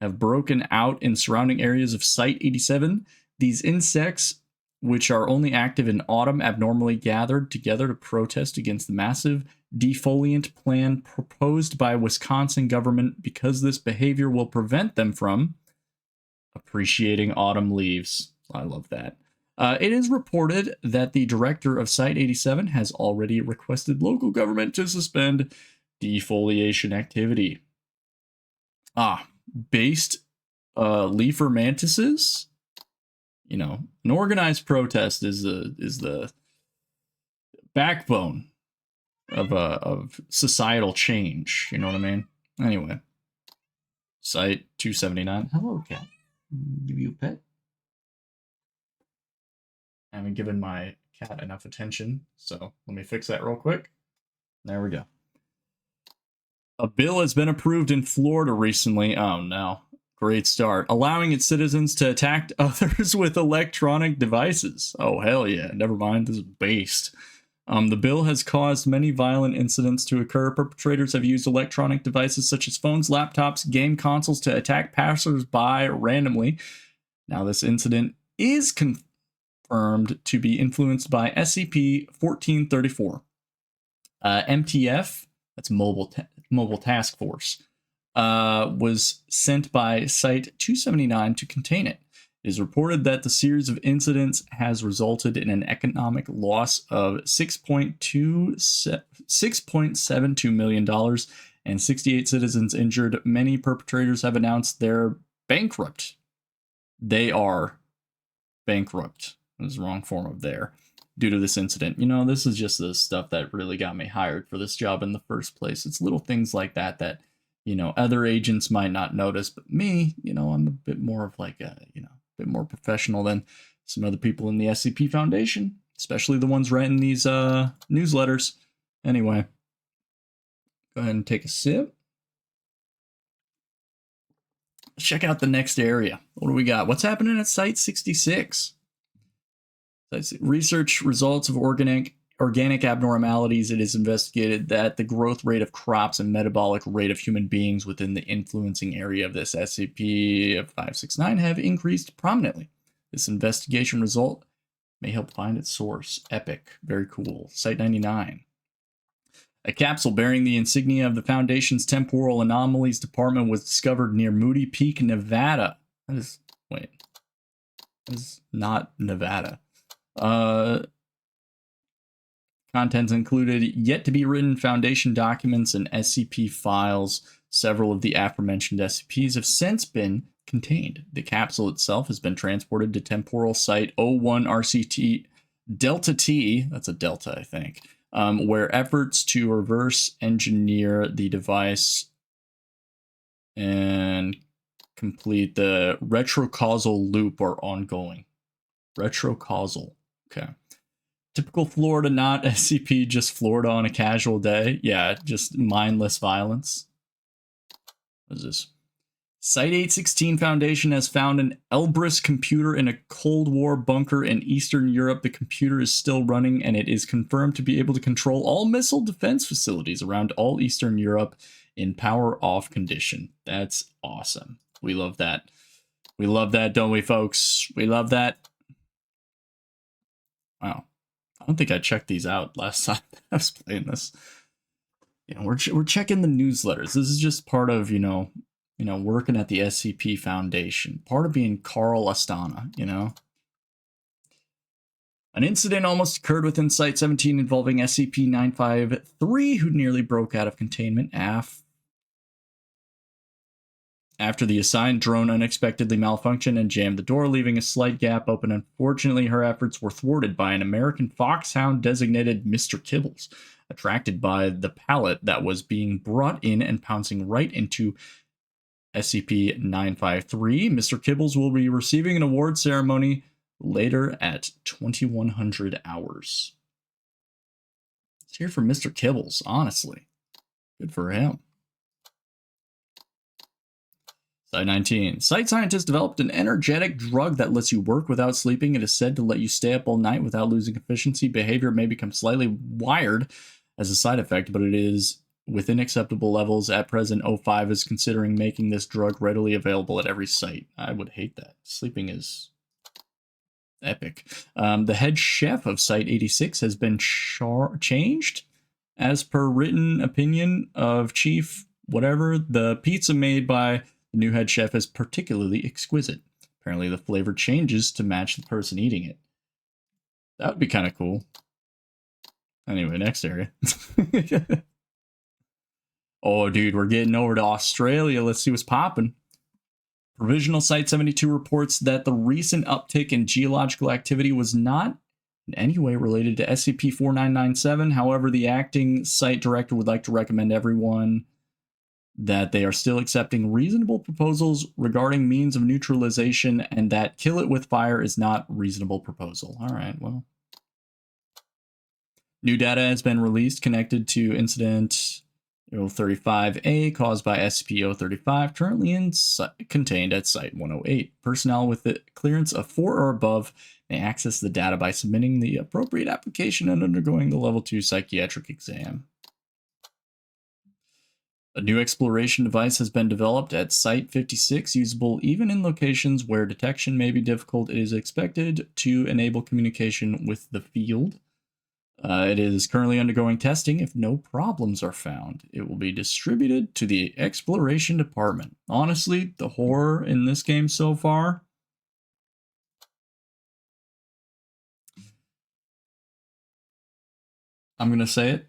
have broken out in surrounding areas of Site 87. These insects, which are only active in autumn, abnormally gathered together to protest against the massive defoliant plan proposed by Wisconsin government because this behavior will prevent them from appreciating autumn leaves. I love that. It is reported that the director of Site 87 has already requested local government to suspend defoliation activity. Based Leafer Mantises. You know, an organized protest is the backbone of societal change. You know what I mean? Anyway, Site 279. Hello, cat. Give you a pet. I haven't given my cat enough attention, so let me fix that real quick. There we go. A bill has been approved in Florida recently. Oh no. Great start. Allowing its citizens to attack others with electronic devices. Oh, hell yeah. Never mind. This is based. The bill has caused many violent incidents to occur. Perpetrators have used electronic devices such as phones, laptops, game consoles to attack passersby randomly. Now, this incident is confirmed to be influenced by SCP-1434. MTF, that's Mobile Task Force, was sent by Site 279 to contain it. It is reported that the series of incidents has resulted in an economic loss of $6.72 million and 68 citizens injured. Many perpetrators have announced they're bankrupt. They are bankrupt. That was the wrong form of there. Due to this incident. You know, this is just the stuff that really got me hired for this job in the first place. It's little things like that, you know, other agents might not notice, but me, you know, I'm a bit more of like a, you know, bit more professional than some other people in the SCP Foundation, especially the ones writing these newsletters. Anyway, go ahead and take a sip. Let's check out the next area. What do we got? What's happening at Site 66? Research results of organic abnormalities. It is investigated that the growth rate of crops and metabolic rate of human beings within the influencing area of this SCP-569 have increased prominently. This investigation result may help find its source. Epic. Very cool. Site 99. A capsule bearing the insignia of the Foundation's Temporal Anomalies Department was discovered near Moody Peak, Nevada. That is not Nevada. Contents included yet to be written Foundation documents and SCP files. Several of the aforementioned SCPs have since been contained. The capsule itself has been transported to Temporal Site 01 RCT Delta T, that's a Delta, I think, where efforts to reverse engineer the device and complete the retrocausal loop are ongoing. Retrocausal. Okay. Typical Florida, not SCP, just Florida on a casual day. Yeah, just mindless violence. What is this? Site-816 Foundation has found an Elbrus computer in a Cold War bunker in Eastern Europe. The computer is still running, and it is confirmed to be able to control all missile defense facilities around all Eastern Europe in power-off condition. That's awesome. We love that. We love that, don't we, folks? We love that. Wow. I don't think I checked these out last time I was playing this. You know, we're checking the newsletters. This is just part of, working at the SCP Foundation. Part of being Carl Astana, An incident almost occurred within Site-17 involving SCP-953, who nearly broke out of containment after the assigned drone unexpectedly malfunctioned and jammed the door, leaving a slight gap open. Unfortunately, her efforts were thwarted by an American foxhound designated Mr. Kibbles, attracted by the pallet that was being brought in and pouncing right into SCP-953. Mr. Kibbles will be receiving an award ceremony later at 2100 hours. Let's hear from Mr. Kibbles, honestly. Good for him. Site-19. Site scientists developed an energetic drug that lets you work without sleeping. It is said to let you stay up all night without losing efficiency. Behavior may become slightly wired as a side effect, but it is within acceptable levels. At present, O5 is considering making this drug readily available at every site. I would hate that. Sleeping is epic. The head chef of Site-86 has been changed. As per written opinion of Chief whatever, the pizza made by the new head chef is particularly exquisite. Apparently the flavor changes to match the person eating it. That would be kind of cool. Anyway, next area. Oh, dude, we're getting over to Australia. Let's see what's popping. Provisional Site-72 reports that the recent uptick in geological activity was not in any way related to SCP-4997. However, the acting site director would like to recommend everyone that they are still accepting reasonable proposals regarding means of neutralization, and that kill it with fire is not a reasonable proposal. All right, well. New data has been released connected to incident 035A caused by SCP-035, currently contained at Site-108. Personnel with the clearance of 4 or above may access the data by submitting the appropriate application and undergoing the Level 2 psychiatric exam. A new exploration device has been developed at Site-56, usable even in locations where detection may be difficult. It is expected to enable communication with the field. It is currently undergoing testing. If no problems are found, it will be distributed to the exploration department. Honestly, the horror in this game so far, I'm going to say it.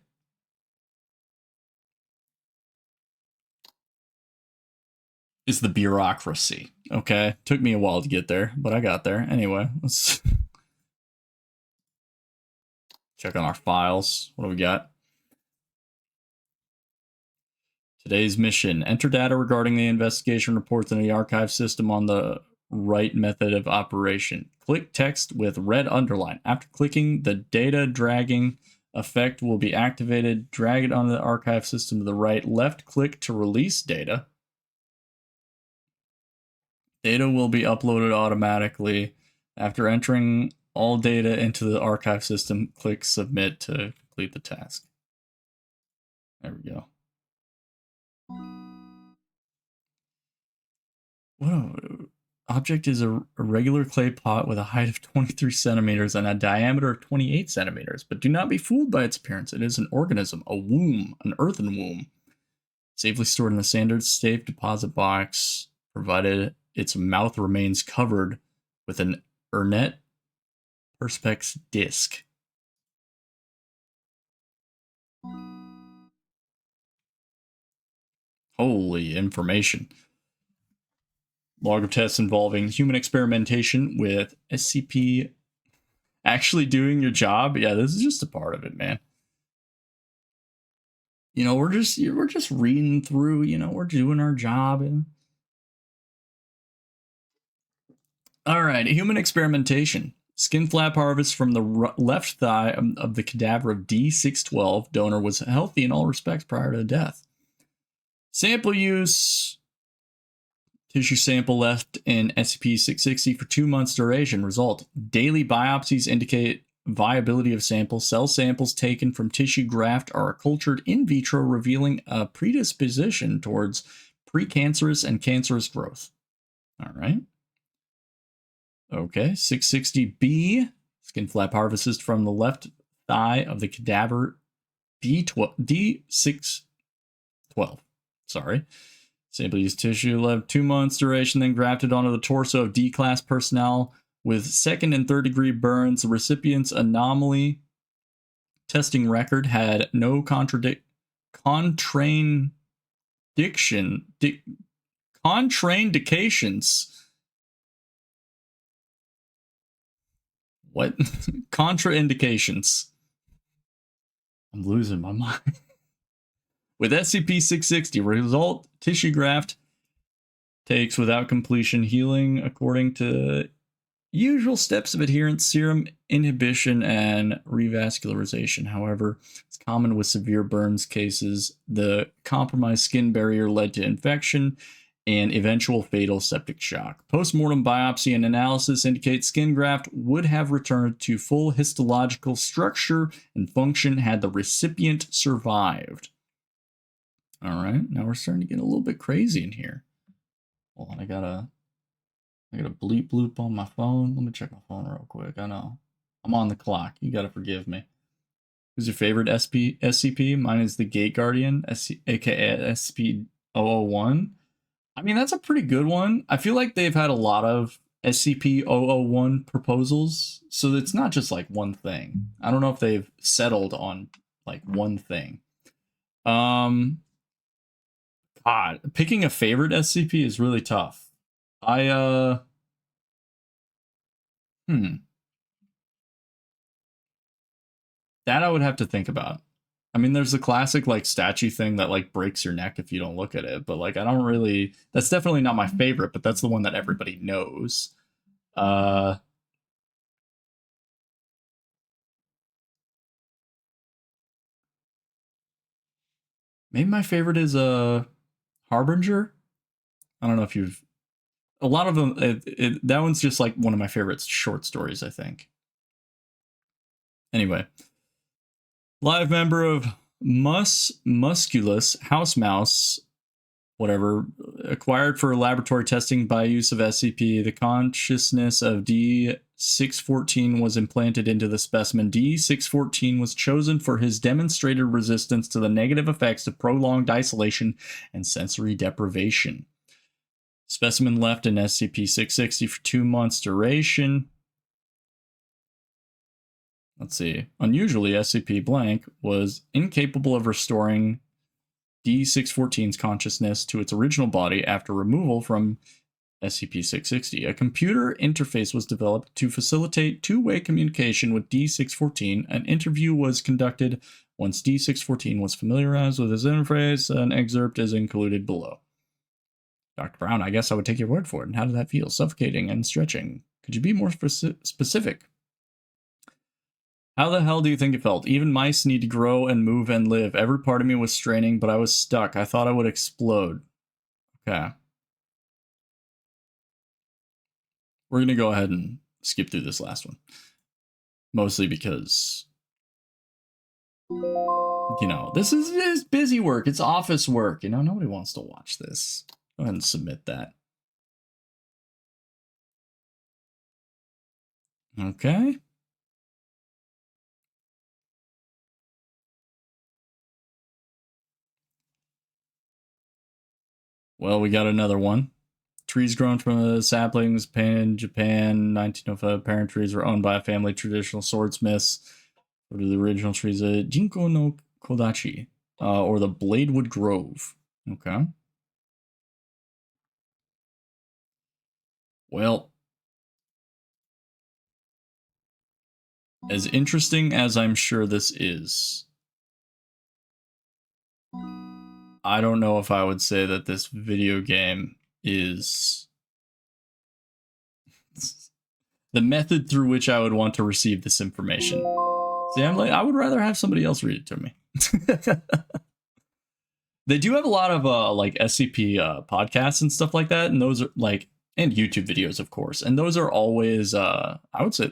Is the bureaucracy. Okay, took me a while to get there, but I got there. Anyway, let's check on our files. What do we got? Today's mission. Enter data regarding the investigation reports in the archive system on the right method of operation. Click text with red underline. After clicking, the data dragging effect will be activated. Drag it onto the archive system to the right. Left click to release data. Data will be uploaded automatically. After entering all data into the archive system, click submit to complete the task. There we go. What object is a regular clay pot with a height of 23 centimeters and a diameter of 28 centimeters, but do not be fooled by its appearance. It is an organism, a womb, an earthen womb, safely stored in a standard safe deposit box, provided its mouth remains covered with an Ernet Perspex disc. Holy information. Log of tests involving human experimentation with SCP actually doing your job. Yeah, this is just a part of it, man. We're just reading through, we're doing our job. All right, human experimentation. Skin flap harvest from the left thigh of the cadaver of D612. Donor was healthy in all respects prior to death. Sample use Tissue sample left in SCP-660 for 2 months duration. Result: daily biopsies indicate viability of samples. Cell samples taken from tissue graft are cultured in vitro, revealing a predisposition towards precancerous and cancerous growth. All right. Okay, 660B. Skin flap harvested from the left thigh of the cadaver D612. Sorry. Sample used tissue left 2 months duration, then grafted onto the torso of D-class personnel with 2nd and 3rd degree burns. The recipient's anomaly testing record had no contraindications. What? Contraindications. I'm losing my mind. With SCP-660, result: tissue graft takes without completion, healing according to usual steps of adherence, serum inhibition, and revascularization. However, it's common with severe burns cases. The compromised skin barrier led to infection and eventual fatal septic shock. Post-mortem biopsy and analysis indicate skin graft would have returned to full histological structure and function had the recipient survived. All right, now we're starting to get a little bit crazy in here. Hold on, I got a bleep bloop on my phone. Let me check my phone real quick. I know I'm on the clock. You gotta forgive me. Who's your favorite SCP? Mine is the Gate Guardian, aka SCP-001. I mean, that's a pretty good one. I feel like they've had a lot of SCP-001 proposals, so it's not just like one thing. I don't know if they've settled on like one thing. God, picking a favorite SCP is really tough. That I would have to think about. I mean, there's the classic like statue thing that like breaks your neck if you don't look at it, but like I don't really, that's definitely not my favorite, but that's the one that everybody knows. Maybe my favorite is Harbinger. I don't know if you've, a lot of them, that one's just like one of my favorite short stories, I think. Anyway, live member of Musculus, house mouse, whatever, acquired for laboratory testing by use of SCP. The consciousness of D614 was implanted into the specimen. D614 was chosen for his demonstrated resistance to the negative effects of prolonged isolation and sensory deprivation. Specimen left in SCP-660 for 2 months duration. Let's see. Unusually, SCP blank was incapable of restoring D614's consciousness to its original body after removal from SCP-660. A computer interface was developed to facilitate two-way communication with D614. An interview was conducted. Once D614 was familiarized with his interface, an excerpt is included below. Dr. Brown, I guess I would take your word for it. And how did that feel? Suffocating and stretching. Could you be more specific? How the hell do you think it felt? Even mice need to grow and move and live. Every part of me was straining, but I was stuck. I thought I would explode. Okay. We're going to go ahead and skip through this last one. Mostly because, you know, this is busy work. It's office work. You know, nobody wants to watch this. Go ahead and submit that. Okay. Well, we got another one. Trees grown from the saplings, in Japan, 1905. Parent trees were owned by a family of traditional swordsmiths. What are the original trees? Jinko no Kodachi, or the Bladewood Grove. Okay. Well, as interesting as I'm sure this is, I don't know if I would say that this video game is the method through which I would want to receive this information. See, I'm like, I would rather have somebody else read it to me. They do have a lot of like SCP podcasts and stuff like that, and those are like, and YouTube videos, of course, and those are always I would say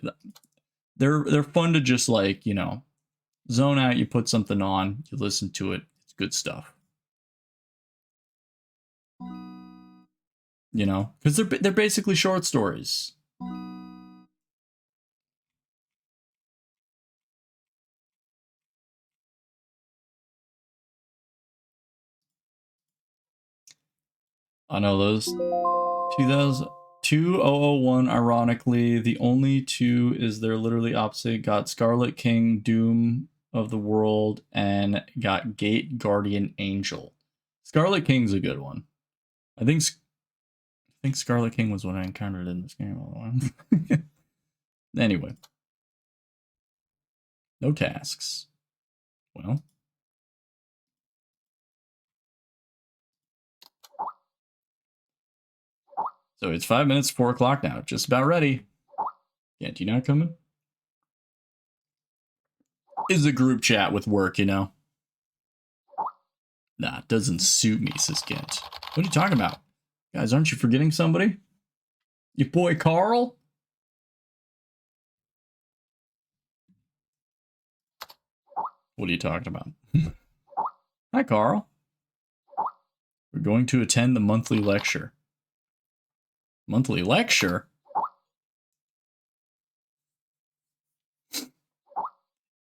they're fun to just like, you know, zone out. You put something on, you listen to it. It's good stuff. You know, because they're basically short stories. I know those 2001, ironically, the only two is they're literally opposite. Got Scarlet King, Doom of the World, and got Gate Guardian Angel. Scarlet King's a good one. I think Scarlet King was what I encountered in this game all the while. Anyway. No tasks. Well. So it's 5 minutes, 4 o'clock now. Just about ready. Can't you not coming? Is a group chat with work, you know? Nah, it doesn't suit me, says Kent. What are you talking about? Guys, aren't you forgetting somebody? Your boy Carl? What are you talking about? Hi, Carl. We're going to attend the monthly lecture. Monthly lecture?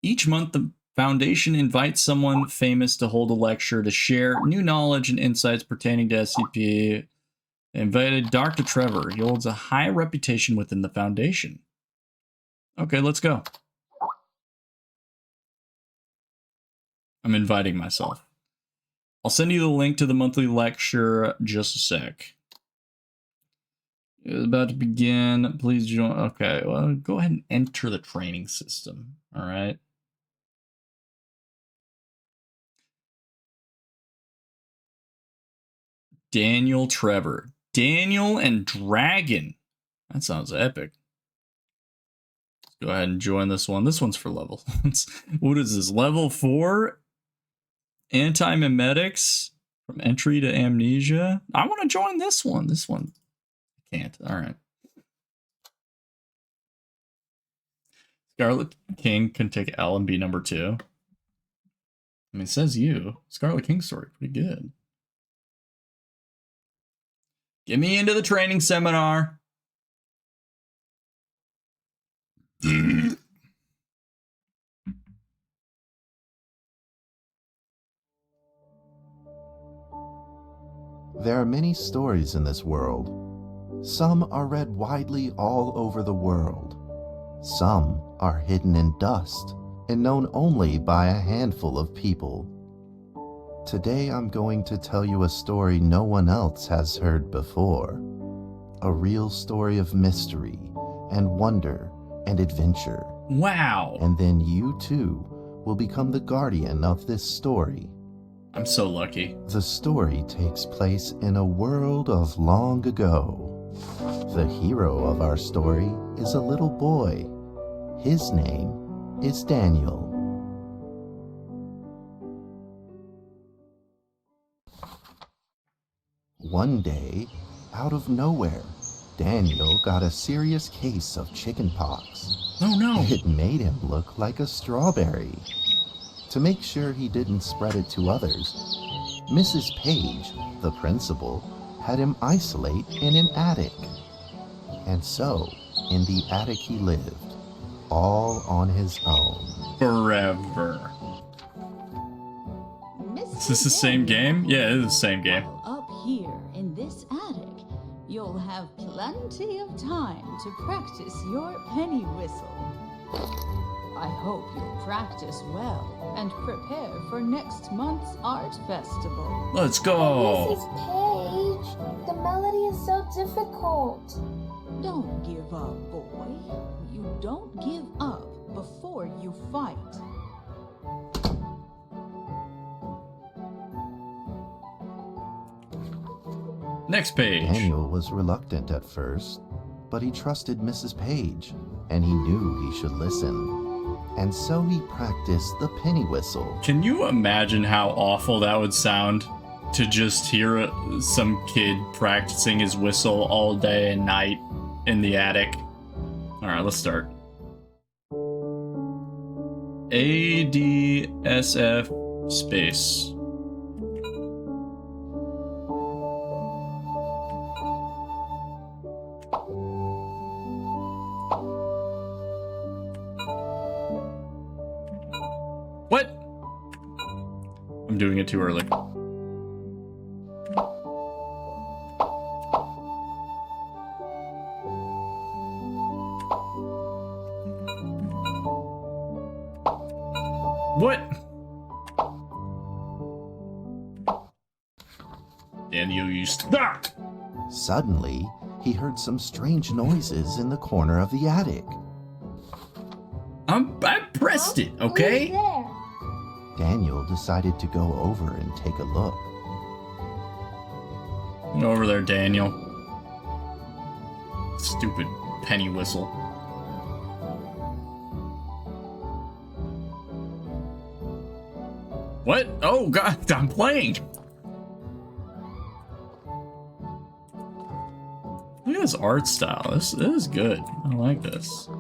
Each month, the Foundation invites someone famous to hold a lecture to share new knowledge and insights pertaining to SCP. They invited Dr. Trevor. He holds a high reputation within the Foundation. Okay, let's go. I'm inviting myself. I'll send you the link to the monthly lecture just a sec. It's about to begin. Please join. Okay, well, go ahead and enter the training system. All right. Daniel Trevor. Daniel and Dragon. That sounds epic. Let's go ahead and join this one. This one's for level. What is this? Level 4? Anti-memetics from entry to amnesia. I want to join this one. This one. Can't. All right. Scarlet King can take L and be number 2. I mean, it says you. Scarlet King story. Pretty good. Get me into the training seminar. There are many stories in this world. Some are read widely all over the world. Some are hidden in dust and known only by a handful of people. Today I'm going to tell you a story no one else has heard before. A real story of mystery and wonder and adventure. Wow. And then you too will become the guardian of this story. I'm so lucky. The story takes place in a world of long ago. The hero of our story is a little boy. His name is Daniel. One day, out of nowhere, Daniel got a serious case of chickenpox. Oh no. It made him look like a strawberry. To make sure he didn't spread it to others, Mrs. Page, the principal, had him isolate in an attic. And so, in the attic he lived, all on his own. Forever. Is this the same game? Yeah, it is the same game. Up here in this attic, you'll have plenty of time to practice your penny whistle. I hope you'll practice well and prepare for next month's art festival. Let's go. Mrs. Page, the melody is so difficult. Don't give up, boy. You don't give up before you fight. Next page. Daniel was reluctant at first, but he trusted Mrs. Page, and he knew he should listen. And so he practiced the penny whistle. Can you imagine how awful that would sound? to just hear some kid practicing his whistle all day and night in the attic. Alright, let's start. ADSF space. What? I'm doing it too early. What? Daniel, you stop! Suddenly, he heard some strange noises in the corner of the attic. I pressed it, okay? Who's there? Daniel decided to go over and take a look. Get over there, Daniel. Stupid penny whistle. What? Oh god, I'm playing! Look at this art style. This is good. I like this.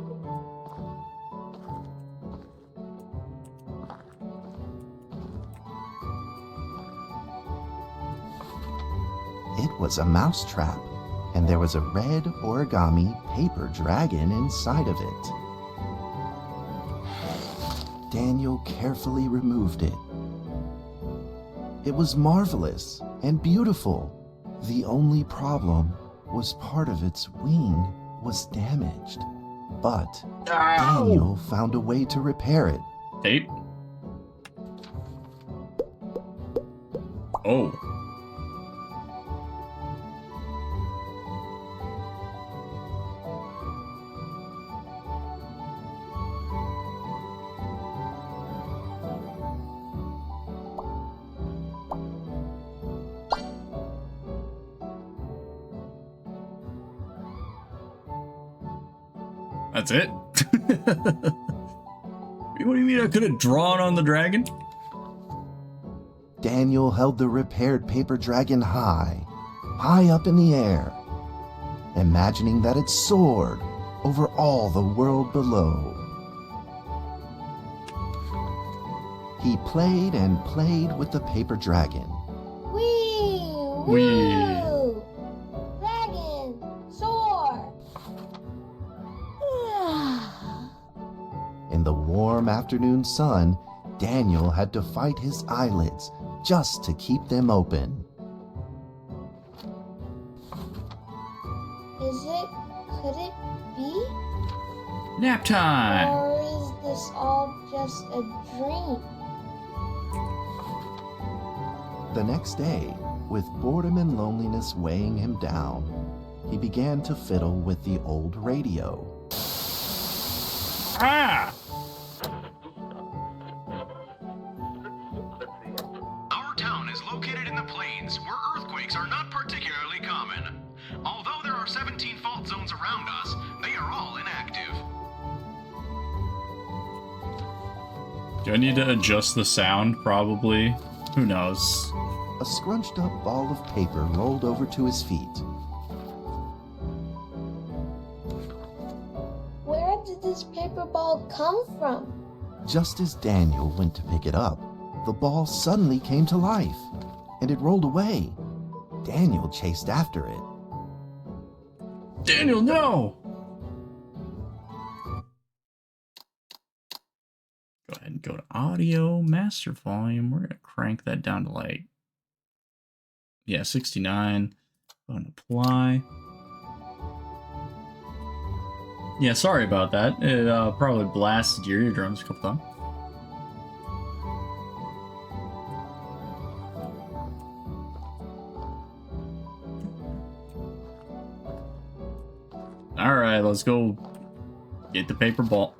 It was a mousetrap, and there was a red origami paper dragon inside of it. Daniel carefully removed it. It was marvelous and beautiful. The only problem was part of its wing was damaged. But Daniel found a way to repair it. Tape? Oh. That's it? What do you mean I could have drawn on the dragon? Daniel held the repaired paper dragon high up in the air, imagining that it soared over all the world below. He played and played with the paper dragon. Wee! Wee. Woo! Dragon! Soar! In the warm afternoon sun, Daniel had to fight his eyelids just to keep them open. Could it be? Nap time! Or is this all just a dream? The next day, with boredom and loneliness weighing him down, he began to fiddle with the old radio. Ah! Our town is located in the plains, where earthquakes are not particularly common. Although there are 17 fault zones around us, they are all inactive. Do I need to adjust the sound? Probably. Who knows? A scrunched up ball of paper rolled over to his feet. Where did this paper ball come from? Just as Daniel went to pick it up, the ball suddenly came to life, and it rolled away. Daniel chased after it. Daniel, no! Go ahead and go to audio, master volume. We're going to crank that down to like, yeah, 69. Go and apply. Yeah, sorry about that. It probably blasted your eardrums a couple times. Alright, let's go get the paper ball.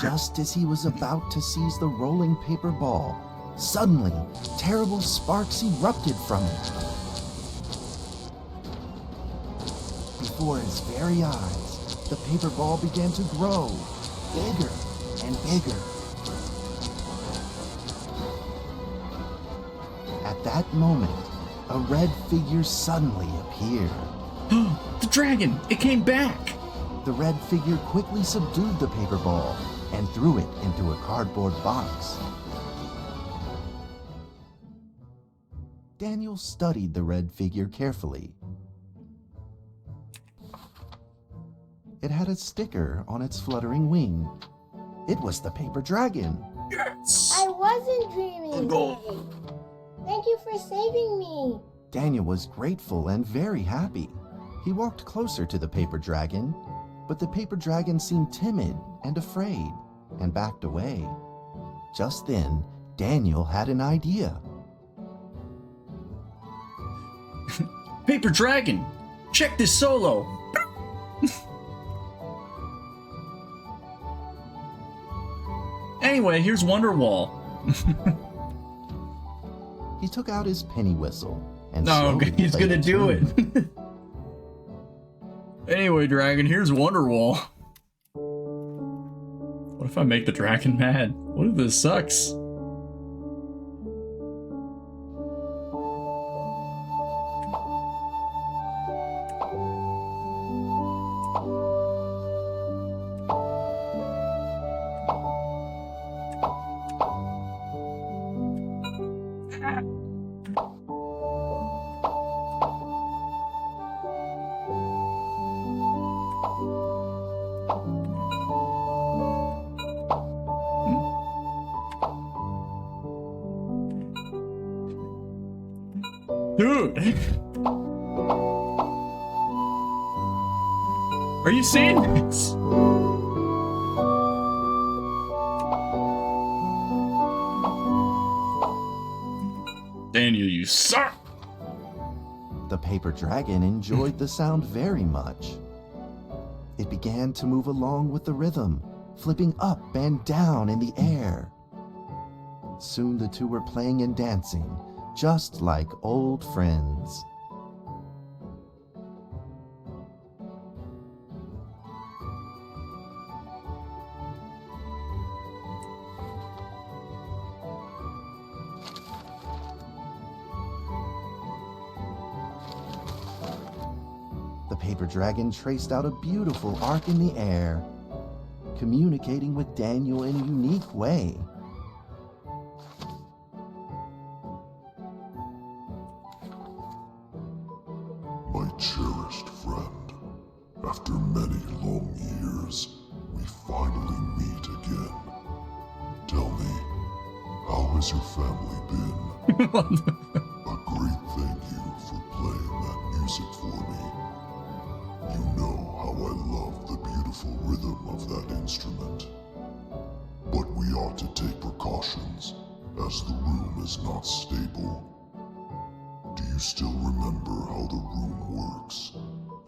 Just as he was about to seize the rolling paper ball, Suddenly, terrible sparks erupted from it. Before his very eyes, the paper ball began to grow, bigger and bigger. At that moment, a red figure suddenly appeared. The dragon! It came back! The red figure quickly subdued the paper ball and threw it into a cardboard box. Daniel studied the red figure carefully. It had a sticker on its fluttering wing. It was the paper dragon. Yes! I wasn't dreaming. Go. Thank you for saving me. Daniel was grateful and very happy. He walked closer to the paper dragon, but the paper dragon seemed timid and afraid and backed away. Just then, Daniel had an idea. Paper dragon! Check this solo! Anyway, here's Wonderwall. He took out his penny whistle and No, slowly he's played gonna a do tune. it. Anyway, dragon, here's Wonderwall. What if I make the dragon mad? What if this sucks? Dude! Are you seeing this? Daniel, you suck! The paper dragon enjoyed the sound very much. It began to move along with the rhythm, flipping up and down in the air. Soon the two were playing and dancing, just like old friends. The paper dragon traced out a beautiful arc in the air, communicating with Daniel in a unique way. My cherished friend, after many long years, we finally meet again. Tell me, how has your family been? A great thank you for playing that music for me. You know how I love the beautiful rhythm of that instrument. But we ought to take precautions, as the room is not stable. Do you still remember how the room works?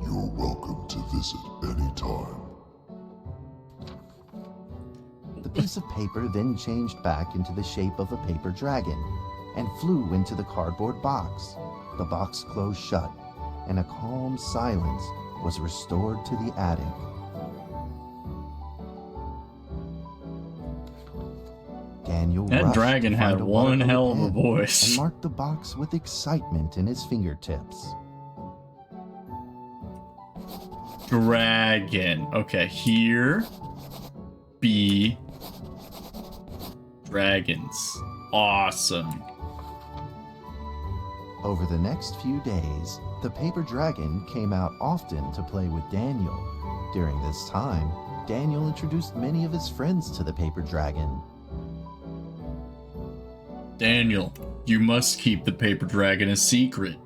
You're welcome to visit any time. The piece of paper then changed back into the shape of a paper dragon and flew into the cardboard box. The box closed shut, and a calm silence was restored to the attic. Daniel That rushed dragon to had find a one watercolor hell of a pen voice. and marked the box with excitement in his fingertips. Dragon. Okay, here be dragons. Awesome. Over the next few days, the paper dragon came out often to play with Daniel. During this time, Daniel introduced many of his friends to the paper dragon. Daniel, you must keep the paper dragon a secret.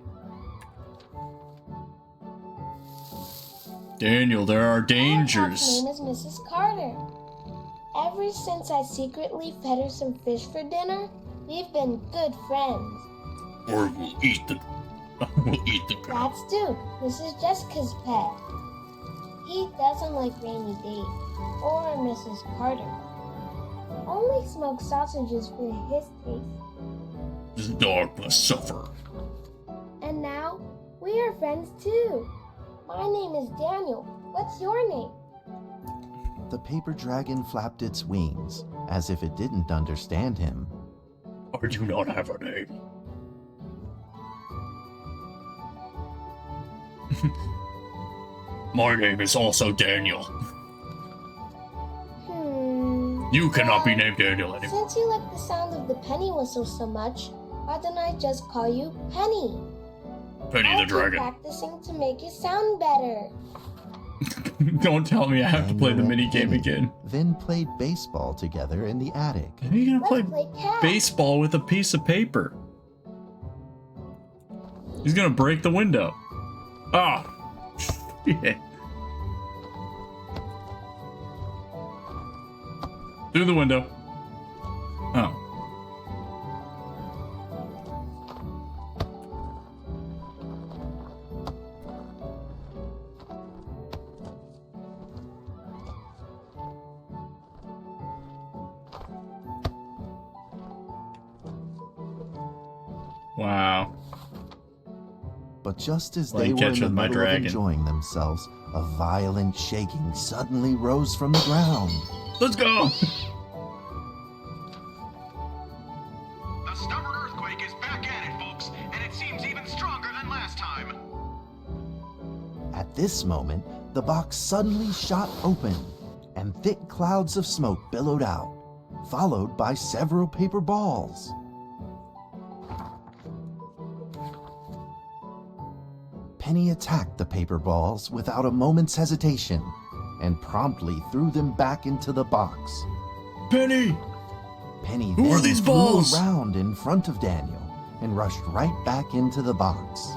Daniel, there are My dangers. name is Mrs. Carter. Ever since I secretly fed her some fish for dinner, we've been good friends. Or we'll eat the dragon. That's Duke, Mrs. Jessica's pet. He doesn't like Rainy Day or Mrs. Carter. Only smoked sausages for his taste. The dark must suffer. And now, we are friends too. My name is Daniel. What's your name? The paper dragon flapped its wings, as if it didn't understand him. I do not have a name. My name is also Daniel. You cannot be named Daniel anymore. Since you like the sound of the penny whistle so much, why don't I just call you Penny? Penny I'll the dragon. keep practicing to make it sound better. Don't tell me I have to play the mini game again. Then played baseball together in the attic. How are you gonna Let's play play cat. baseball with a piece of paper? He's gonna break the window. Ah, shit. Through the window. Oh. Wow. But just as Playing they were in catch the with my middle of dragon. enjoying themselves, a violent shaking suddenly rose from the ground. Let's go! The stubborn earthquake is back at it, folks, and it seems even stronger than last time. At this moment, the box suddenly shot open, and thick clouds of smoke billowed out, followed by several paper balls. Penny attacked the paper balls without a moment's hesitation and promptly threw them back into the box. Penny! Penny Who are then these flew balls? around in front of Daniel and rushed right back into the box.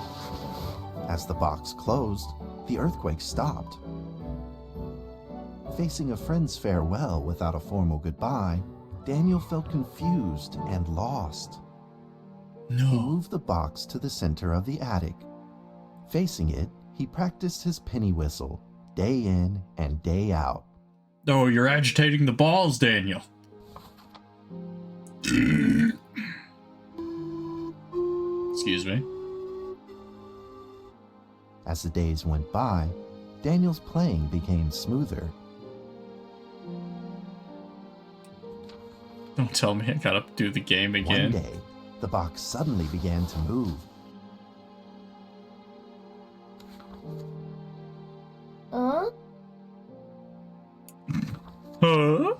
As the box closed, the earthquake stopped. Facing a friend's farewell without a formal goodbye, Daniel felt confused and lost. He No. moved the box to the center of the attic. Facing it, he practiced his penny whistle, day in and day out. Oh, you're agitating the balls, Daniel. Excuse me. As the days went by, Daniel's playing became smoother. Don't tell me I gotta do the game One again. day, the box suddenly began to move. Huh? Huh?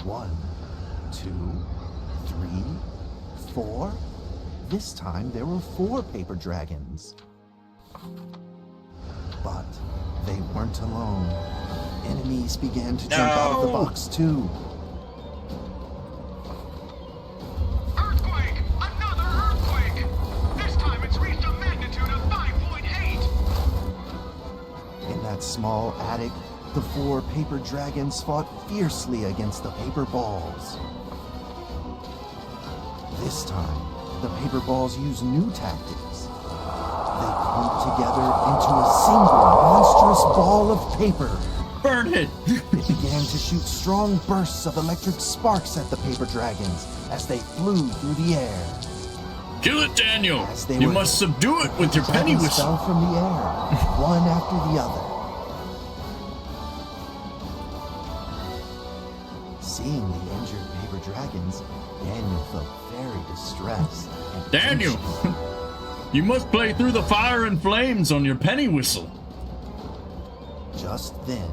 1, 2, 3, 4. This time there were 4 paper dragons. But they weren't alone. Enemies began to jump out of the No. box too. Earthquake! Another earthquake! This time it's reached a magnitude of 5.8! In that small attic, the 4 paper dragons fought fiercely against the paper balls. This time, the paper balls used new tactics. They clumped together into a single monstrous ball of paper. Burn it! It began to shoot strong bursts of electric sparks at the paper dragons as they flew through the air. Kill it, Daniel! As they You were must hit, subdue it with your penny dragons whistle. fell from the air, one after the other. Seeing the injured paper dragons, Daniel felt very distressed. And Daniel! anxious. You must play through the fire and flames on your penny whistle. Just then,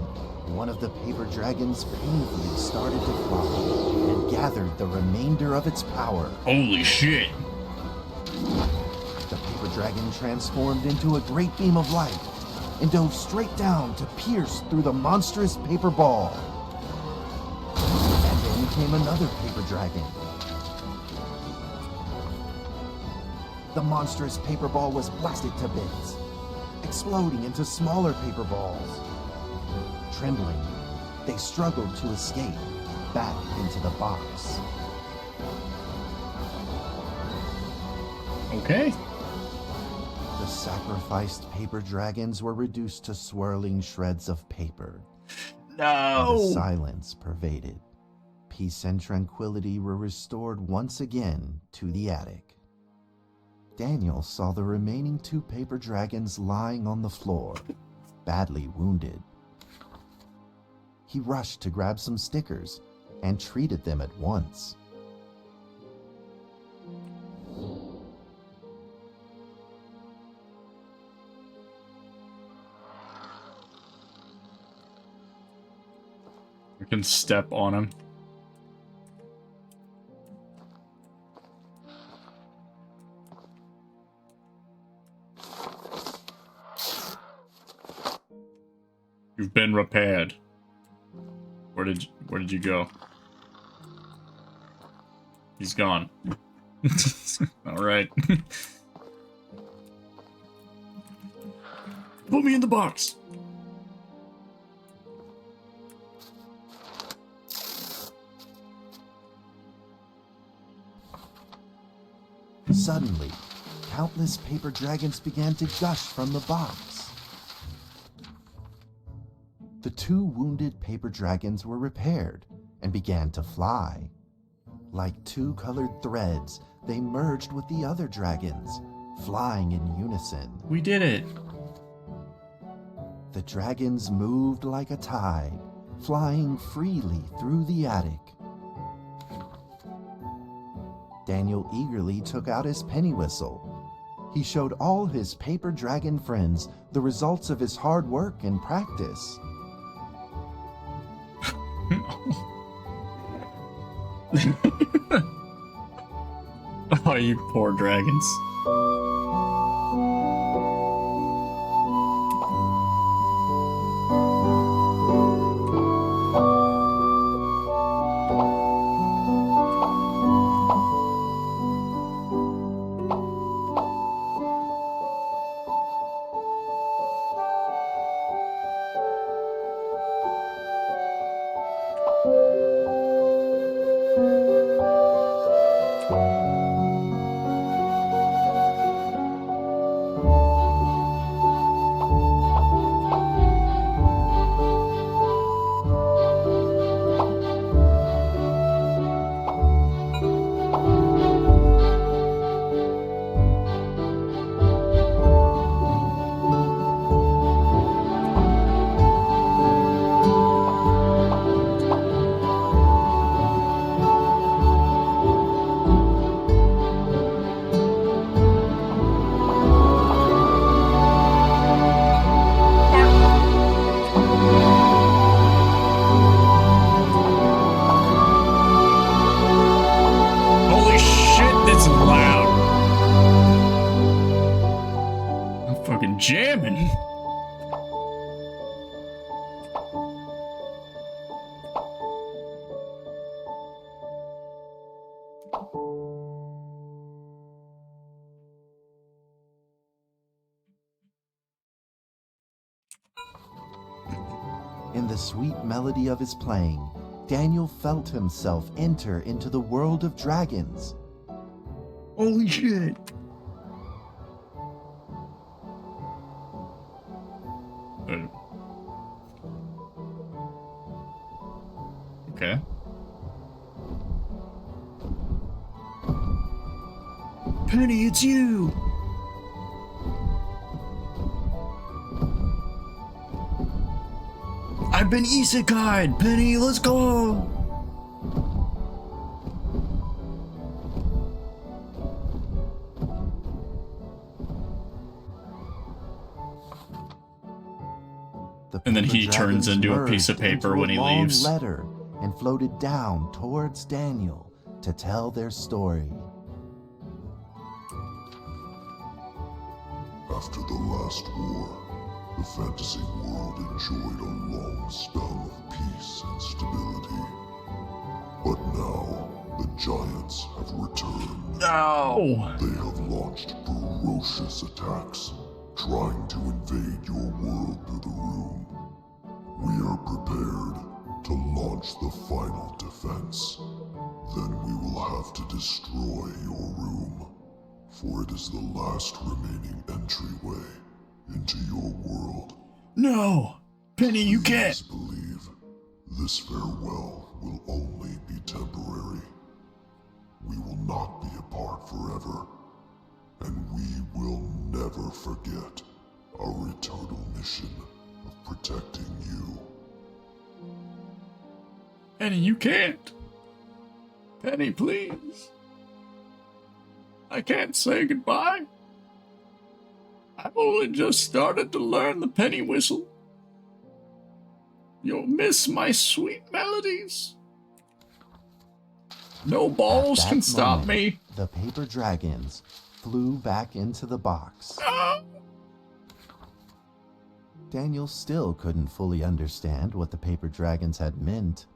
one of the paper dragons painfully started to fly and gathered the remainder of its power. Holy shit. The paper dragon transformed into a great beam of light and dove straight down to pierce through the monstrous paper ball. And then came another paper dragon. The monstrous paper ball was blasted to bits, exploding into smaller paper balls. Trembling, they struggled to escape back into the box. Okay. The sacrificed paper dragons were reduced to swirling shreds of paper. No! The silence pervaded. Peace and tranquility were restored once again to the attic. Daniel saw the remaining 2 paper dragons lying on the floor, badly wounded. He rushed to grab some stickers and treated them at once. We can step on him. You've been repaired. Where did you go? He's gone. All right. Put me in the box. Suddenly, countless paper dragons began to gush from the box. The 2 wounded paper dragons were repaired and began to fly. Like 2 colored threads, they merged with the other dragons, flying in unison. We did it! The dragons moved like a tide, flying freely through the attic. Daniel eagerly took out his penny whistle. He showed all his paper dragon friends the results of his hard work and practice. Oh, you poor dragons. Jamming. In the sweet melody of his playing, Daniel felt himself enter into the world of dragons. Holy shit! Okay. Penny, it's you! I've been isekai'd! Penny, let's go! And then he turns into a piece of paper when he leaves. Letter and floated down towards Daniel to tell their story. After the last war, the fantasy world enjoyed a long spell of peace and stability. But now, the giants have returned. No! They have launched ferocious attacks, trying to invade your world through the room. We are prepared to launch the final defense. Then we will have to destroy your room, for it is the last remaining entryway into your world. No! Penny, you can't! Please believe this farewell will only be temporary. We will not be apart forever. and we will never forget our eternal mission of protecting you. Penny, you can't. Penny, please. I can't say goodbye. I've only just started to learn the penny whistle. You'll miss my sweet melodies. No balls At can that stop moment, me. The paper dragons flew back into the box. Ah! Daniel still couldn't fully understand what the paper dragons had meant,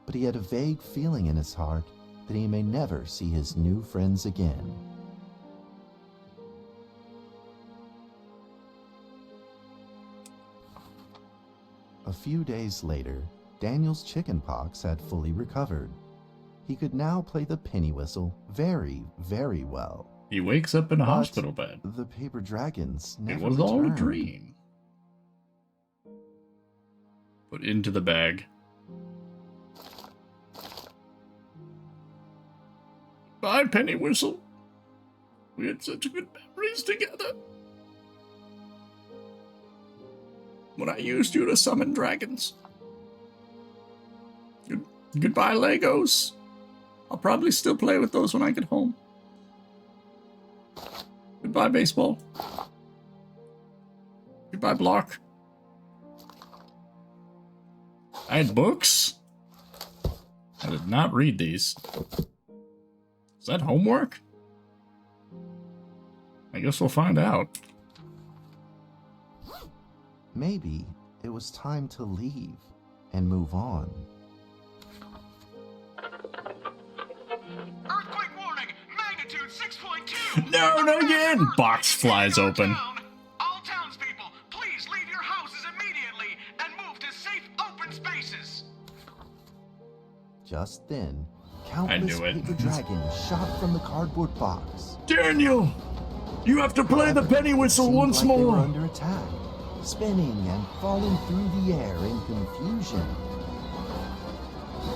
but he had a vague feeling in his heart that he may never see his new friends again. A few days later, Daniel's chickenpox had fully recovered. He could now play the penny whistle very, very well. He wakes up in a But hospital bed. The paper dragons It never was all a returned. dream. Put into the bag. Bye, penny whistle. We had such good memories together. When I used you to summon dragons. Goodbye, Legos. I'll probably still play with those when I get home. Goodbye, baseball. Goodbye, block. I had books? I did not read these. Is that homework? I guess we'll find out. Maybe it was time to leave and move on. Earthquake warning! Magnitude 6.2! No, not again! Box flies open. All townspeople, please leave your houses immediately and move to safe open spaces! Just then, countless knew it. paper dragons shot from the cardboard box. Daniel! You have to play the penny whistle Seemed once like they were more! under attack, spinning and falling through the air in confusion.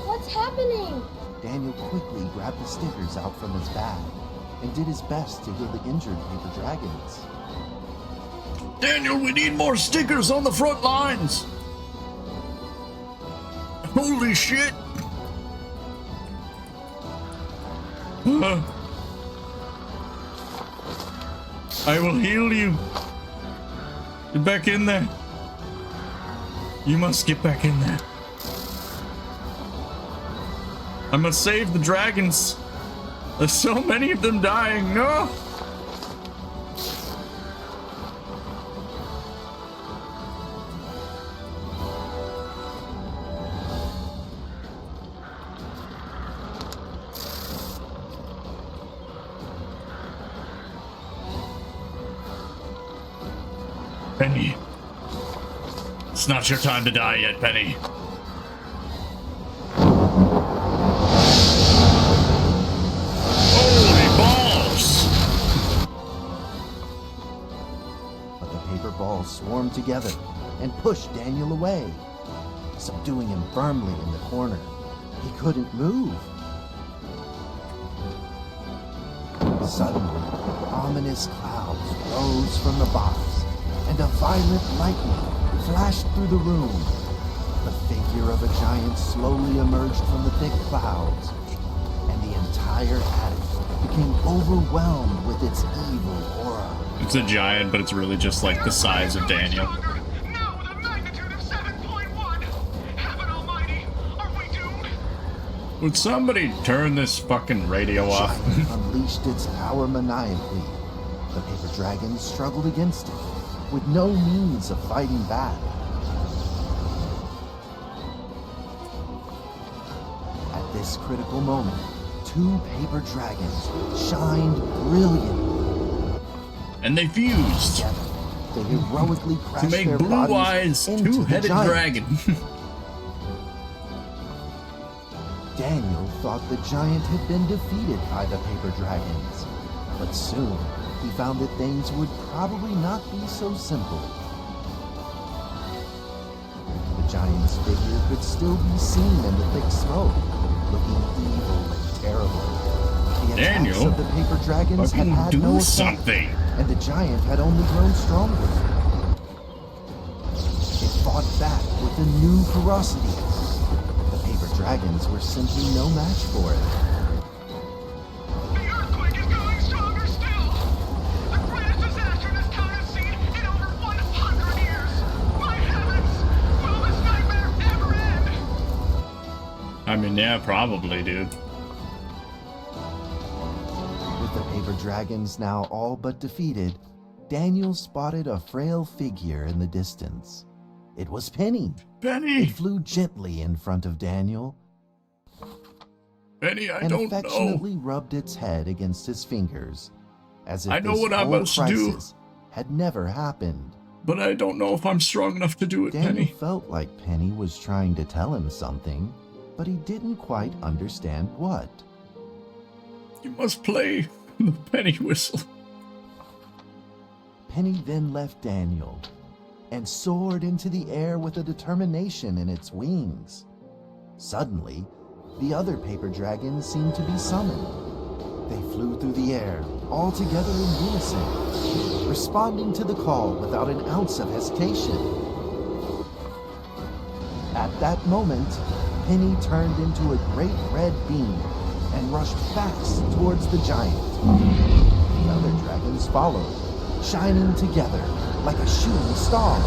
What's happening? Daniel quickly grabbed the stickers out from his bag and did his best to heal the injured paper dragons. Daniel, we need more stickers on the front lines! Holy shit! I will heal you. Get back in there. You must get back in there. I must save the dragons. There's so many of them dying. No! Penny. It's not your time to die yet, Penny. Holy balls! But the paper balls swarmed together and pushed Daniel away, subduing him firmly in the corner. He couldn't move. Suddenly, ominous clouds rose from the box, and a violent lightning flashed through the room. The figure of a giant slowly emerged from the thick clouds, and the entire attic became overwhelmed with its evil aura. It's a giant, but it's really just like the size of Daniel. Now with a magnitude of 7.1! Heaven almighty, are we doomed? Would somebody turn this fucking radio off? Giant unleashed its power maniacally. The paper dragons struggled against it, with no means of fighting back. At this critical moment, two paper dragons shined brilliantly. And they fused Together, they heroically to crashed make their Blue bodies Eyes into the two-headed giant. dragon. Daniel thought the giant had been defeated by the paper dragons, but soon he found that things would probably not be so simple. The giant's figure could still be seen in the thick smoke, looking evil and terrible. He Daniel, attacks of the paper dragons had fucking had do no effect, something. and the giant had only grown stronger. It fought back with a new ferocity. The paper dragons were simply no match for it. The earthquake is growing stronger still! The greatest disaster this town has seen in over 100 years! My heavens! Will this nightmare ever end? I mean, yeah, probably, dude. With the paper dragons now all but defeated, Daniel spotted a frail figure in the distance. It was Penny. Penny! It flew gently in front of Daniel Penny, I and don't affectionately know. rubbed its head against his fingers, as if I know this what I whole must do. crisis had never happened. But I don't know if I'm strong enough to do it, Daniel Penny. felt like Penny was trying to tell him something, but he didn't quite understand what. You must play the penny whistle. Penny then left Daniel and soared into the air with a determination in its wings. Suddenly, the other paper dragons seemed to be summoned. They flew through the air, all together in unison, responding to the call without an ounce of hesitation. At that moment, Penny turned into a great red beam and rushed fast towards the giant. The other dragons followed, shining together like a shooting star.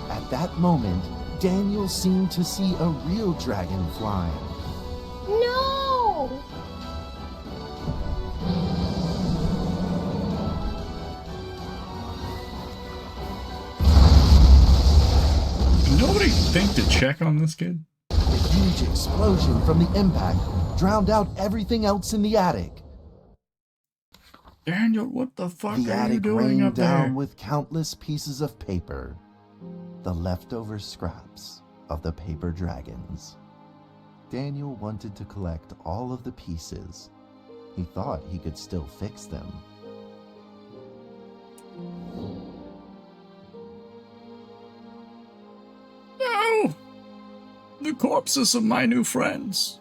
At that moment, Daniel seemed to see a real dragon flying. No! Nobody think to check on this kid? The huge explosion from the impact drowned out everything else in the attic. Daniel, what the fuck The are you attic doing rained up down there? with countless pieces of paper, the leftover scraps of the paper dragons. Daniel wanted to collect all of the pieces. He thought he could still fix them. No! The corpses of my new friends.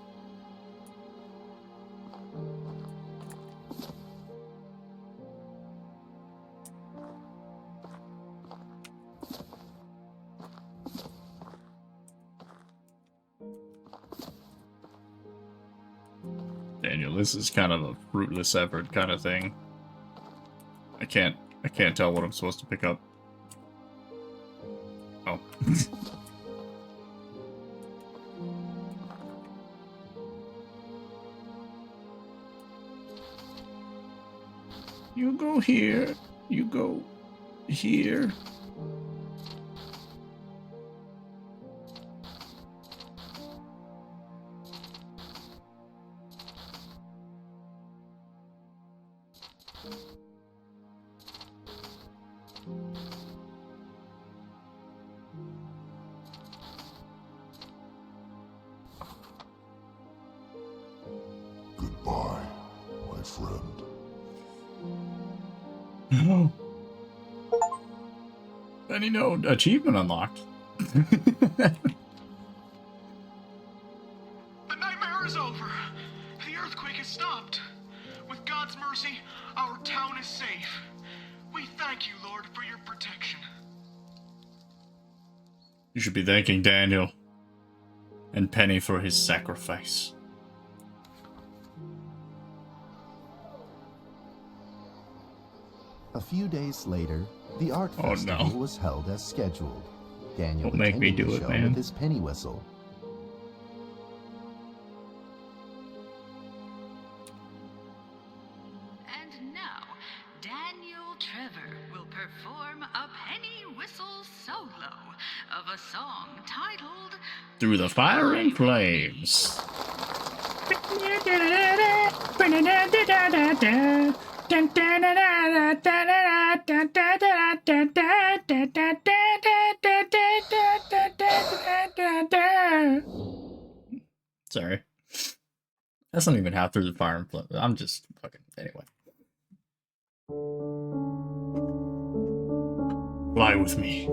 Daniel, this is kind of a fruitless effort kind of thing. I can't tell what I'm supposed to pick up. Oh. You go here, you go here. Goodbye, my friend. No. Penny, no. Achievement unlocked. The nightmare is over. The earthquake has stopped. With God's mercy, our town is safe. We thank you, Lord, for your protection. You should be thanking Daniel and Penny for his sacrifice. A few days later, the art festival was held as scheduled. Daniel Don't make me attended do the it, show man. with his penny whistle. And now, Daniel Trevor will perform a penny whistle solo of a song titled Through the Fire and Flames. Sorry. That's not even half through the fire and flame. I'm just fucking anyway. Fly with me.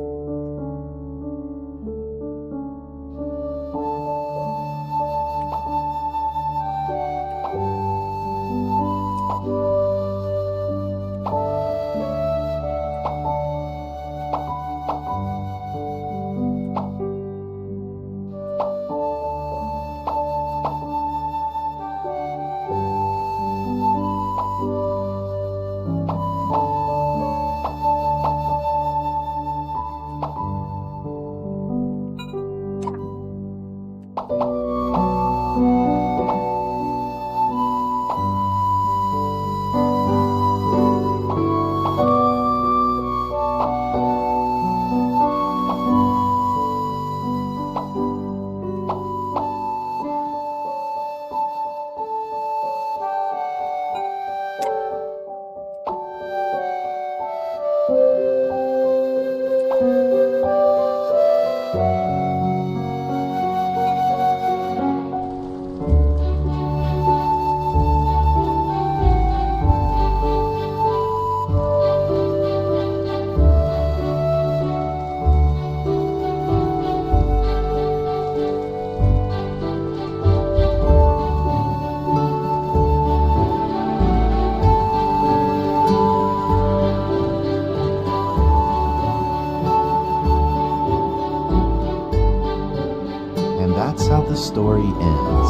how the story ends.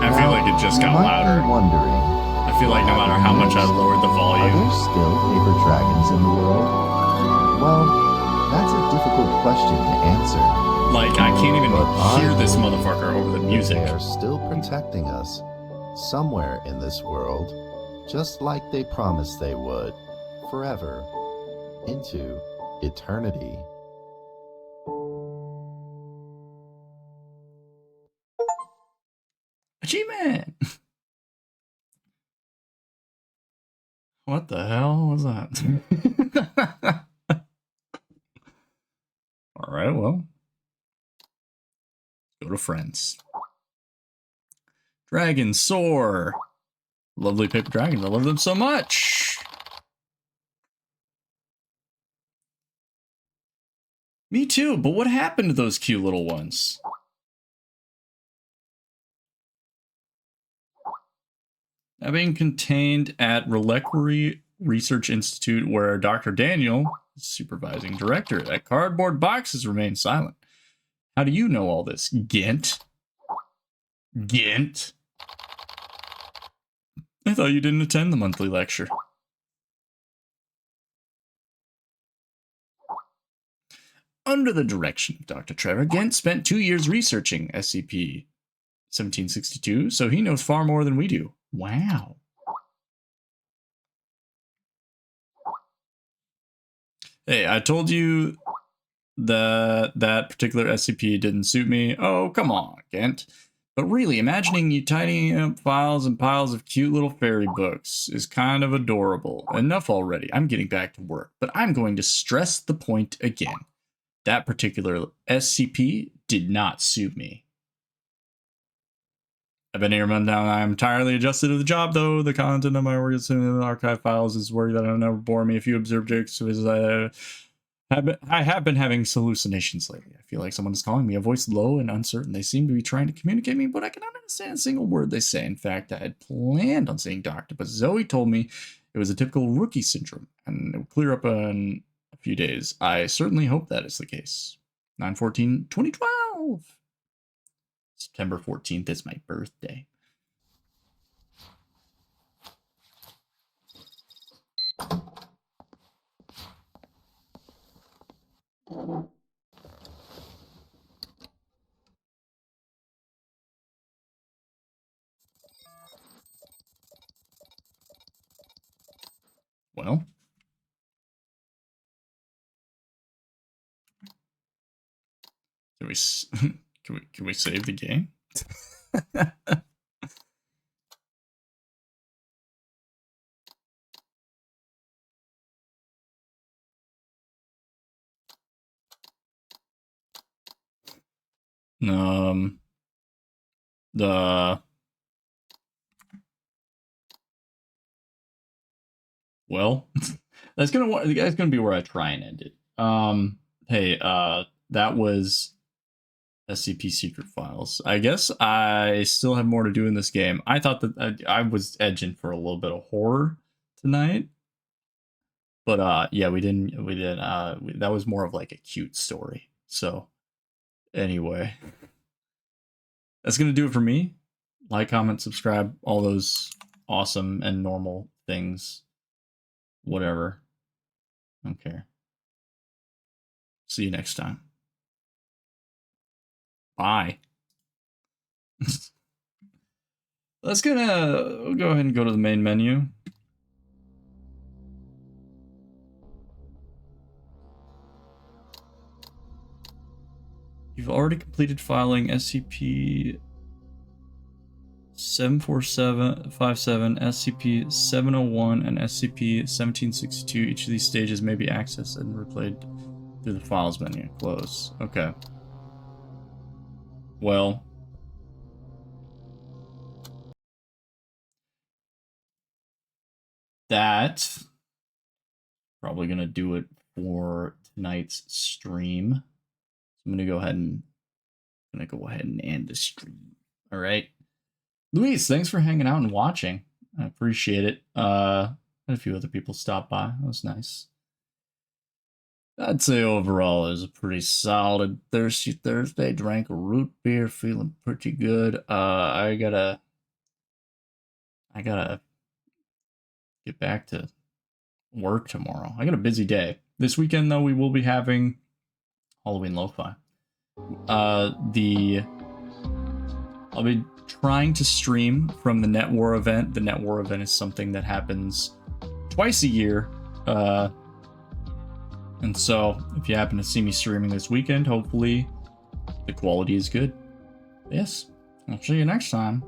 I feel like it just got You might louder. be wondering, I feel like no matter how much I lowered the are volume. there still paper dragons in the world? Well, that's a difficult question to answer. Like, I can't even But hear I this believe motherfucker over the music. They are still protecting us somewhere in this world, just like they promised they would, forever, into eternity. Achievement! What the hell was that? Alright, well. Go to friends. Dragon Soar! Lovely paper dragons. I love them so much! Me too, but what happened to those cute little ones? Now being contained at Reliquary Research Institute, where Dr. Daniel, supervising director, that cardboard boxes remain silent. How do you know all this, Gint? Gint? I thought you didn't attend the monthly lecture. Under the direction of Dr. Trevor, Gint spent 2 years researching SCP-1762, so he knows far more than we do. Wow. Hey, I told you that that particular SCP didn't suit me. Oh, come on, Gint. But really, imagining you tidying up files and piles of cute little fairy books is kind of adorable. Enough already. I'm getting back to work, but I'm going to stress the point again. That particular SCP did not suit me. I've been here a month now, and I'm entirely adjusted to the job, though. The content of my work is in the archive files is work that will never bore me. A few observed jokes as I have been having hallucinations lately. I feel like someone is calling me, a voice low and uncertain. They seem to be trying to communicate me, but I cannot understand a single word they say. In fact, I had planned on seeing Doctor, but Zoe told me it was a typical rookie syndrome, and it would clear up in a few days. I certainly hope that is the case. 9/14/2012. September 14th is my birthday. Well, can we save the game? Well, that's gonna be where I try and end it. Hey, that was SCP Secret Files. I guess I still have more to do in this game. I thought that I was edging for a little bit of horror tonight, but yeah, we didn't. That was more of like a cute story. So anyway, that's gonna do it for me. Like, comment, subscribe, all those awesome and normal things. Whatever. I don't care. See you next time. Bye. We'll go ahead and go to the main menu. You've already completed filing SCP 74757, SCP 701, and SCP 1762. Each of these stages may be accessed and replayed through the files menu. Close. Okay. Well, that's probably gonna do it for tonight's stream. So I'm gonna go ahead and end the stream. All right, Luis, thanks for hanging out and watching. I appreciate it. And a few other people stopped by. That was nice. I'd say overall it was a pretty solid Thirsty Thursday. Drank a root beer, feeling pretty good. I gotta get back to work tomorrow. I got a busy day. This weekend though, we will be having Halloween Lo-Fi. I'll be trying to stream from the Net War event. The Net War event is something that happens twice a year. And so, if you happen to see me streaming this weekend, hopefully the quality is good. Yes, I'll see you next time.